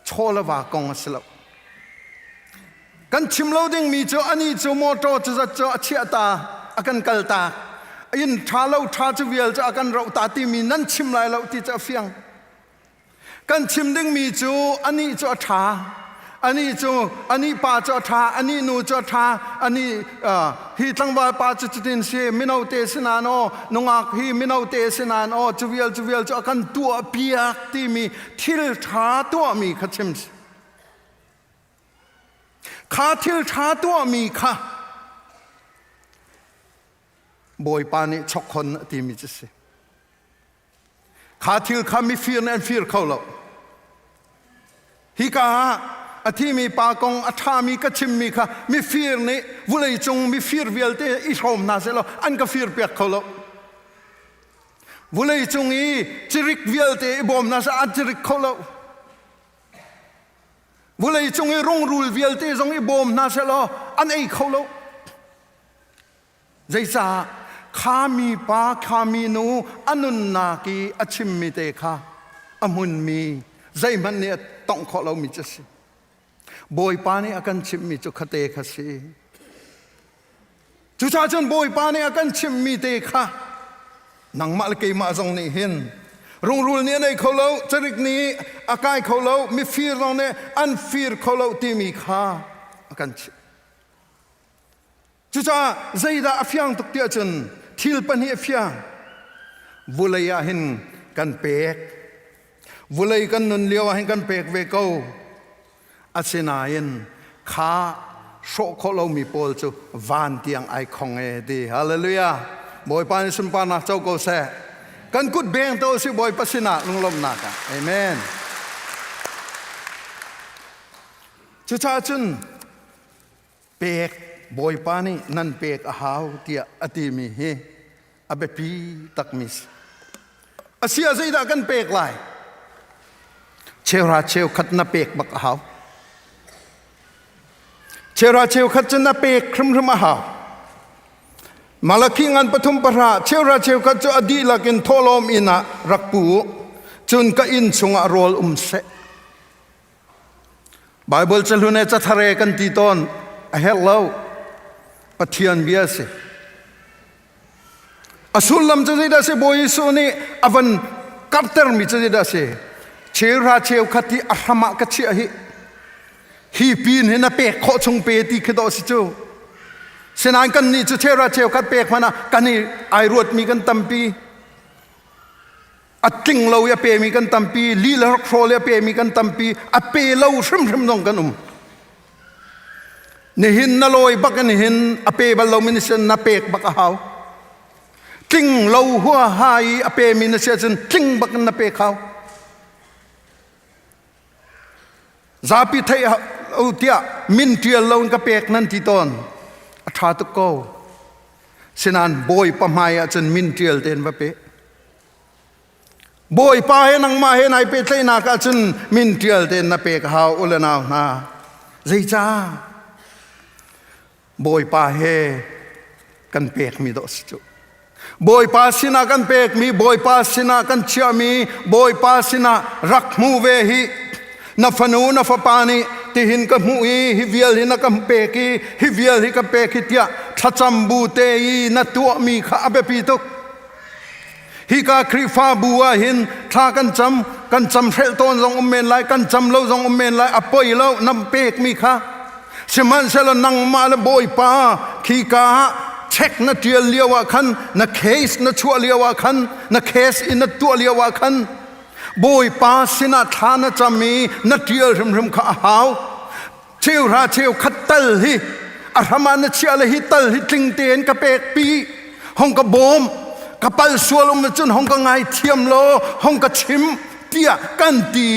โชลวากงสลบกันชิมเราดิ้งมีจูอันนี้จูโมโตจะเชียตาอากันกัลตาอินทาเราทาจะเวียลจะอากันเราตาที่มีนั่นชิมลายเราที่จะเฟียงกันชิมดิ้งมีจูอันนี้จะทาอันนี้จูอันนี้ปาจะทาอันนี้นูจะทาอันนี้ฮีตั้งว่าปาจะตินเสียมินเอาเตสนานอนงอักฮีมินเอาเตสนานจะเวียลจะอากันตัวเปียกที่มีทิลทาตัวมีขชิมขาทิลทาตัวมีค่ะบอยปานี่ชกคนที่มีจะเสียขาทิลขามีฟีร์นั่นฟีร์เขาแล้วฮิกาอธิมีปากงอัฐามีกชิมมีค่ะมีฟีร์นี่วุเลยจงมีฟีร์เวลเตอิชอมนาเซลอันก็ฟีร์เปียกเขาแล้ววุเลยจงอีจิริกเวลเตอิบอมนาเซอันจิริกเขาแล้ววุเลยจงอีรงรูลเวลเตจงอิบอมนาเซลอันไอเขาแล้วใจซาข้ามีปาข้ามีนูอนุนนากีอชิมมีเตค่ะอมุนมีใจมันเนี่ยต้องขอเรามีจะสิบอยปานี่อากันชิมมีจุขเตค่ะสิจุชาจนบอยปานี่อากันชิมมีเตค่ะนังมาลกีมาจงนี่เห็นรุงรูลเนี่ยในเขาเราจริกนี้อากายเขาเรามีฟีร์เราเนี่ยอันฟีร์เขาเราที่มีค่ะอากันชิจุชาใจดาอฟยังตุกเตียจนทิลปันเฮียฟยังวุเลยาหินกันเปกวุเลยกันนุนเลียวหินกันเปกเวโกอาศินายินข้าโชคเรามีโพลจูวานเตียงไอคองเอดีฮาเลลูยาบอยปานิสุนปานาเจ้าโกเซกันกุดเบงโตสิบอยปัสินาลุงลมนักเอเมนจุชาจุนเปกบอยปานี่นั่นเปกอาหาวเตียอติมีเฮอเบปีตักมิสอาเซียใจดากันเปกไลเชราเชลขัดนาเปกบักอาหาวเชราเชลขัดจนาเปกครึมอาหาวมาลคิงันปฐุมปราเชราเชลขัดจะอดีลักินทอลอมอินะรักปูจุนก็อินสุงอารอลเซไบเบิลจะลุนเอจะทะเลกันตีตอนเฮลโลปะเทียนเบียสิอสุลลัมจะได้สิบอยสุนีอวันกัตเตอร์มิจะได้สิเชราเชลขัดที่อาหามะกัจเชียฮีปีนเห็นนะเปกขอชงเปตีขึ้นต่อสิจูเสนานกันนี่จะเชราเชลขัดเปกมานะกันนี่ไอรวดมีกันตั้มปีอัดติงเราอย่าเปมีกันตั้มปีลีลาร์โครเลียเปมีกันตั้มปีอัดเปเราชิมนองกันนี่หินนลอยบักนี่หินอเปบัลเรามินิเซนนาเปกบักเขาติงเราหัวหายอเปมินิเซนติงบักนาเปกเขาซาปิไทยอุตยามินเทียลเรากับเปกนั่นที่ตอนอัฐาตุโกเสนานบอยปะไมายจนมินเทียลเต็นว่าเปบอยปาเฮนังมาเฮนายเปไทยนักจนมินเทียลเต็นนาเปกเขาอุลนานาใจจ้าบอยปาเฮกันเปกมีดอสจุบอยปาสินากันเปกมีบอยปาสินากันเชียมีบอยปาสินารักมูเวฮีนัฟนูนัฟปานีที่หินกับมูอีฮิเวียลหินกับเปกีฮิเวียลฮิกับเปกิเตียทัจำบูเตยีนัตัวมีข้าเบปีตุกฮิกาคริฟาบัวหินท่ากันจำเฟลตอนจงอมเมนไลกันจำเราจงอมเมนไลอปอยเรานำเปกมีข้าสมันเซลนังมาลบอยปาขีกาเช็คนัดเดียเลียวขันนักเคสนัดชัวเลียวขันนักเคสอินนัดตัวเลียวขันบอยปาสินาทานะจามีนัดเดียริมข้าหาวเชียวราเชียวขัดตัลฮีอารามานะเชียลฮีตัลฮีติงเตียนกะเปกปีห้องกะบอมกะปัลสวลมจนห้องกะไงเทียมโลห้องกะชิมเตียกันตี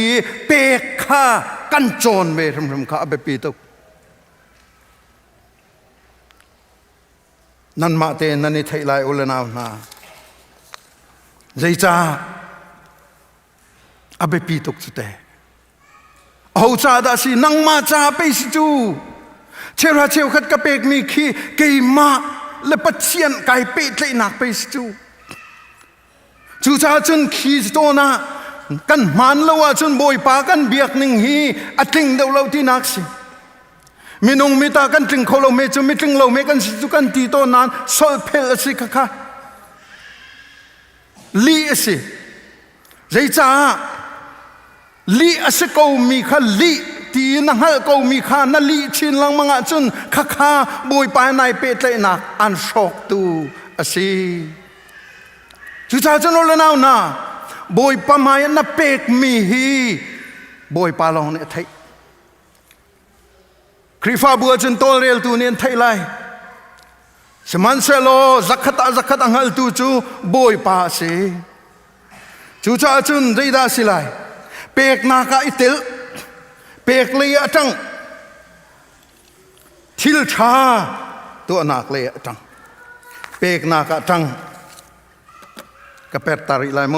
เปกข้า กันโจนเวรมข้าไปปีตุกนั่นมาเตนันนี่ไทยลายอุลนาวนาใจจ้าอาไปปีตุกสุดแต่เอาจ้าดาสินังมาจ้าไปสิจูเชื่อเชื่อขัดกระเปกมีขี้เกยมาและปัจเจียนไก่เป็ดเลยหนักไปสิจูจ้าจนขี้โตนะกันมันแล้วว่าจนบอยปากันเบียกหนึ่งฮีอัดลิงเดาเราที่นักสิมีนงมีตากันจึงเขาเราไม่จะไม่จึงเราไม่กันสิจุกันตีโตนานโซลเพลสิค่ะลีสิใจจ้าลีสิเขามีค่ะลีตีนังฮัลเขามีค่ะนั่นลีชินลังมังจนค่ะบอยปานายเป็ดเลยนักอันช็อกตูสิจุจ้าจนเราเนานะบอยปามายนับเป็กมีฮีบอยปาลองเนี่ยไทยคริฟ้าบัวจนโตเรียลตูเนียนไทยไลสมันเซโลจักขัดอังฮัลตูจูบอยปาเสจูจ้าจุนได้ดาสิไลเป็กนาคาอิติลเป็กเลียจังทิลชาตัวนักเลียจังเป็กนาคาจังกระเป็ดตาริไลโม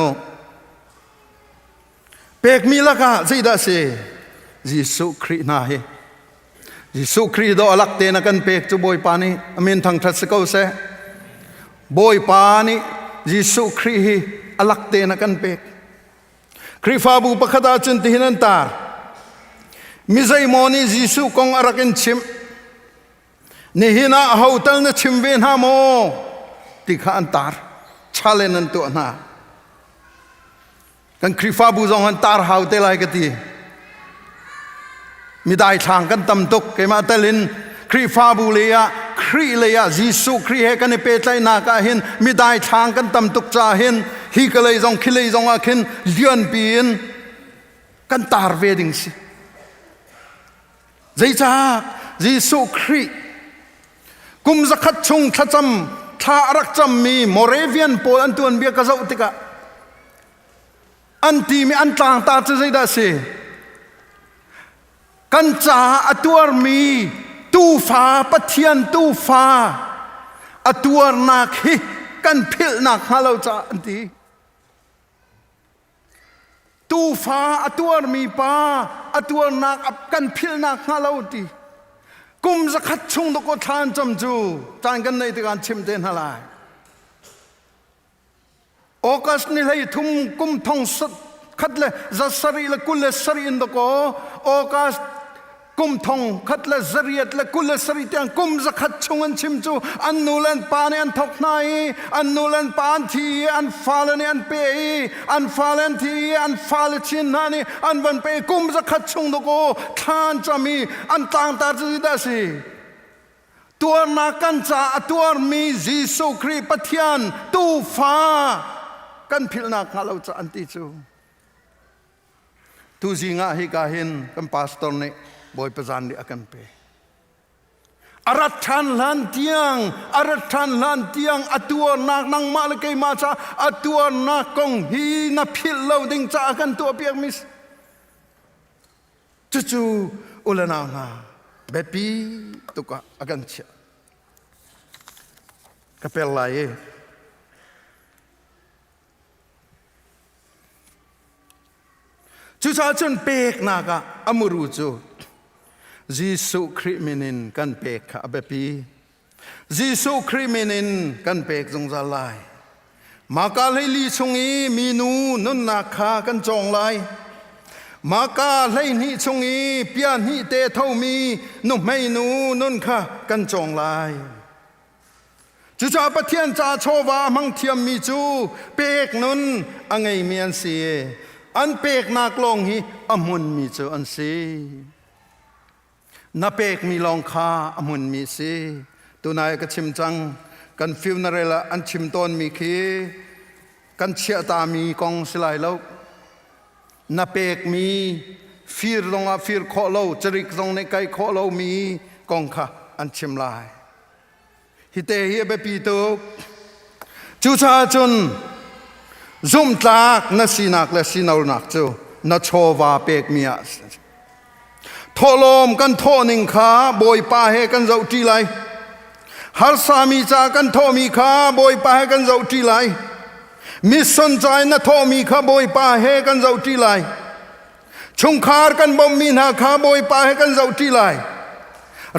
เป็กมีละกะใจดาเสยิสุครินาเฮยิสุคริโดอลักเตนักันเป็กจูบอยปานีอเมนทางทัศกเสบอยปานียิสุคริฮีอลักเตนักันเป็กคริฟาบูปะขดาจนที่นันตามิใจมอนียิสุกงอารักินชิมนี่หินาเฮาตัลนชิมเวนฮาโมติขาอันตาร์ชาเลนันตัวนากันคริฟาบูจงอันตาร์เฮาเตลัยกตีมีได้ทางกันตำตุกเกมาเตลินคริฟาบูเลียครีเลียยิสุครีเฮกันเปตไลนากาหินมีได้ทางกันตำตุกจาหินฮีก็เลยจงคิเลยจงอาคินเลียนปีนกันตาร์เวดิงสิใจจ้ายิสุครีกุมสักขัดชงทัจำท่ารักจำมีโมเรเวียนโปอันตัวเบียกระเจ้าติกะอันตีมีอันต่างตาจะใจได้สิกันจ่าอตัวมีตู้ฟ้าปะเทียนตู้ฟ้าอตัวนักฮิกันพิลนักฮาเราจ่าอันตีตู้ฟ้าอตัวมีป้าอตัวนักกันพิลนักฮาเราตีกุมจะขัดชงตะโกทานจำจูจานกันในตะการชิมเต้นฮาลายโอกัสนี่เลยทุ่มกุมทองสัดขัดเลยจัสรีละกุลสรีอินตะโกโอกัสกุมทองขัดละจริยตละกุลสริตยังกุมจะขัดชงอันชิมจูอันนูเลนปานอันทกนายอันนูเลนปานทีอันฟาเลนอันเปย์อันฟาเลนทีอันฟาเลชินนานีอันวันเปย์กุมจะขัดชงตะโกทานจะมีอันต่างตาจะได้สิตัวนักกันจ่าตัวมียิสุคริปะเทียนตู้ฟ้ากันพิลนักเราจะอันติจูtu zinga hi ka hin kan pastor ne boy pezan di akan pe arathan lan tiang atua nak nang ma le kai ma cha atua nak kong hi na phil lo ding cha akan tu piak mis chu ulana nga bepi tu ka akan cha kapel laiจูชาจนเปกนากะอมรูจูยิสุคริมินินกันเปกค่ะแบบปียิสุคริมินินกันเปกจงจะลายมากาเลยลีชงอีมีนูนุนนาคากันจองลายมากาเลยนี่ชงอีเปียนี่เตเท่ามีนุ่มไม่นูนุนค่ะกันจองลายจูชาปะเทียนจ่าโชวามังเทียมมีจูเปกนุนอังไงเมียนเสียอันเปกนักลงฮีอมุนมีเจออันซีนับเปกมีลองคาอมุนมีซีตัวนายก็ชิมจังกันฟิวนาเรละอันชิมต้นมีคีกันเชียตามีกองสลายแล้วนับเปกมีฟิรลงอาฟิรข้อเล่าจริกลงในไก่ข้อเล่ามีกองค่ะอันชิมลายฮิเตเฮียเบปีโตจูชาจนซุ่มตากนัสีนักและสีนาวนักจูนัชโชวาเปกมีอะ โทลมกันโทนิงขาบอยปาเฮกันเจ้าที่ไรฮัลสามีจากันโทมีขาบอยปาเฮกันเจ้าที่ไรมิสนใจนะโทมีขาบอยปาเฮกันเจ้าที่ไรชุงคาร์กันบ่มีนาขาบอยปาเฮกันเจ้าที่ไร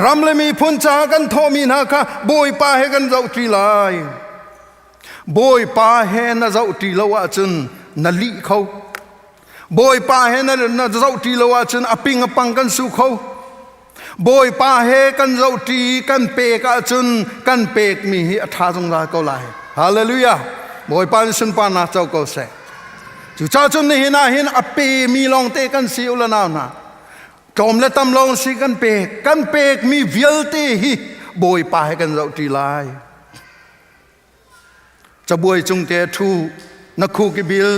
รำเลยมีพุนจากันโทมีนาขาบอยปาเฮกันเจ้าที่ไรบอยปาเฮนะเจ้าที่ละวะจนนลีเขาบอยปาเฮนะเจ้าที่ละวะจนอปิงอปังกันสู่เขาบอยปาเฮกันเจ้าที่กันเปกจนกันเปกมีอัฐาจงราก็ไหลฮาเลลูยาบอยปาสุนปานาเจ้าก็เสจู่จ้าจนนี่นะเห็นอปีมีลองเตกันสิอุลนาวนะจอมและตำลองสิกันเปกมีเวียลเตฮีบอยปาเฮกันเจ้าที่ไหลจะบวยจงเตทูนักคู่กิบิล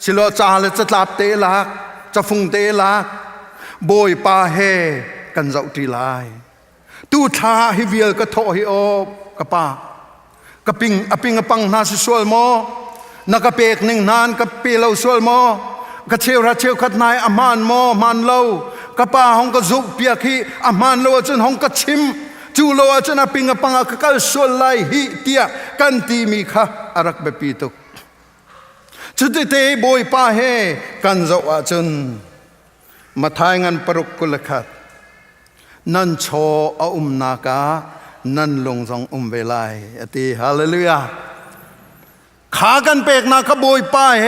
สิโลจาเลจะตับเตลักจะฟุงเตลักบอยปาเฮกันเจ้าที่ลายตู้ทาฮิเวียลก็โทฮิโอบกะปากะปิงอปิงอปังนาสิสวลโมนักเปกหนึ่งนานกะเปเลาสวลโมกะเชวระเชวขัดนายอามานโมมันเลากะปาห้องกะจุกเปียกีอามานเลวจนห้องกะชิมจูโลจนอปิงอปังกะกัลสวลไลฮิเตียกันตีมีค่ะอารักเบปีตุกจุดเตบอยปาเฮกันเจ้าจนมาทายงันปรุกกุลขัดนั่นโชอุมนากานั่นลงสองเวลาอติฮาเลลูยาขากันเปกนาขบอยป้าเฮ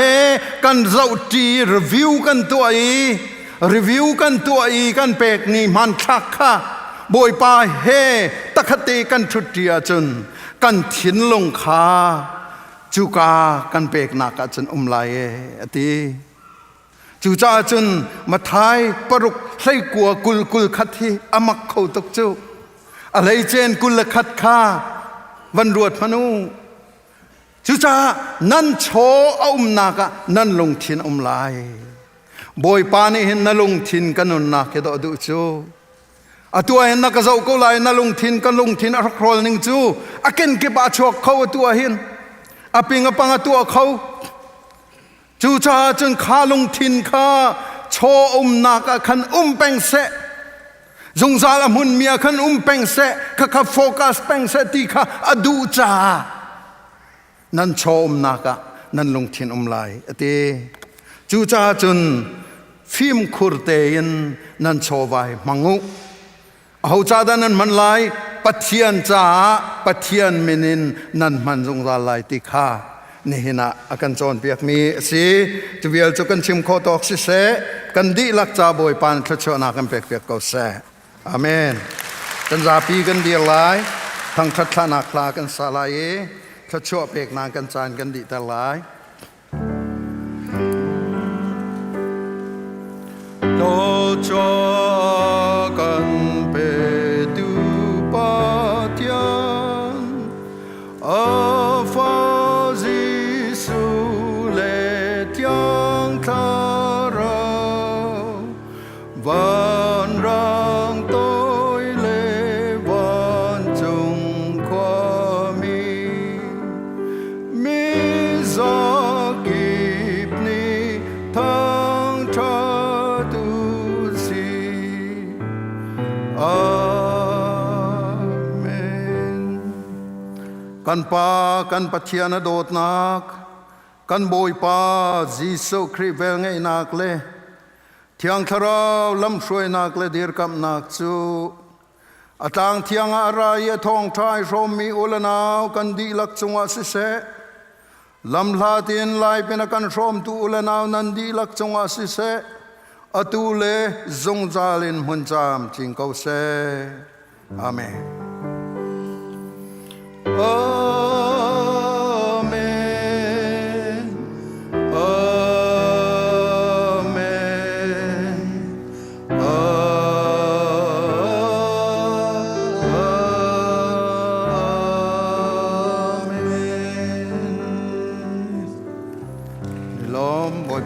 กันเจ้าตีรีวิวกันตัวอีกันเปกนี่มันทักค่ะบอยป้าเฮตะคติกันทุติยจนกันถินลงขาจูกากันเปกนากันจนลายอติจูจ้าจนมาทายปรุกใส่กัวกุลขัดที่อมักเขาตกจูอะไรเจนกุลขัดข้าวันรวดพนุจูจ้านั่นโชนากะนั่นลงทินลายบอยปานี่เห็นนั่นลงทินกันนนักเดอดูจูตัวเห็นนักเจ้าก็ลายนั่นลงทินกันลงทินอักรอลนิงจูอาเกนเก็บอาชวกเขาตัวเห็นอาปิงอปังตัวเขาจูจ้าจนขาลงทินข้าโชนากะขันแปงเสจงซาลมุนเมียขันแปงเสข้าโฟกัสแปงเสตีข้าอดูจ้านั่นโชนากะนั่นลงทินลายอติจูจ้าจนฟิมคุรเตยนนั่นโชวายมังุเอาจ้าดันนั้นมันลายปัทเทียนจ้าปัทเทียนมินินนั่นมันจงซาลายตีข้านี่เห็นนะอาการจอนเปียกมีสิจะเวียลจุกันชิมโคตอกสิเสกันดีลักจ่าบอยปานทัชนากันเปียกก็เสอาเมนกันจาปีกันดีหลายทั้งทัชนาคลากันสลายทัชเปียกนากันจานกันดีแต่หลายโตจอกันเปดูปาเทียนวันรังต้อยเลวันจงความมีสักิบนี้ทั้งชาตุสีอาเมนกันปากันปัจเจียนโดดนักกันบอยปาจิสุคริเวงไงนักเลเทียงทราวลำช่วยนักเลดีร์กับนักจูอาตางเทียงอะไรทองทายรมีอุลนาวกันดีลักจงวาสิเสลำลาตินลายเป็นกันรมตูอุลนาวนันดีลักจงวาสิเสอตูเลจงจาลินมุนจามจิงเกาเสอาเมน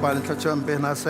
ปานเชิญเป็นอาเซ